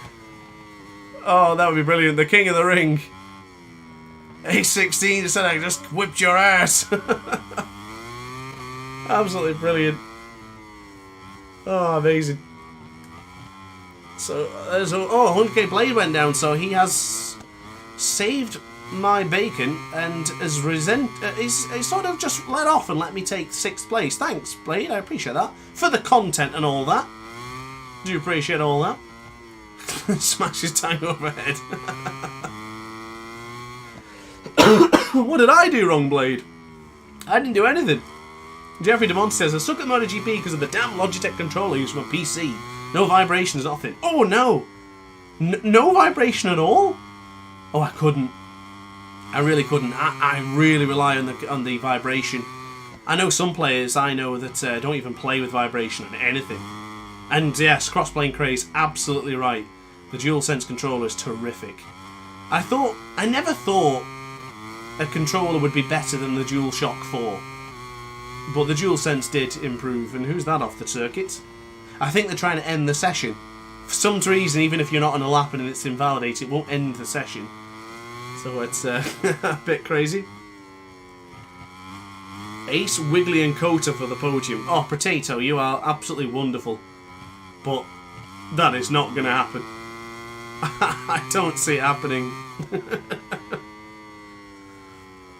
S1: Oh, that would be brilliant. The King of the Ring. Ace 16 said I just whipped your ass. Absolutely brilliant. Oh, amazing. So, 100k Blade went down, so he has saved my bacon and has he's sort of just let off and let me take 6th place. Thanks, Blade, I appreciate that. For the content and all that. Do appreciate all that. Smash his tank overhead. What did I do wrong, Blade? I didn't do anything. Jeffrey DeMont says, I suck at MotoGP because of the damn Logitech controller used from a PC. No vibrations, nothing. Oh no! No vibration at all? Oh, I couldn't. I really couldn't. I really rely on the vibration. I know some players I know that don't even play with vibration on anything. And yes, Crossplane Craze, absolutely right. The DualSense controller is terrific. I never thought a controller would be better than the DualShock 4. But the DualSense did improve, and who's that off the circuit? I think they're trying to end the session. For some reason, even if you're not on a lap and it's invalidated, it won't end the session. So it's a bit crazy. Ace, Wiggly and Kota for the podium. Oh, Potato, you are absolutely wonderful. But that is not going to happen. I don't see it happening.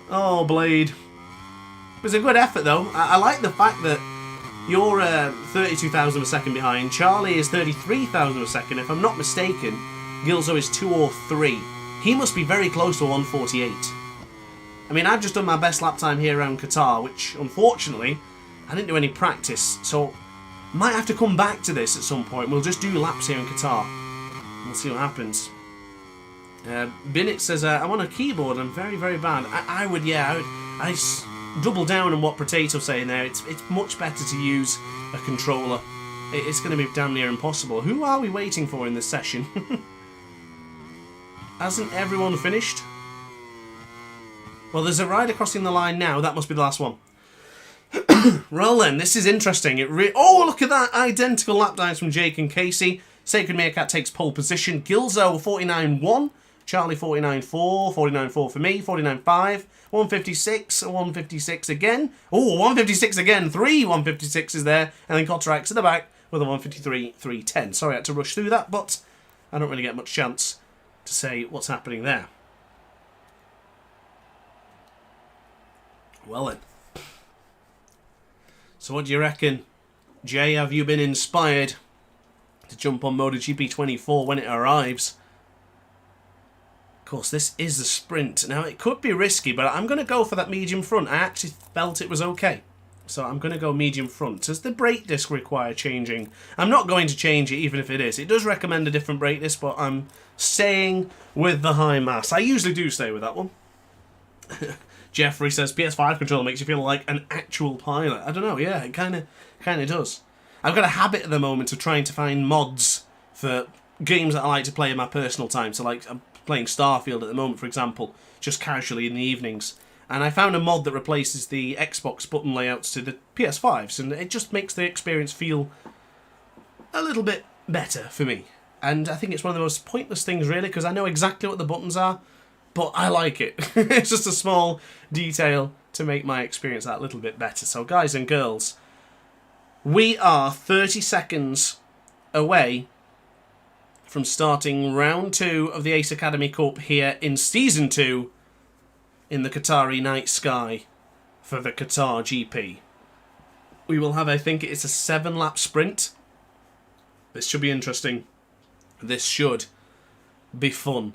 S1: Oh, Blade. It was a good effort, though. I like the fact that you're 32,000 a second behind. Charlie is 33,000 a second. If I'm not mistaken, Gilzo is 2 or 3. He must be very close to 148. I mean, I've just done my best lap time here around Qatar, which, unfortunately, I didn't do any practice. So, might have to come back to this at some point. We'll just do laps here in Qatar. We'll see what happens. Binnett says, I'm on a keyboard. I'm very, very bad. I would double down on what Potato's saying there. It's much better to use a controller. It's going to be damn near impossible. Who are we waiting for in this session? Hasn't everyone finished? Well, there's a rider crossing the line now. That must be the last one. Well then, this is interesting. Oh, look at that. Identical lap times from Jake and Casey. Sacred Meerkat takes pole position. Gilzo 49.1. Charlie 49.4. 49.4 for me. 49.5. 156. 156 again. Oh, 156 again. 3 156s there. And then Cotterax at the back with a 153.310. Sorry, I had to rush through that, but I don't really get much chance to say what's happening there. Well then. So what do you reckon? Jay, have you been inspired to jump on MotoGP 24 when it arrives? Of course, this is the sprint. Now, it could be risky, but I'm going to go for that medium front. I actually felt it was okay. So I'm going to go medium front. Does the brake disc require changing? I'm not going to change it, even if it is. It does recommend a different brake disc, but I'm staying with the high mass. I usually do stay with that one. Jeffrey says, PS5 controller makes you feel like an actual pilot. I don't know, yeah, it kind of does. I've got a habit at the moment of trying to find mods for games that I like to play in my personal time. So, like, I'm playing Starfield at the moment, for example, just casually in the evenings. And I found a mod that replaces the Xbox button layouts to the PS5s, and it just makes the experience feel a little bit better for me. And I think it's one of the most pointless things, really, because I know exactly what the buttons are, but I like it. It's just a small detail to make my experience that little bit better. So, guys and girls, we are 30 seconds away from starting round 2 of the Ace Academy Cup here in Season 2 in the Qatari night sky for the Qatar GP. We will have, I think it's a 7-lap sprint. This should be interesting. This should be fun.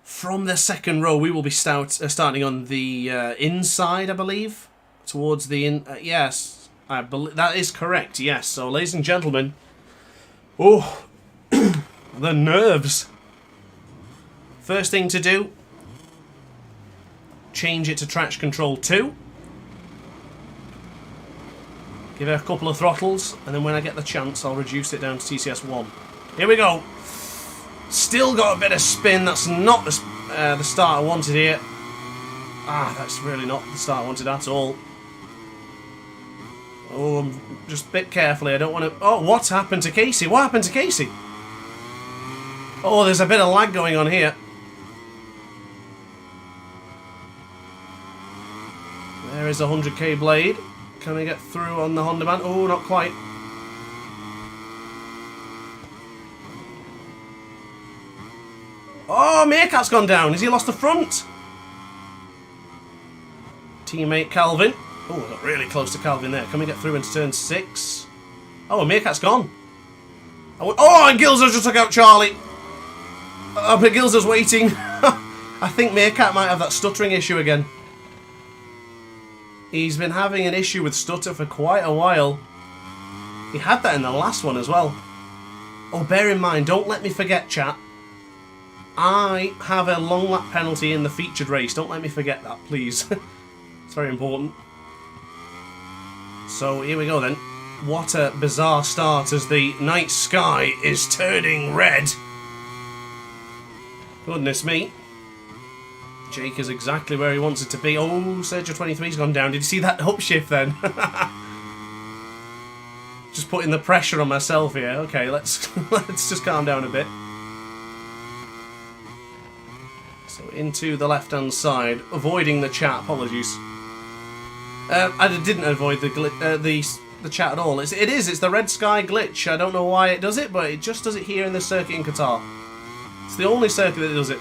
S1: From the second row, we will be starting on the inside, I believe. Towards the yes, I believe that is correct. Yes. So, ladies and gentlemen, oh, the nerves. First thing to do, change it to traction control 2. Give it a couple of throttles, and then when I get the chance, I'll reduce it down to TCS 1. Here we go. Still got a bit of spin. That's not the start I wanted here. Ah, that's really not the start I wanted at all. Oh, just a bit carefully. I don't want to... Oh, what's happened to Casey? What happened to Casey? Oh, there's a bit of lag going on here. There is a 100k blade. Can I get through on the Honda man? Oh, not quite. Oh, Meerkat's gone down. Has he lost the front? Teammate Calvin. Oh, I got really close to Calvin there. Can we get through into turn 6? Oh, Meerkat's gone. Oh, and Gilzer just took out Charlie. Oh, but Gilzer's waiting. I think Meerkat might have that stuttering issue again. He's been having an issue with stutter for quite a while. He had that in the last one as well. Oh, bear in mind, don't let me forget, chat. I have a long lap penalty in the featured race. Don't let me forget that, please. It's very important. So, here we go then. What a bizarre start as the night sky is turning red. Goodness me. Jake is exactly where he wants it to be. Oh, Sergio 23's gone down. Did you see that upshift then? Just putting the pressure on myself here. Okay, let's just calm down a bit. So into the left-hand side, avoiding the chat. Apologies. I didn't avoid the chat at all. It's the red sky glitch. I don't know why it does it, but it just does it here in the circuit in Qatar. It's the only circuit that does it.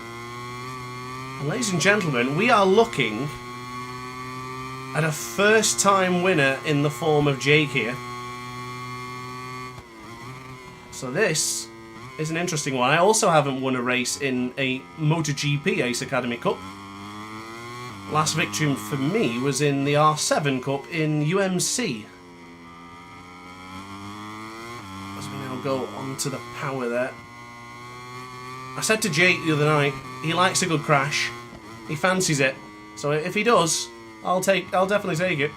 S1: And ladies and gentlemen, we are looking at a first-time winner in the form of Jake here. So this is an interesting one. I also haven't won a race in a MotoGP Ace Academy Cup. Last victory for me was in the R7 Cup in UMC. As we now go onto the power there. I said to Jake the other night, he likes a good crash. He fancies it. So if he does, I'll definitely take it.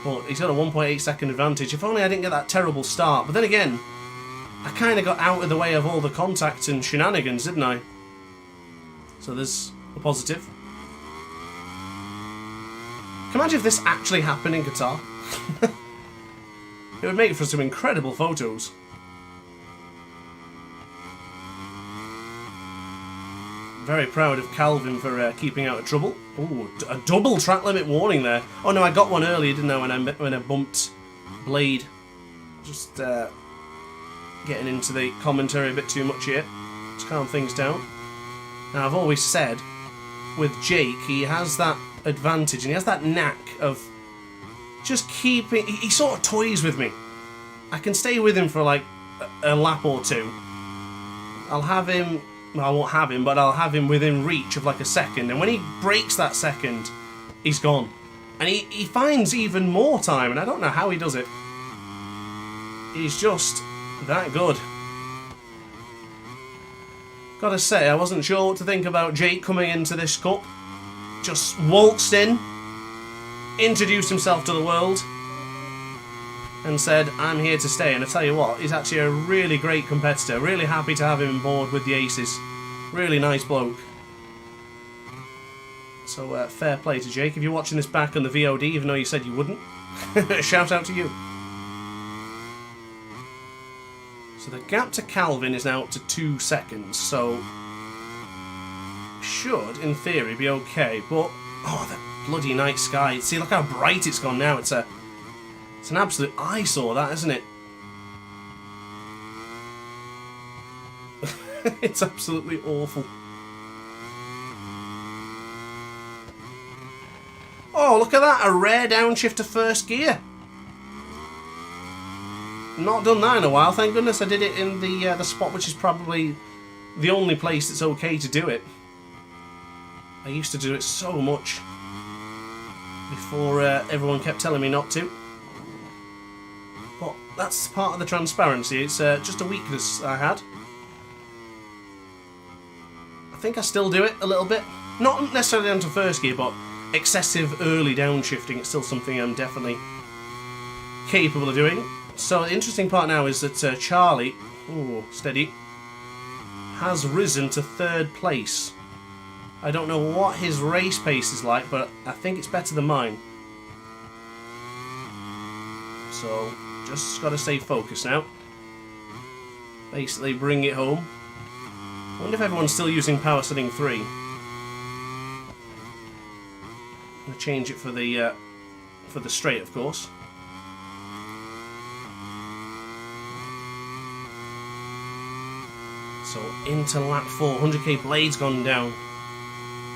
S1: But he's got a 1.8 second advantage. If only I didn't get that terrible start. But then again, I kind of got out of the way of all the contacts and shenanigans, didn't I? So there's a positive. Can you imagine if this actually happened in Qatar? It would make for some incredible photos. Very proud of Calvin for keeping out of trouble. Ooh, a double track limit warning there. Oh no, I got one earlier, didn't I, when I bumped Blade. Just getting into the commentary a bit too much here. Just calm things down. Now, I've always said, with Jake, he has that advantage and he has that knack of just keeping... He sort of toys with me. I can stay with him for like a lap or two. I'll have him... Well, I won't have him, but I'll have him within reach of like a second. And when he breaks that second, he's gone. And he finds even more time, and I don't know how he does it. He's just that good. Gotta say, I wasn't sure what to think about Jake coming into this cup. Just waltzed in, introduced himself to the world, and said, I'm here to stay. And I tell you what, he's actually a really great competitor. Really happy to have him on board with the Aces. Really nice bloke. So fair play to Jake. If you're watching this back on the VOD, even though you said you wouldn't, shout out to you. So the gap to Calvin is now up to 2 seconds, so should, in theory, be okay. But, oh, the bloody night sky. See, look how bright it's gone now. It's an absolute eyesore, that, isn't it? It's absolutely awful. Oh, look at that. A rare downshift to first gear. Not done that in a while. Thank goodness I did it in the spot which is probably the only place it's okay to do it. I used to do it so much before everyone kept telling me not to. But that's part of the transparency. It's just a weakness I had. I think I still do it a little bit. Not necessarily down to first gear, but excessive early downshifting. It's still something I'm definitely capable of doing. So the interesting part now is that Charlie, ooh, steady, has risen to 3rd place. I don't know what his race pace is like, but I think it's better than mine. So, just got to stay focused now. Basically bring it home. I wonder if everyone's still using power setting 3. I'm going to change it for the straight, of course. So into lap 4, 100k blade's gone down.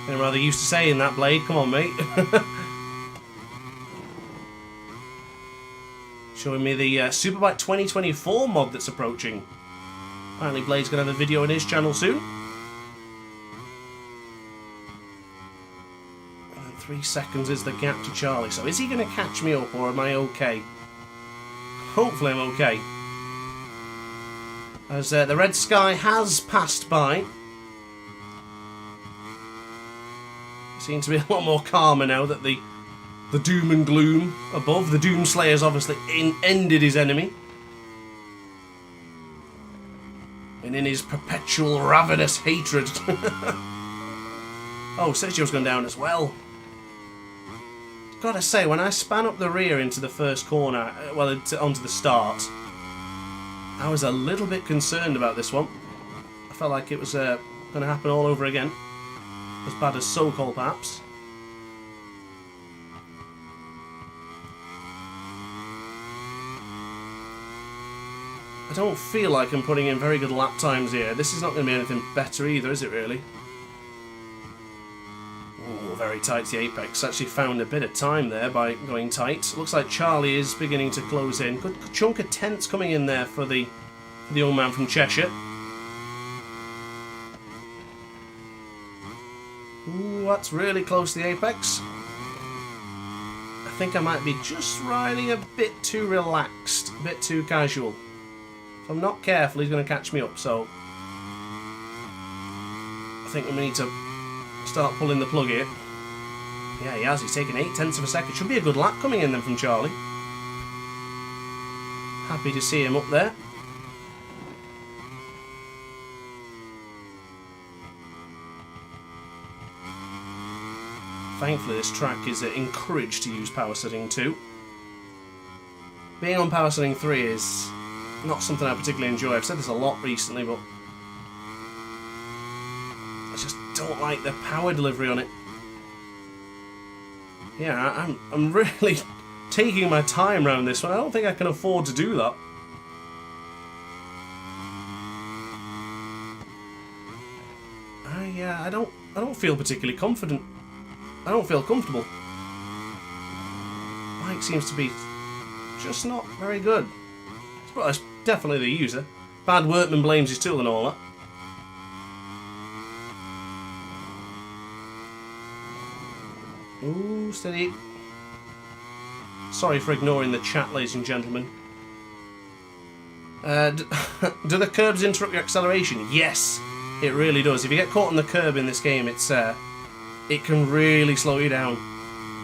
S1: I'm rather used to saying that, Blade. Come on, mate. Showing me the Superbike 2024 mod that's approaching. Apparently Blade's going to have a video on his channel soon. And then 3 seconds is the gap to Charlie. So is he going to catch me up, or am I okay? Hopefully I'm okay. As the red sky has passed by. Seems to be a lot more calmer now that the doom and gloom above. The Doomslayer's obviously ended his enemy. And in his perpetual ravenous hatred. Oh, Sergio's gone down as well. Gotta say, when I span up the rear into the first corner, well, onto the start, I was a little bit concerned about this one. I felt like it was going to happen all over again. As bad as so-called, perhaps. I don't feel like I'm putting in very good lap times here. This is not going to be anything better either, is it really? Oh, very tight to the apex. Actually found a bit of time there by going tight. Looks like Charlie is beginning to close in. Good chunk of tenths coming in there for the old man from Cheshire. Ooh, that's really close to the apex. I think I might be just riding a bit too relaxed, a bit too casual. If I'm not careful, he's going to catch me up, so I think we need to start pulling the plug here. Yeah, he has. He's taken 0.8 of a second. Should be a good lap coming in then from Charlie. Happy to see him up there. Thankfully this track is encouraged to use power setting 2. Being on power setting 3 is not something I particularly enjoy. I've said this a lot recently, but I just don't like the power delivery on it. Yeah, I'm really taking my time around this one. I don't think I can afford to do that. I don't feel particularly confident. I don't feel comfortable. Bike seems to be just not very good. Well, it's definitely the user. Bad workman blames his tool and all that. Ooh, steady. Sorry for ignoring the chat, ladies and gentlemen. Do the curbs interrupt your acceleration? Yes, it really does. If you get caught on the curb in this game, it can really slow you down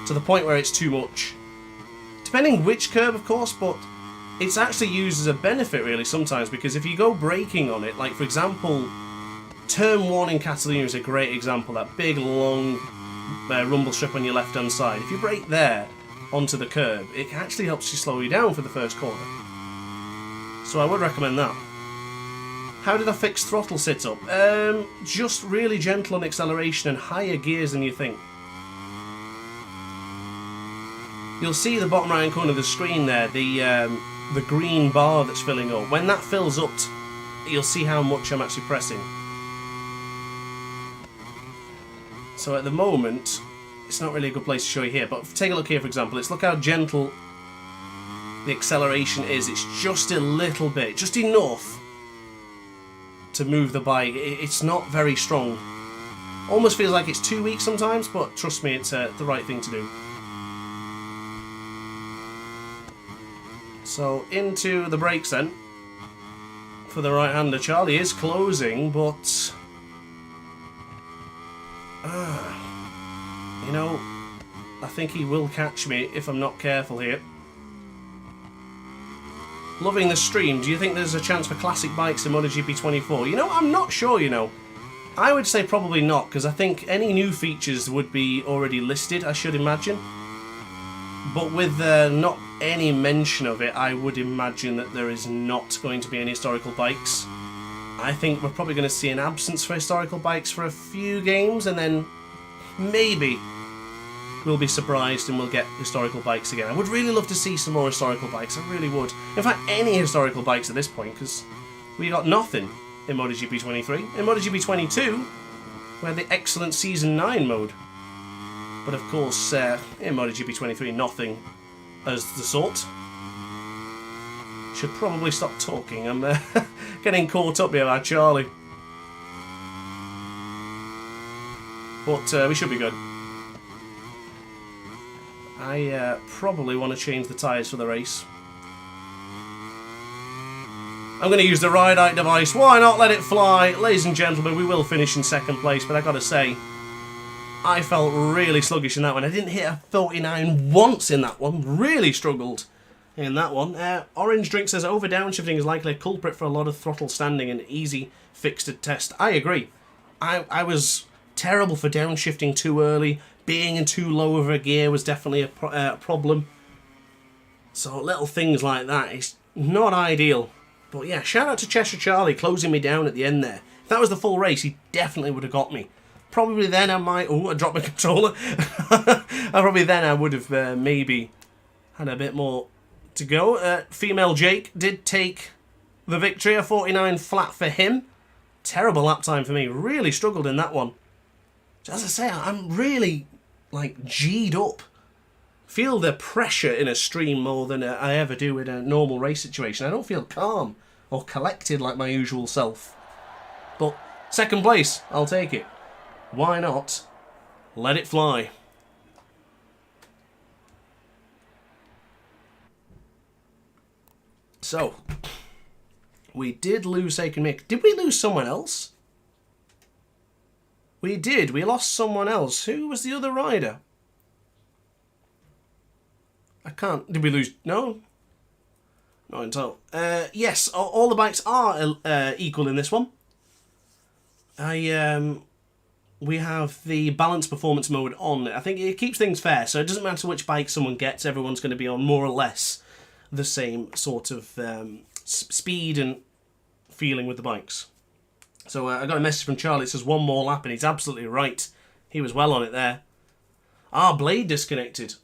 S1: to the point where it's too much. Depending which curb, of course, but it's actually used as a benefit really sometimes, because if you go braking on it, like for example, turn 1 in Catalunya is a great example, that big long rumble strip on your left hand side. If you brake there onto the curb, it actually helps you slow you down for the first corner. So I would recommend that. How did I fix throttle sit-up? Just really gentle on acceleration and higher gears than you think. You'll see the bottom right corner of the screen there, the green bar that's filling up. When that fills up, you'll see how much I'm actually pressing. So at the moment, it's not really a good place to show you here, but take a look here for example. Look how gentle the acceleration is. It's just a little bit, just enough to move the bike. It's not very strong. Almost feels like it's too weak sometimes, but trust me, it's the right thing to do. So into the brakes then. For the right-hander, Charlie is closing, but... you know, I think he will catch me if I'm not careful here. Loving the stream. Do you think there's a chance for classic bikes in MotoGP 24? You know, I'm not sure, you know. I would say probably not, because I think any new features would be already listed, I should imagine. But with not any mention of it, I would imagine that there is not going to be any historical bikes. I think we're probably going to see an absence for historical bikes for a few games, and then maybe we'll be surprised and we'll get historical bikes again. I would really love to see some more historical bikes, I really would. In fact, any historical bikes at this point, because we got nothing in MotoGP 23. In MotoGP 22, we had the excellent Season 9 mode. But of course, in MotoGP 23, nothing as the sort. Should probably stop talking. I'm getting caught up here by Charlie. But we should be good. I probably want to change the tyres for the race. I'm going to use the ride-out device. Why not let it fly? Ladies and gentlemen, we will finish in second place, but I got to say, I felt really sluggish in that one. I didn't hit a 49 once in that one. Really struggled in that one. Orange Drink says over downshifting is likely a culprit for a lot of throttle standing and easy fix to test. I agree. I was terrible for downshifting too early. Being in too low of a gear was definitely a problem. So little things like that is not ideal. But yeah, shout out to Cheshire Charlie closing me down at the end there. If that was the full race, he definitely would have got me. Probably then I might... Oh, I dropped my controller. Probably then I would have maybe had a bit more to go. Female Jake did take the victory. A 49 flat for him. Terrible lap time for me. Really struggled in that one. As I say, I'm really, like, G'd up. Feel the pressure in a stream more than I ever do in a normal race situation. I don't feel calm or collected like my usual self. But second place, I'll take it. Why not? Let it fly. So, we did lose Aiken Mick. Did we lose someone else? We did. We lost someone else. Who was the other rider? I can't... Did we lose... No? Not until... yes, all the bikes are equal in this one. We have the balanced performance mode on. I think it keeps things fair, so it doesn't matter which bike someone gets, everyone's going to be on more or less the same sort of speed and feeling with the bikes. So I got a message from Charlie, it says one more lap, and he's absolutely right. He was well on it there. Blade disconnected.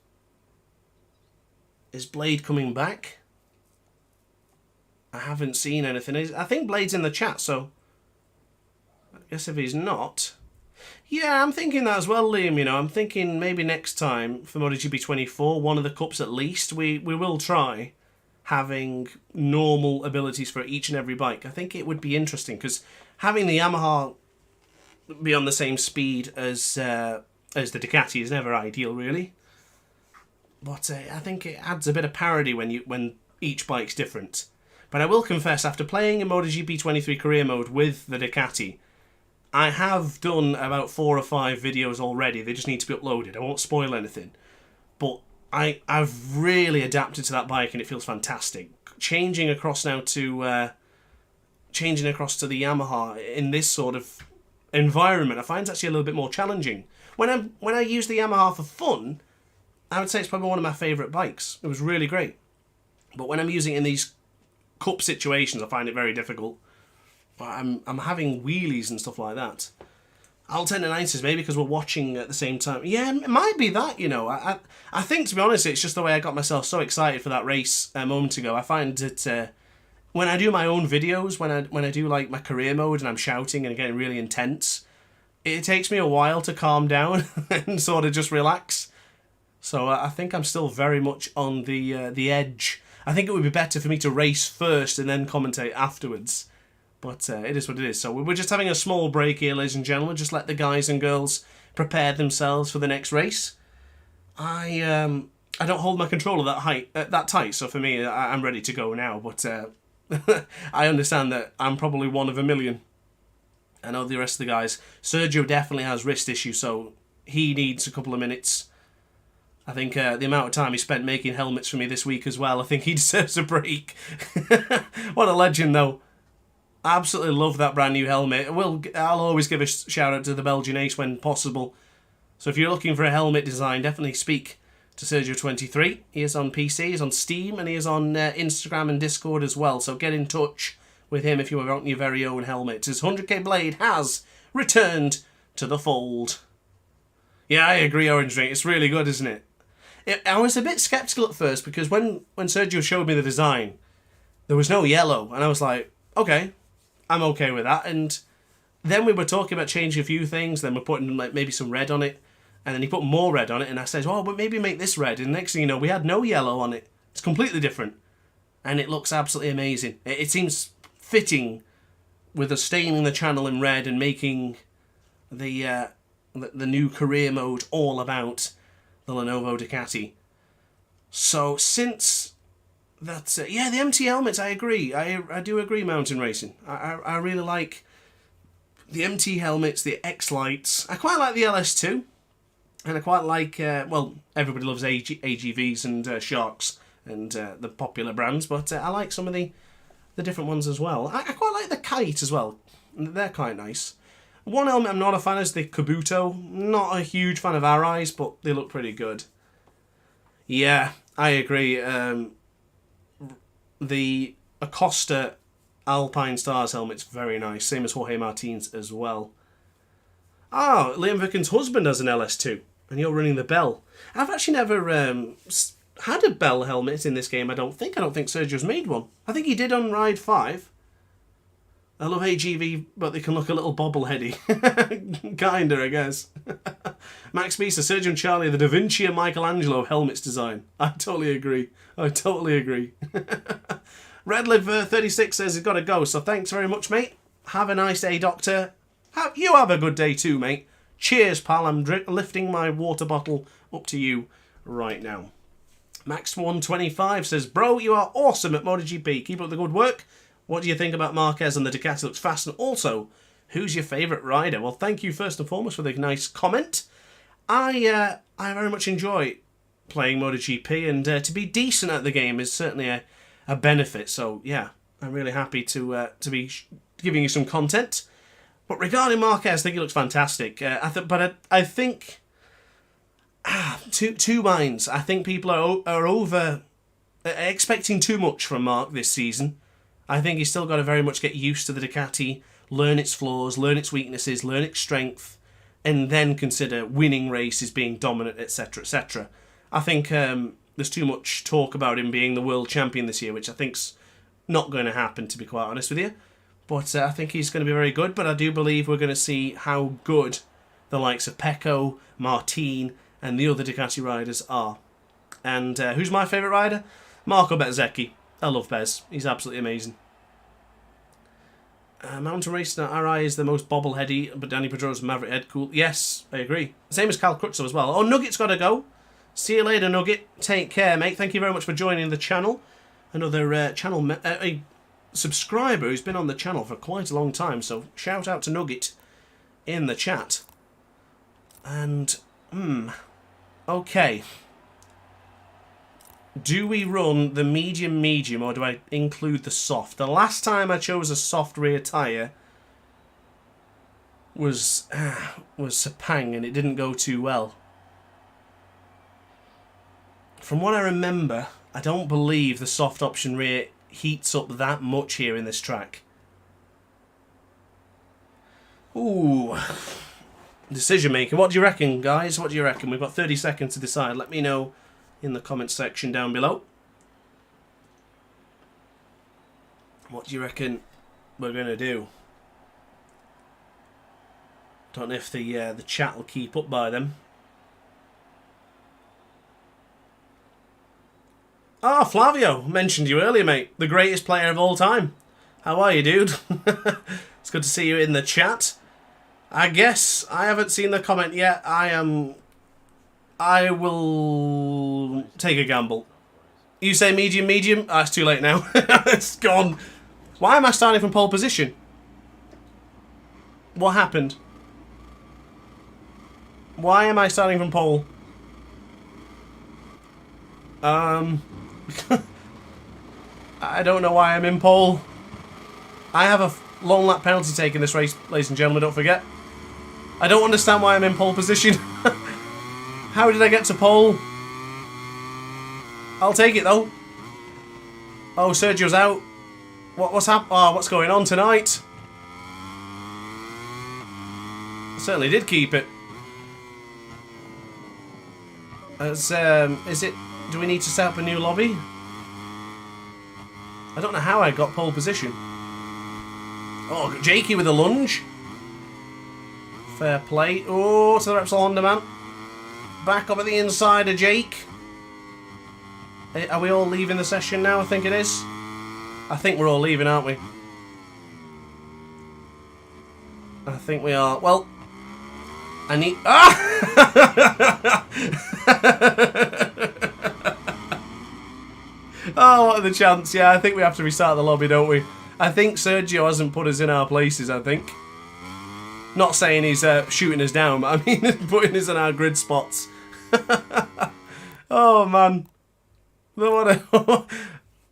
S1: Is Blade coming back? I haven't seen anything. I think Blade's in the chat, so I guess if he's not... Yeah, I'm thinking that as well, Liam, you know. I'm thinking maybe next time for MotoGP 24, one of the cups at least, we will try having normal abilities for each and every bike. I think it would be interesting, because having the Yamaha be on the same speed as the Ducati is never ideal, really. But I think it adds a bit of parity when each bike's different. But I will confess, after playing in MotoGP 23 career mode with the Ducati, I have done about 4 or 5 videos already. They just need to be uploaded. I won't spoil anything. But I've really adapted to that bike and it feels fantastic. Changing across now to the Yamaha in this sort of environment, I find it's actually a little bit more challenging. When I use the Yamaha for fun, I would say it's probably one of my favourite bikes. It was really great. But when I'm using it in these cup situations, I find it very difficult. But I'm having wheelies and stuff like that. I'll tendinitis maybe because we're watching at the same time. Yeah, it might be that, you know. I think, to be honest, it's just the way I got myself so excited for that race a moment ago. I find that when I do my own videos, when I do like my career mode and I'm shouting and getting really intense, it takes me a while to calm down and sort of just relax. So I think I'm still very much on the edge. I think it would be better for me to race first and then commentate afterwards. But it is what it is. So we're just having a small break here, ladies and gentlemen. Just let the guys and girls prepare themselves for the next race. I don't hold my controller that tight, so for me, I'm ready to go now. But I understand that I'm probably one of a million. I know the rest of the guys. Sergio definitely has wrist issues, so he needs a couple of minutes. I think the amount of time he spent making helmets for me this week as well, I think he deserves a break. What a legend, though. I absolutely love that brand new helmet. I'll always give a shout out to the Belgian Ace when possible. So if you're looking for a helmet design, definitely speak to Sergio23. He is on PC, he's on Steam, and he is on Instagram and Discord as well. So get in touch with him if you want your very own helmet. His 100k blade has returned to the fold. Yeah, I agree, Orange Drink. It's really good, isn't it? I was a bit sceptical at first because when Sergio showed me the design, there was no yellow. And I was like, okay, I'm okay with that. And then we were talking about changing a few things. Then we're putting like maybe some red on it. And then he put more red on it. And I said, oh, but maybe make this red. And next thing you know, we had no yellow on it. It's completely different. And it looks absolutely amazing. It seems fitting with us staining the channel in red and making the new career mode all about the Lenovo Ducati. So since that's yeah, the MT helmets, I agree. I do agree, Mountain Racing. I really like the MT helmets, the X lights. I quite like the LS2, and I quite like well, everybody loves AGVs and Sharks and the popular brands, but I like some of the different ones as well. I quite like the Kite as well. They're quite nice. One helmet I'm not a fan is the Kabuto. Not a huge fan of Arais, but they look pretty good. Yeah, I agree. The Acosta Alpine Stars helmet's very nice. Same as Jorge Martin's as well. Ah, Liam Vicken's husband has an LS2, and you're running the Bell. I've actually never had a Bell helmet in this game, I don't think. I don't think Sergio's made one. I think he did on Ride 5. I love AGV, but they can look a little bobbleheady. Kinda, I guess. Max B says, Sergio and Charlie are the Da Vinci and Michelangelo of helmets design. I totally agree. Redlive36 says he's got to go, so thanks very much, mate. Have a nice day, Doctor. You have a good day too, mate. Cheers, pal. I'm lifting my water bottle up to you right now. Max125 says, bro, you are awesome at MotoGP. Keep up the good work. What do you think about Marquez and the Ducati looks fast? And also, who's your favourite rider? Well, thank you first and foremost for the nice comment. I very much enjoy playing MotoGP, and to be decent at the game is certainly a benefit. So, yeah, I'm really happy to be giving you some content. But regarding Marquez, I think he looks fantastic. I think two minds. I think people are over expecting too much from Mark this season. I think he's still got to very much get used to the Ducati, learn its flaws, learn its weaknesses, learn its strength, and then consider winning races, being dominant, etc., etc. I think there's too much talk about him being the world champion this year, which I think's not going to happen, to be quite honest with you. But I think he's going to be very good, but I do believe we're going to see how good the likes of Pecco, Martin, and the other Ducati riders are. And who's my favourite rider? Marco Bezzecchi. I love Bez. He's absolutely amazing. Mountain Racing RI is the most bobbleheady, but Danny Pedro's Maverick head cool. Yes, I agree. Same as Cal Crutchlow as well. Oh, Nugget's got to go. See you later, Nugget. Take care, mate. Thank you very much for joining the channel. Another a subscriber who's been on the channel for quite a long time. So shout out to Nugget in the chat. And okay. Do we run the medium, or do I include the soft? The last time I chose a soft rear tyre was Sepang, and it didn't go too well. From what I remember, I don't believe the soft option rear heats up that much here in this track. Ooh. Decision making. What do you reckon, guys? What do you reckon? We've got 30 seconds to decide. Let me know in the comments section down below. What do you reckon we're going to do? Don't know if the chat will keep up by then. Ah, Flavio, mentioned you earlier, mate. The greatest player of all time. How are you, dude? It's good to see you in the chat. I guess I haven't seen the comment yet. I will take a gamble. You say medium, medium? Ah, it's too late now. It's gone. Why am I starting from pole position? What happened? Why am I starting from pole? I don't know why I'm in pole. I have a long lap penalty take in this race, ladies and gentlemen, don't forget. I don't understand why I'm in pole position. How did I get to pole? I'll take it though. Oh, Sergio's out. What's what's going on tonight? I certainly did keep it. Is it? Do we need to set up a new lobby? I don't know how I got pole position. Oh, Jakey with a lunge. Fair play. Oh, to the Repsol Honda man. Back up at the inside of Jake. Are we all leaving the session now? I think it is. I think we're all leaving, aren't we? I think we are. Well, I need... Ah! Oh, what are the chance? Yeah, I think we have to restart the lobby, don't we? I think Sergio hasn't put us in our places, I think. Not saying he's shooting us down, but I mean putting us in our grid spots. Oh, man. What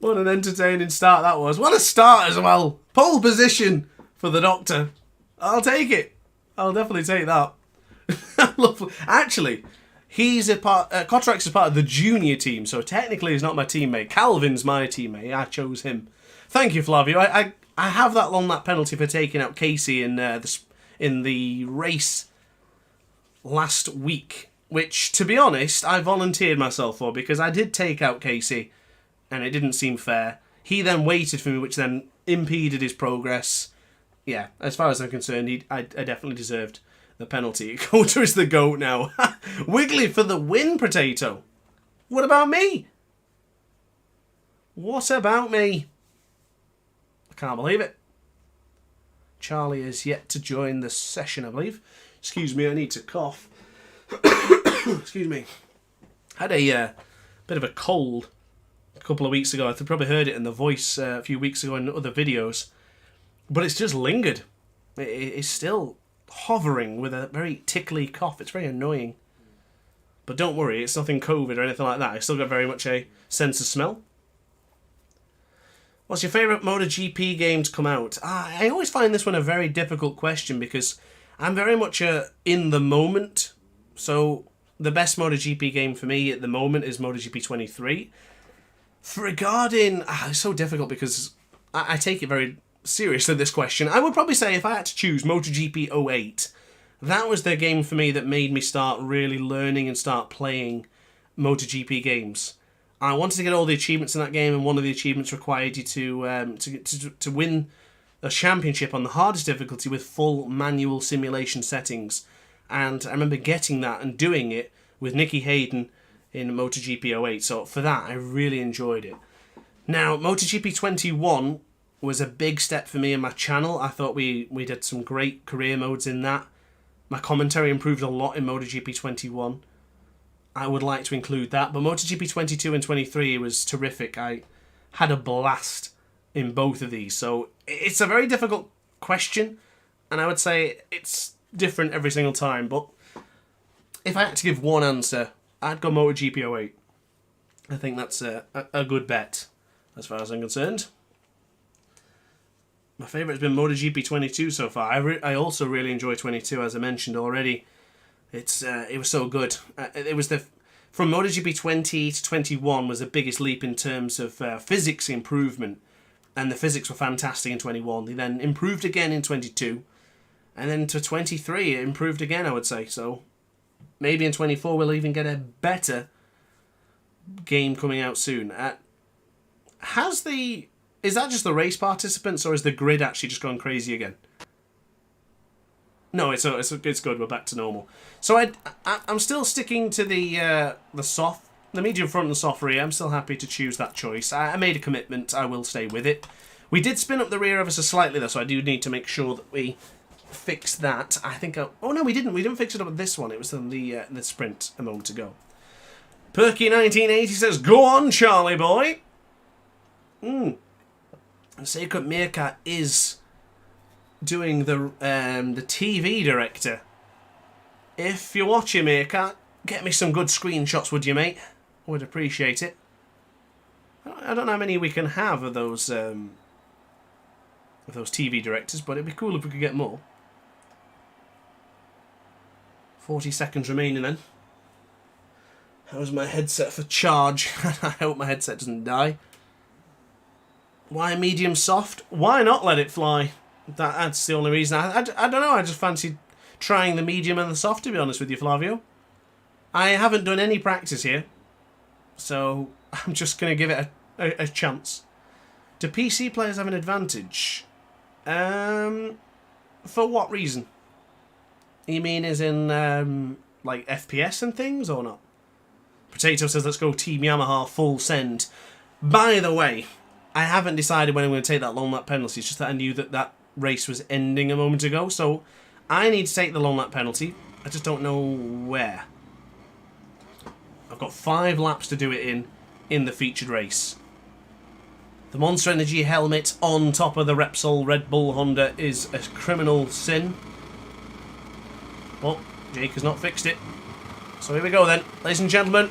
S1: an entertaining start that was. What a start as well. Pole position for the Doctor. I'll take it. I'll definitely take that. Actually, he's Kotrex is part of the junior team, so technically he's not my teammate. Calvin's my teammate. I chose him. Thank you, Flavio. I have that long lap penalty for taking out Casey in the race last week, which, to be honest, I volunteered myself for because I did take out Casey, and it didn't seem fair. He then waited for me, which then impeded his progress. Yeah, as far as I'm concerned, I definitely deserved the penalty. Coulter is the GOAT now. Wiggly for the win, Potato. What about me? What about me? I can't believe it. Charlie is yet to join the session, I believe. Excuse me, I need to cough. Excuse me. Had a bit of a cold a couple of weeks ago. I probably heard it in the voice a few weeks ago in other videos. But it's just lingered. It's still hovering with a very tickly cough. It's very annoying. But don't worry, it's nothing COVID or anything like that. I still got very much a sense of smell. What's your favourite MotoGP game to come out? I always find this one a very difficult question because I'm very much in the moment. So the best MotoGP game for me at the moment is MotoGP 23. Regarding... it's so difficult because I take it very seriously, this question. I would probably say if I had to choose MotoGP 08, that was the game for me that made me start really learning and start playing MotoGP games. I wanted to get all the achievements in that game, and one of the achievements required you to win a championship on the hardest difficulty with full manual simulation settings. And I remember getting that and doing it with Nicky Hayden in MotoGP 08. So for that, I really enjoyed it. Now, MotoGP 21 was a big step for me and my channel. I thought we did some great career modes in that. My commentary improved a lot in MotoGP 21. I would like to include that. But MotoGP 22 and 23 was terrific. I had a blast in both of these. So it's a very difficult question. And I would say it's different every single time. But if I had to give one answer, I'd go MotoGP 08. I think that's a good bet as far as I'm concerned. My favourite has been MotoGP 22 so far. I also really enjoy 22, as I mentioned already. It was so good. It was from MotoGP 20 to 21 was the biggest leap in terms of physics improvement, and the physics were fantastic in 21. They then improved again in 22, and then to 23 it improved again, I would say. So maybe in 24 we'll even get a better game coming out soon. Is that just the race participants, or is the grid actually just gone crazy again? No, it's good. We're back to normal. So I'm still sticking to the medium front and soft rear. I'm still happy to choose that choice. I made a commitment. I will stay with it. We did spin up the rear ever so slightly though, so I do need to make sure that we fix that. I think... oh no, we didn't. We didn't fix it up with this one. It was on the sprint a moment ago. Perky1980 says, "Go on, Charlie boy." Sacred Meerkat is doing the TV director. If you're watching, Meerkat, get me some good screenshots, would you, mate? Would appreciate it. I don't know how many we can have of those TV directors, but it'd be cool if we could get more. 40 seconds remaining then. How's my headset for charge? I hope my headset doesn't die. Why medium soft? Why not let it fly? That's the only reason. I don't know, I just fancied trying the medium and the soft, to be honest with you, Flavio. I haven't done any practice here, so I'm just going to give it a chance. Do PC players have an advantage? For what reason? You mean as in, like, FPS and things, or not? Potato says, "Let's go Team Yamaha, full send." By the way, I haven't decided when I'm going to take that long lap penalty. It's just that I knew that that race was ending a moment ago, so I need to take the long lap penalty. I just don't know where. I've got 5 laps to do it in the featured race. The Monster Energy helmet on top of the Repsol Red Bull Honda is a criminal sin. Oh, Jake has not fixed it. So here we go then, ladies and gentlemen.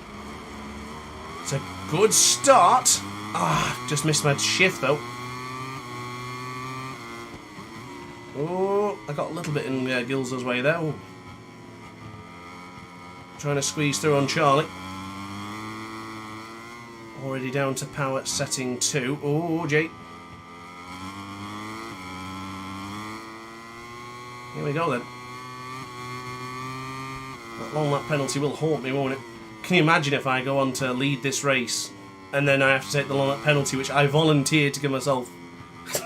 S1: It's a good start. Just missed my shift though. Oh, I got a little bit in Gilza's way there. Ooh. Trying to squeeze through on Charlie. Already down to power setting 2. Oh, Jake. Here we go then. That long lap penalty will haunt me, won't it? Can you imagine if I go on to lead this race and then I have to take the long lap penalty, which I volunteered to give myself?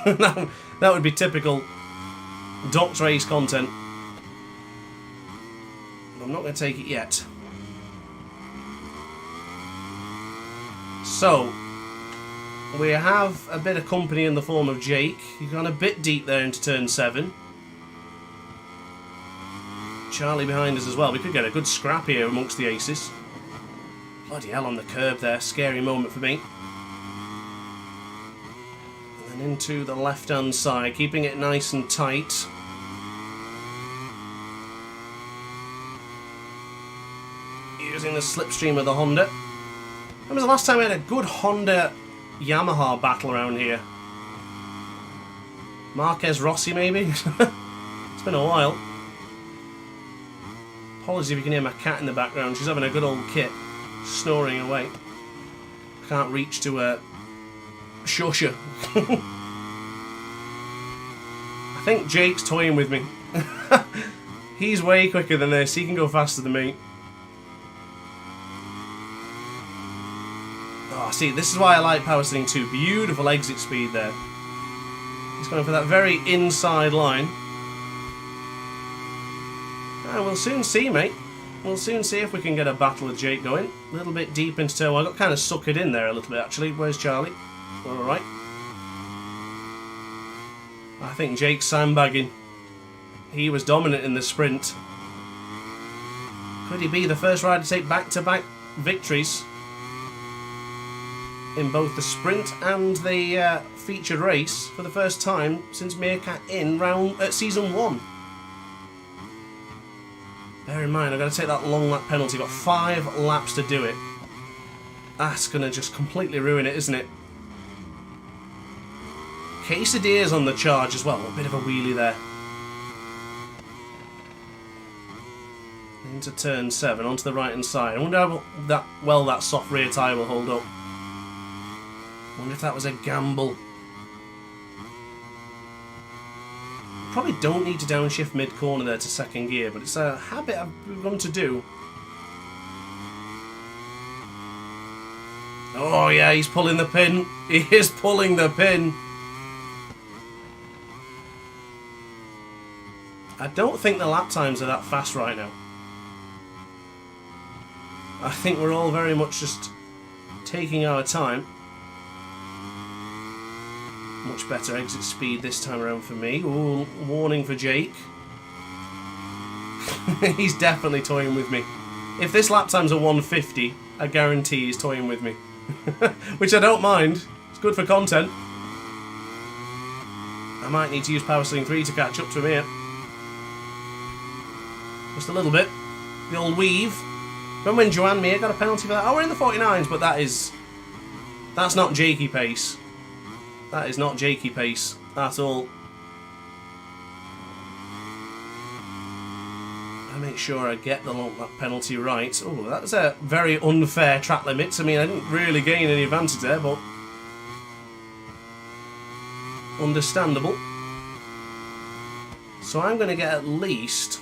S1: That would be typical DrAce content. I'm not going to take it yet. So, we have a bit of company in the form of Jake. He's gone a bit deep there into turn 7. Charlie behind us as well. We could get a good scrap here amongst the aces. Bloody hell on the curb there. Scary moment for me. And then into the left-hand side, keeping it nice and tight. Using the slipstream of the Honda. When was the last time we had a good Honda Yamaha battle around here? Marquez Rossi, maybe? It's been a while. Apologies if you can hear my cat in the background. She's having a good old kit, snoring away. I can't reach to shush her. I think Jake's toying with me. He's way quicker than this. He can go faster than me. Oh, see, this is why I like power setting 2. Beautiful exit speed there. He's going for that very inside line. We'll soon see, mate. We'll soon see if we can get a battle with Jake going. A little bit deep into turn 1. I got kind of suckered in there a little bit, actually. Where's Charlie? Alright. I think Jake's sandbagging. He was dominant in the sprint. Could he be the first rider to take back-to-back victories in both the sprint and the featured race for the first time since Meerkat in season 1? Bear in mind, I've got to take that long lap penalty. Got 5 laps to do it. That's going to just completely ruin it, isn't it? Quesadillas on the charge as well. A bit of a wheelie there. Into turn 7, onto the right-hand side. I wonder how that soft rear tyre will hold up. I wonder if that was a gamble. Probably don't need to downshift mid-corner there to second gear, but it's a habit I've begun to do. Oh yeah, he's pulling the pin. He is pulling the pin. I don't think the lap times are that fast right now. I think we're all very much just taking our time. Much better exit speed this time around for me. Ooh, warning for Jake. He's definitely toying with me. If this lap time's a 150, I guarantee he's toying with me. Which I don't mind. It's good for content. I might need to use Power Sling 3 to catch up to him here. Just a little bit. The old weave. Remember when Joanne Mir got a penalty for that? Oh, we're in the 49s, but that's not Jakey pace. That is not Jakey pace at all. I make sure I get the long lap penalty right. Oh, that's a very unfair track limits. I mean, I didn't really gain any advantage there, but understandable. So I'm going to get at least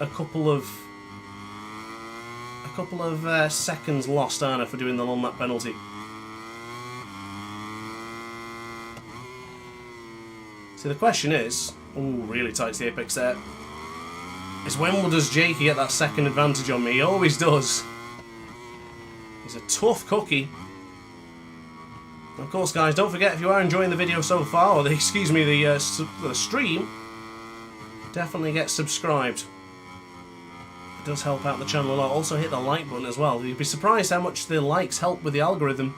S1: a couple of seconds lost, aren't I, for doing the long lap penalty. So the question is, ooh, really tight to the apex there, is when does Jakey get that second advantage on me? He always does. He's a tough cookie. And of course, guys, don't forget, if you are enjoying the video so far, or the stream, definitely get subscribed. It does help out the channel a lot. Also hit the like button as well. You'd be surprised how much the likes help with the algorithm.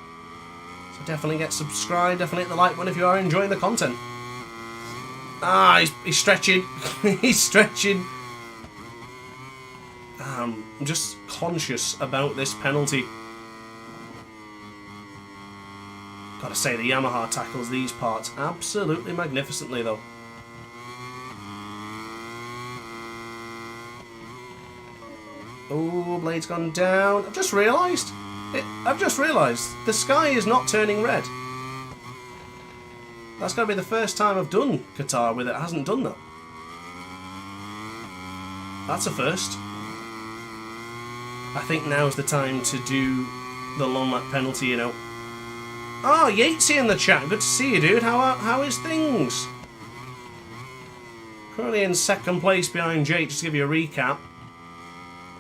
S1: So definitely get subscribed, definitely hit the like button if you are enjoying the content. Ah, he's stretching. He's stretching. I'm just conscious about this penalty. Gotta say, the Yamaha tackles these parts absolutely magnificently, though. Oh, blade's gone down. I've just realised. The sky is not turning red. That's got to be the first time I've done Qatar with it. It hasn't done that. That's a first. I think now's the time to do the long lap penalty, you know. Oh, Yatesy in the chat. Good to see you, dude. How is things? Currently in second place behind Jake. Just to give you a recap.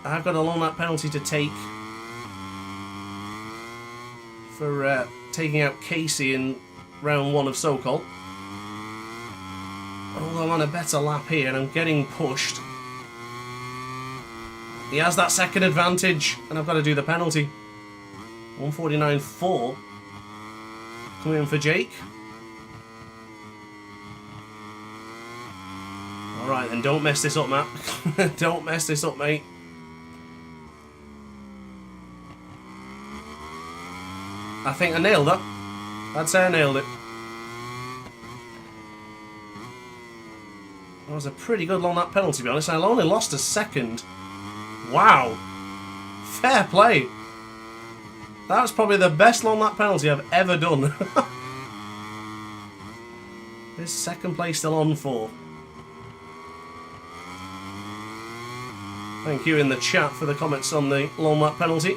S1: I've got a long lap penalty to take for taking out Casey in round 1 of Sokol. Although I'm on a better lap here and I'm getting pushed. He has that second advantage and I've got to do the penalty. 149.4. Coming in for Jake. Alright then, don't mess this up, Matt. Don't mess this up, mate. I think I nailed it. I'd say I nailed it. That was a pretty good long lap penalty, to be honest. I only lost a second. Wow. Fair play. That was probably the best long lap penalty I've ever done. This second place still on 4. Thank you in the chat for the comments on the long lap penalty.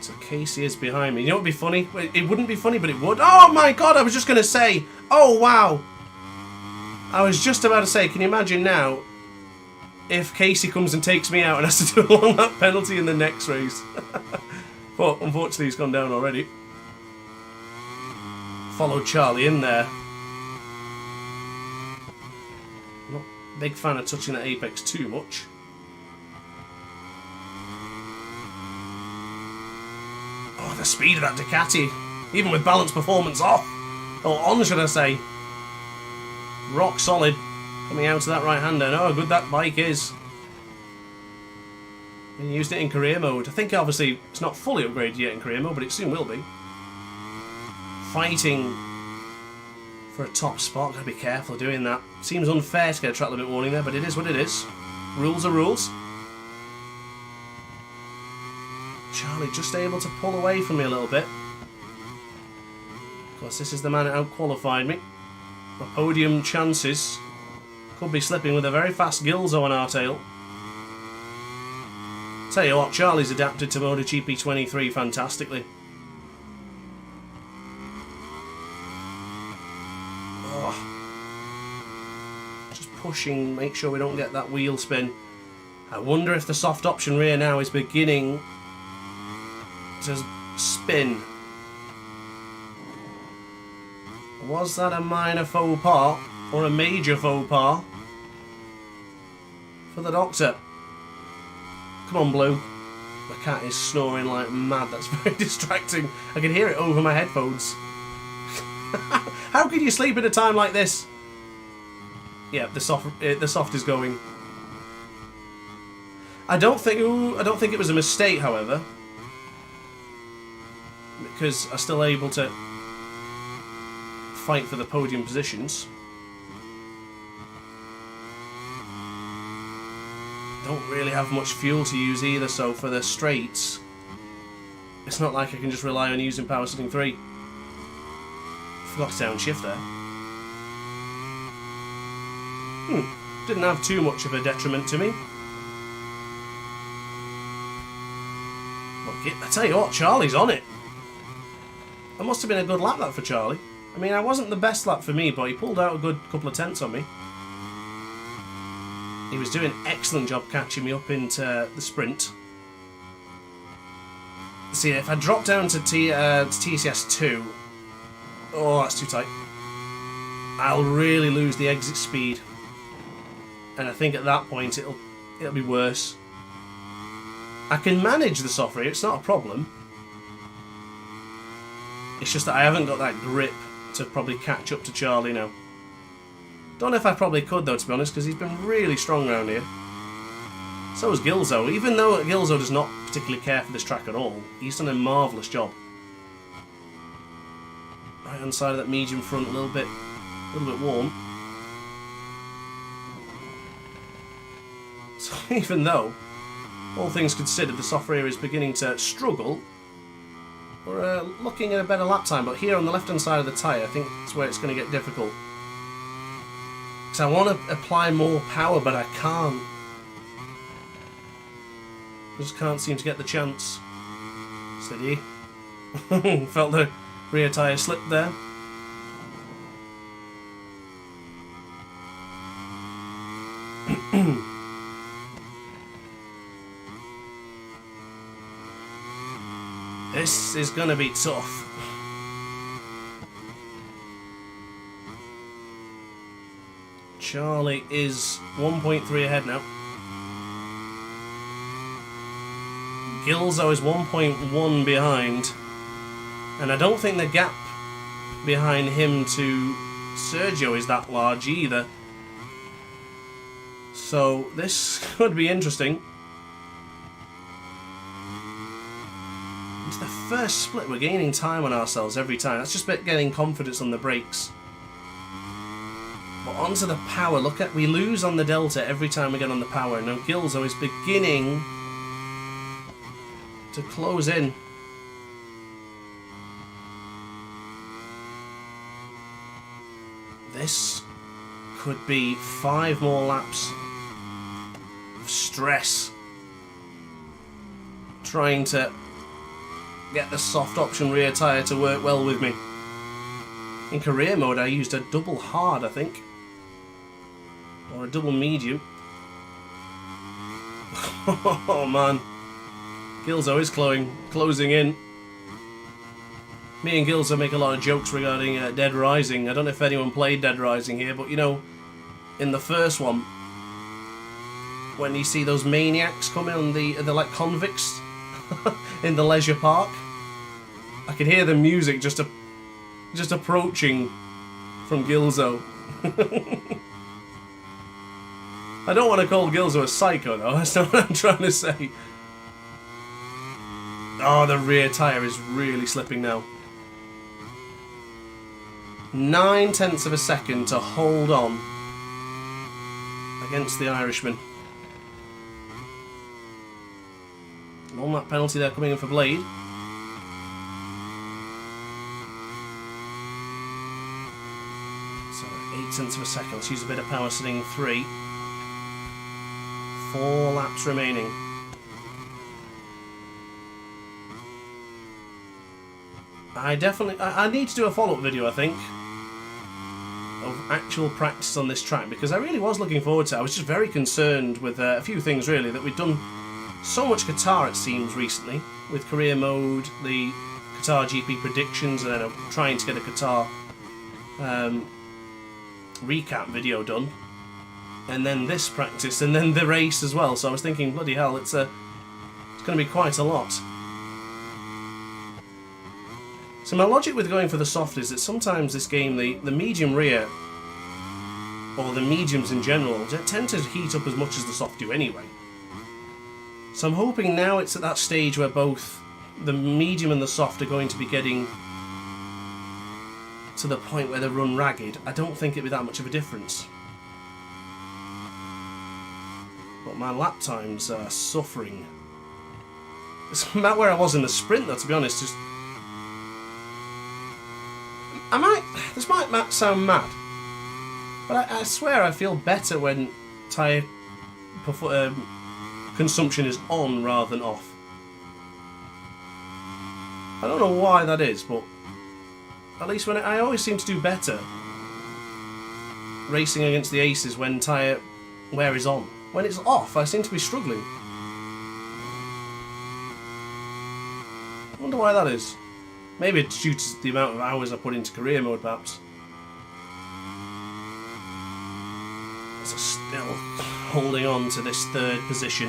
S1: So Casey is behind me. You know what would be funny? It wouldn't be funny, but it would. Oh my god, I was just going to say. Oh wow. I was just about to say, can you imagine now if Casey comes and takes me out and has to do a long lap penalty in the next race? But unfortunately he's gone down already. Followed Charlie in there. Not a big fan of touching the apex too much. Oh, the speed of that Ducati. Even with balance performance off. Or on, should I say. Rock solid. Coming out to that right-hander. And oh, how good that bike is. And used it in career mode. I think obviously it's not fully upgraded yet in career mode, but it soon will be. Fighting for a top spot. Gotta be careful of doing that. Seems unfair to get a track limit warning there, but it is what it is. Rules are rules. Charlie just able to pull away from me a little bit. Of course, this is the man that out-qualified me. My podium chances could be slipping with a very fast Gilzo on our tail. Tell you what, Charlie's adapted to MotoGP 23 fantastically. Oh. Just pushing, make sure we don't get that wheel spin. I wonder if the soft option rear now is beginning to spin. Was that a minor faux pas or a major faux pas for the Doctor? Come on, Blue. My cat is snoring like mad. That's very distracting. I can hear it over my headphones. How can you sleep at a time like this? Yeah, the soft is going. I don't think it was a mistake, however, because I'm still able to fight for the podium positions. Don't really have much fuel to use either, so for the straights, it's not like I can just rely on using power setting 3. Forgot to downshift there. Didn't have too much of a detriment to me. I tell you what, Charlie's on it. That must have been a good lap, that, for Charlie. I mean, I wasn't the best lap for me, but he pulled out a good couple of tenths on me. He was doing an excellent job catching me up into the sprint. See, if I drop down to TCS 2, oh, that's too tight. I'll really lose the exit speed, and I think at that point it'll be worse. I can manage the soft rear; it's not a problem. It's just that I haven't got that grip to probably catch up to Charlie now. Don't know if I probably could, though, to be honest, because he's been really strong around here. So has Gilzo. Even though Gilzo does not particularly care for this track at all, he's done a marvellous job. Right hand side of that medium front, a little bit warm. So even though, all things considered, the soft rear is beginning to struggle, we're looking at a better lap time. But here on the left hand side of the tyre, I think that's where it's going to get difficult. Because I want to apply more power, but I can't. I just can't seem to get the chance. Steady. Felt the rear tyre slip there. This is going to be tough. Charlie is 1.3 ahead now. Gilzo is 1.1 behind. And I don't think the gap behind him to Sergio is that large either. So this could be interesting. It's the first split. We're gaining time on ourselves every time. That's just getting confidence on the brakes. But onto the power. Look at, we lose on the delta every time we get on the power. Now Gilzo is beginning to close in. This could be 5 more laps of stress trying to get the soft option rear tyre to work well with me. In career mode I used a double hard, I think, or a double medium. Oh man, Gilzo is closing in. Me and Gilzo make a lot of jokes regarding Dead Rising. I don't know if anyone played Dead Rising here, but you know, in the first one, when you see those maniacs coming on they're like convicts in the leisure park, I can hear the music just approaching from Gilzo. I don't want to call Gilzo a psycho though, that's not what I'm trying to say. Oh, the rear tyre is really slipping now. 9/10 of a second to hold on against the Irishman. On that penalty there coming in for Blade. So 8/10 of a second. Let's use a bit of power setting 3. 4 laps remaining. I need to do a follow-up video, I think, of actual practice on this track, because I really was looking forward to it. I was just very concerned with a few things really, that we'd done so much Qatar, it seems, recently, with career mode, the Qatar GP predictions, and then trying to get a Qatar recap video done, and then this practice, and then the race as well. So I was thinking, bloody hell, it's going to be quite a lot. So my logic with going for the soft is that sometimes this game, the medium rear, or the mediums in general, tend to heat up as much as the soft do anyway. So I'm hoping now it's at that stage where both the medium and the soft are going to be getting to the point where they run ragged. I don't think it'd be that much of a difference. But my lap times are suffering. It's about where I was in the sprint though, to be honest. Just this might sound mad, but I swear I feel better when tyre consumption is on rather than off. I don't know why that is, but at least when I always seem to do better racing against the aces when tyre wear is on. When it's off, I seem to be struggling. I wonder why that is. Maybe it's due to the amount of hours I put into career mode, perhaps. So still holding on to this third position.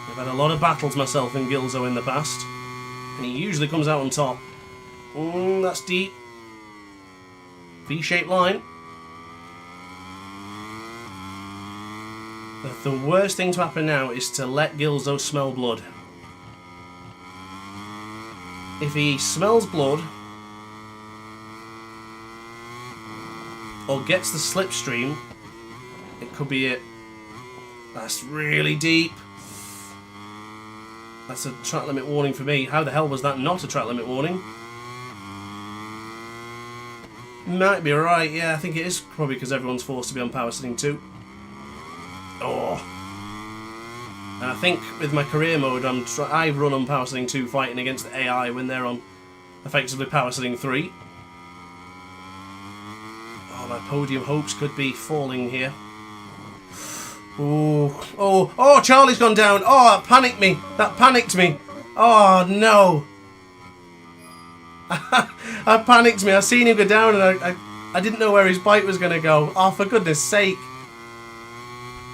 S1: I've had a lot of battles myself and Gilzo in the past, and he usually comes out on top. That's deep. V-shaped line. The worst thing to happen now is to let Gilzo smell blood. If he smells blood or gets the slipstream, it could be it. That's really deep. That's a track limit warning for me. How the hell was that not a track limit warning? Might be right, yeah, I think it is probably because everyone's forced to be on power setting 2. Oh. And I think with my career mode, I run on power setting 2 fighting against the AI when they're on effectively power setting 3. Oh, my podium hopes could be falling here. Ooh. Oh, Charlie's gone down. Oh, that panicked me. That panicked me. Oh, no. That panicked me. I seen him go down and I didn't know where his bike was going to go. Oh, for goodness sake.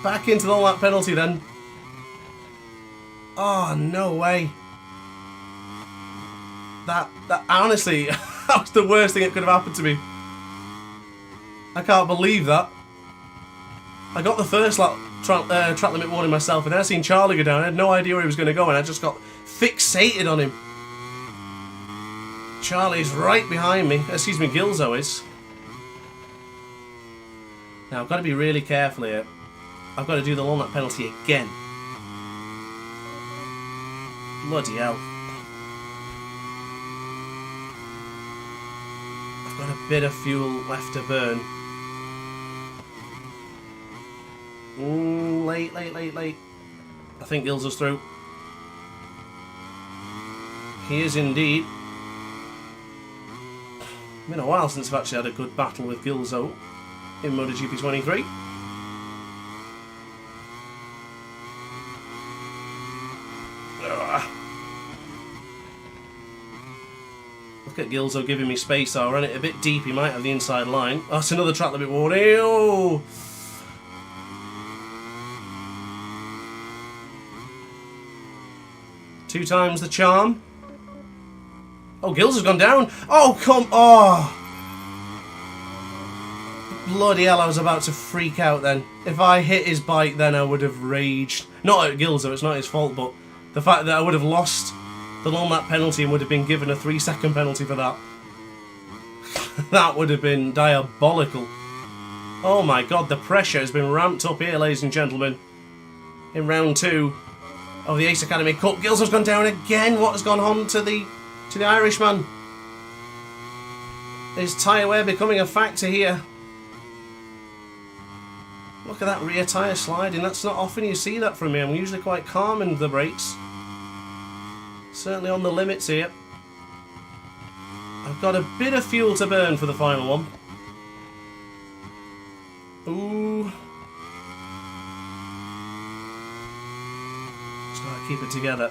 S1: Back into the lap penalty then. Oh, no way. That honestly, that was the worst thing that could have happened to me. I can't believe that. I got the first lap track limit warning myself, and then I seen Charlie go down. I had no idea where he was going to go, and I just got fixated on him. Charlie's right behind me. Excuse me, Gilzo is. Now, I've got to be really careful here. I've got to do the long lap penalty again. Bloody hell. I've got a bit of fuel left to burn. Late. I think Gilzo's through. He is indeed. It's been a while since I've actually had a good battle with Gilzo in MotoGP 23. Look at Gilzo giving me space. I ran it a bit deep. He might have the inside line. Oh, that's another track limit warning. Ew. Two times the charm. Oh, Gilzo's gone down. Oh, come on. Bloody hell, I was about to freak out then. If I hit his bike, then I would have raged. Not at Gilzo, it's not his fault, but the fact that I would have lost the long lap penalty and would have been given a 3-second penalty for that. That would have been diabolical. Oh my god, the pressure has been ramped up here, ladies and gentlemen. In round 2 of the Ace Academy Cup. Gilzo's gone down again. What has gone on to the Irishman? Is tyre wear becoming a factor here? Look at that rear tyre sliding. That's not often you see that from me. I'm usually quite calm in the brakes. Certainly on the limits here. I've got a bit of fuel to burn for the final one. Ooh. Just gotta keep it together.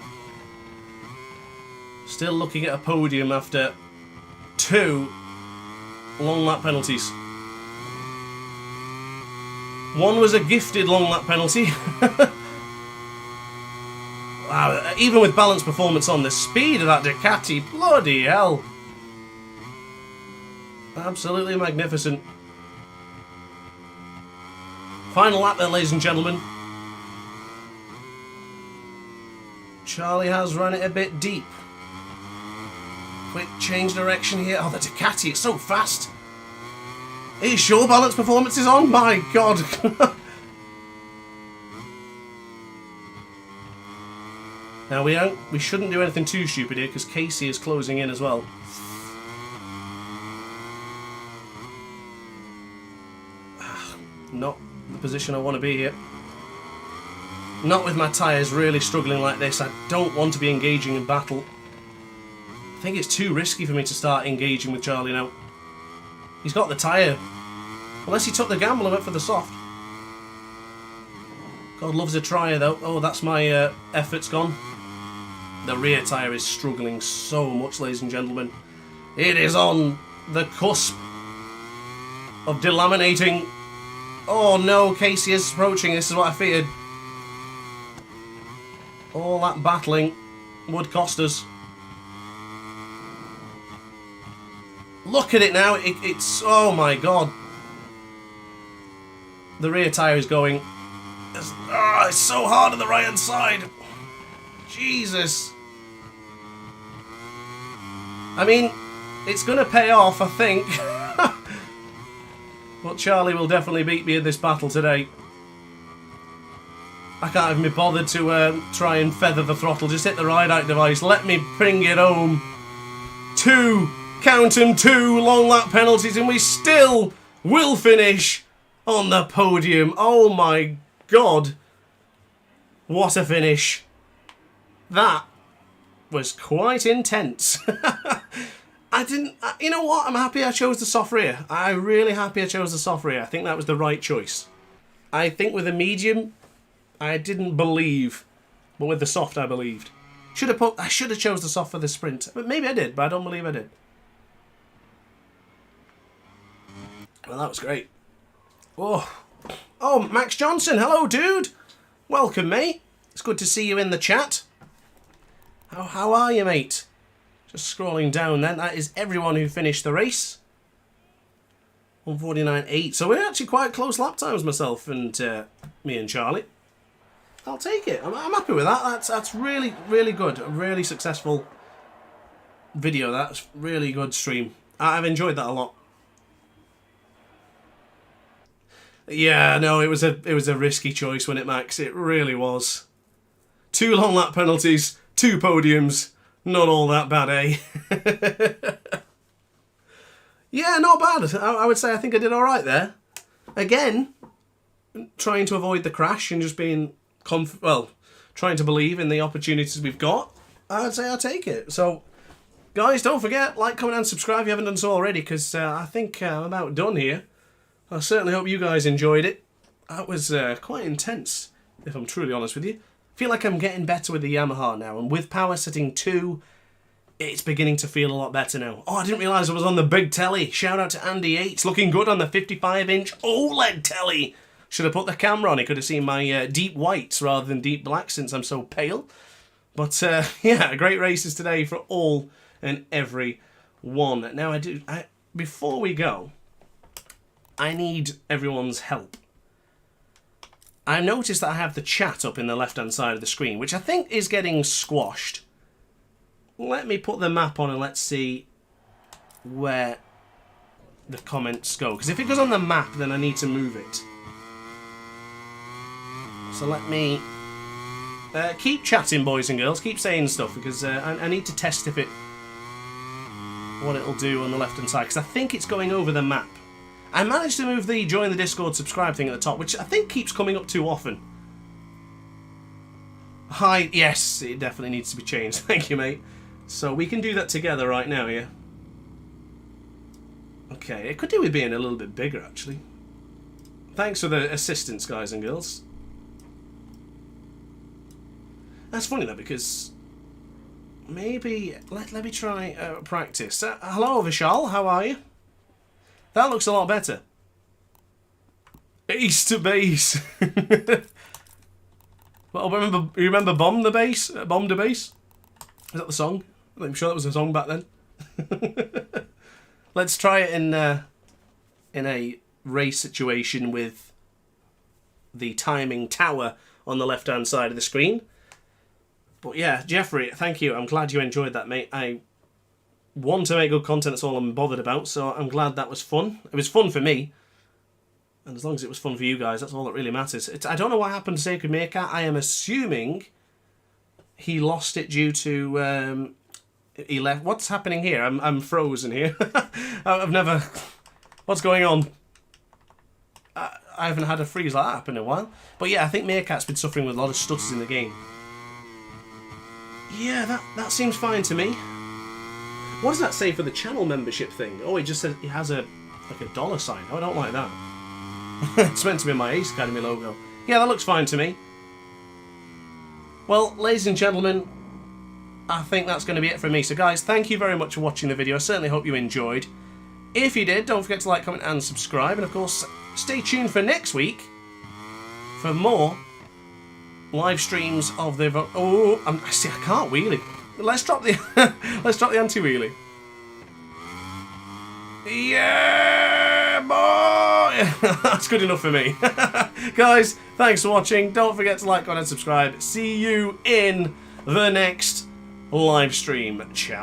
S1: Still looking at a podium after 2 long lap penalties. One was a gifted long lap penalty. Wow, even with balanced performance on, the speed of that Ducati, bloody hell. Absolutely magnificent. Final lap then, ladies and gentlemen. Charlie has run it a bit deep. Quick change direction here. Oh, the Ducati, it's so fast. Are you sure balance performance is on? My God. Now we shouldn't do anything too stupid here because Casey is closing in as well. Not the position I want to be here. Not with my tyres really struggling like this. I don't want to be engaging in battle. I think it's too risky for me to start engaging with Charlie now. He's got the tyre. Unless he took the gamble and went for the soft. God loves a tryer though. Oh, that's my efforts gone. The rear tyre is struggling so much, ladies and gentlemen. It is on the cusp of delaminating. Oh no, Casey is approaching. This is what I feared. All that battling would cost us. Look at it now. It's... Oh my God. The rear tyre is going... it's so hard on the right hand side. Jesus. I mean, it's going to pay off, I think. But Charlie will definitely beat me in this battle today. I can't even be bothered to try and feather the throttle. Just hit the ride-out device. Let me bring it home. 2, count 'em, 2 long lap penalties, and we still will finish on the podium. Oh my God. What a finish. That was quite intense. You know what? I'm happy I chose the soft rear. I'm really happy I chose the soft rear. I think that was the right choice. I think with a medium, I didn't believe, but with the soft, I believed. I should have chose the soft for the sprint. Maybe I did, but I don't believe I did. Well, that was great. Oh, Max Johnson, hello, dude. Welcome, mate. It's good to see you in the chat. How are you, mate? Just scrolling down then. That is everyone who finished the race. 1:49.8. So we're actually quite close lap times, myself and me and Charlie. I'll take it. I'm happy with that. That's really, really good. A really successful video. That's really good stream. I've enjoyed that a lot. Yeah, no, it was a risky choice, wasn't it, Max? It really was. 2 long lap penalties, 2 podiums. Not all that bad, eh? Yeah, not bad. I would say I think I did all right there. Again, trying to avoid the crash and just being trying to believe in the opportunities we've got. I would say I'll take it. So, guys, don't forget, like, comment, and subscribe if you haven't done so already, because I think I'm about done here. I certainly hope you guys enjoyed it. That was quite intense, if I'm truly honest with you. I feel like I'm getting better with the Yamaha now, and with power setting 2, it's beginning to feel a lot better now. Oh, I didn't realise I was on the big telly. Shout out to Andy Yates, looking good on the 55-inch OLED telly. Should have put the camera on. He could have seen my deep whites rather than deep blacks since I'm so pale. But yeah, great races today for all and every one. Now before we go, I need everyone's help. I noticed that I have the chat up in the left-hand side of the screen, which I think is getting squashed. Let me put the map on and let's see where the comments go. Because if it goes on the map, then I need to move it. So let me keep chatting, boys and girls. Keep saying stuff, because I need to test what it'll do on the left-hand side. Because I think it's going over the map. I managed to move the join the Discord subscribe thing at the top, which I think keeps coming up too often. Hi, yes, it definitely needs to be changed. Thank you, mate. So we can do that together right now, yeah? Okay, it could do with being a little bit bigger, actually. Thanks for the assistance, guys and girls. That's funny, though, because maybe let me try practice. Hello, Vishal. How are you? That looks a lot better. Ace to base. Well, you remember Bomb the Bass? Bomb the Bass? Is that the song? I'm sure that was a song back then. Let's try it in a race situation with the timing tower on the left-hand side of the screen. But yeah, Jeffrey, thank you. I'm glad you enjoyed that, mate. I want to make good content, that's all I'm bothered about, so I'm glad that was fun. It was fun for me. And as long as it was fun for you guys, that's all that really matters. I don't know what happened to Sacred Meerkat. I am assuming he lost it due to... he left. What's happening here? I'm frozen here. I've never... What's going on? I haven't had a freeze like that happen in a while. But yeah, I think Meerkat's been suffering with a lot of stutters in the game. Yeah, that seems fine to me. What does that say for the channel membership thing? Oh, it just says it has a dollar sign. Oh, I don't like that. It's meant to be my Ace Academy logo. Yeah, that looks fine to me. Well, ladies and gentlemen, I think that's going to be it from me. So guys, thank you very much for watching the video. I certainly hope you enjoyed. If you did, don't forget to like, comment and subscribe. And of course, stay tuned for next week for more live streams of the... Oh, I can't wheelie. Let's drop the anti-wheelie. Yeah, boy! That's good enough for me. Guys, thanks for watching. Don't forget to like, comment and subscribe. See you in the next live stream. Ciao.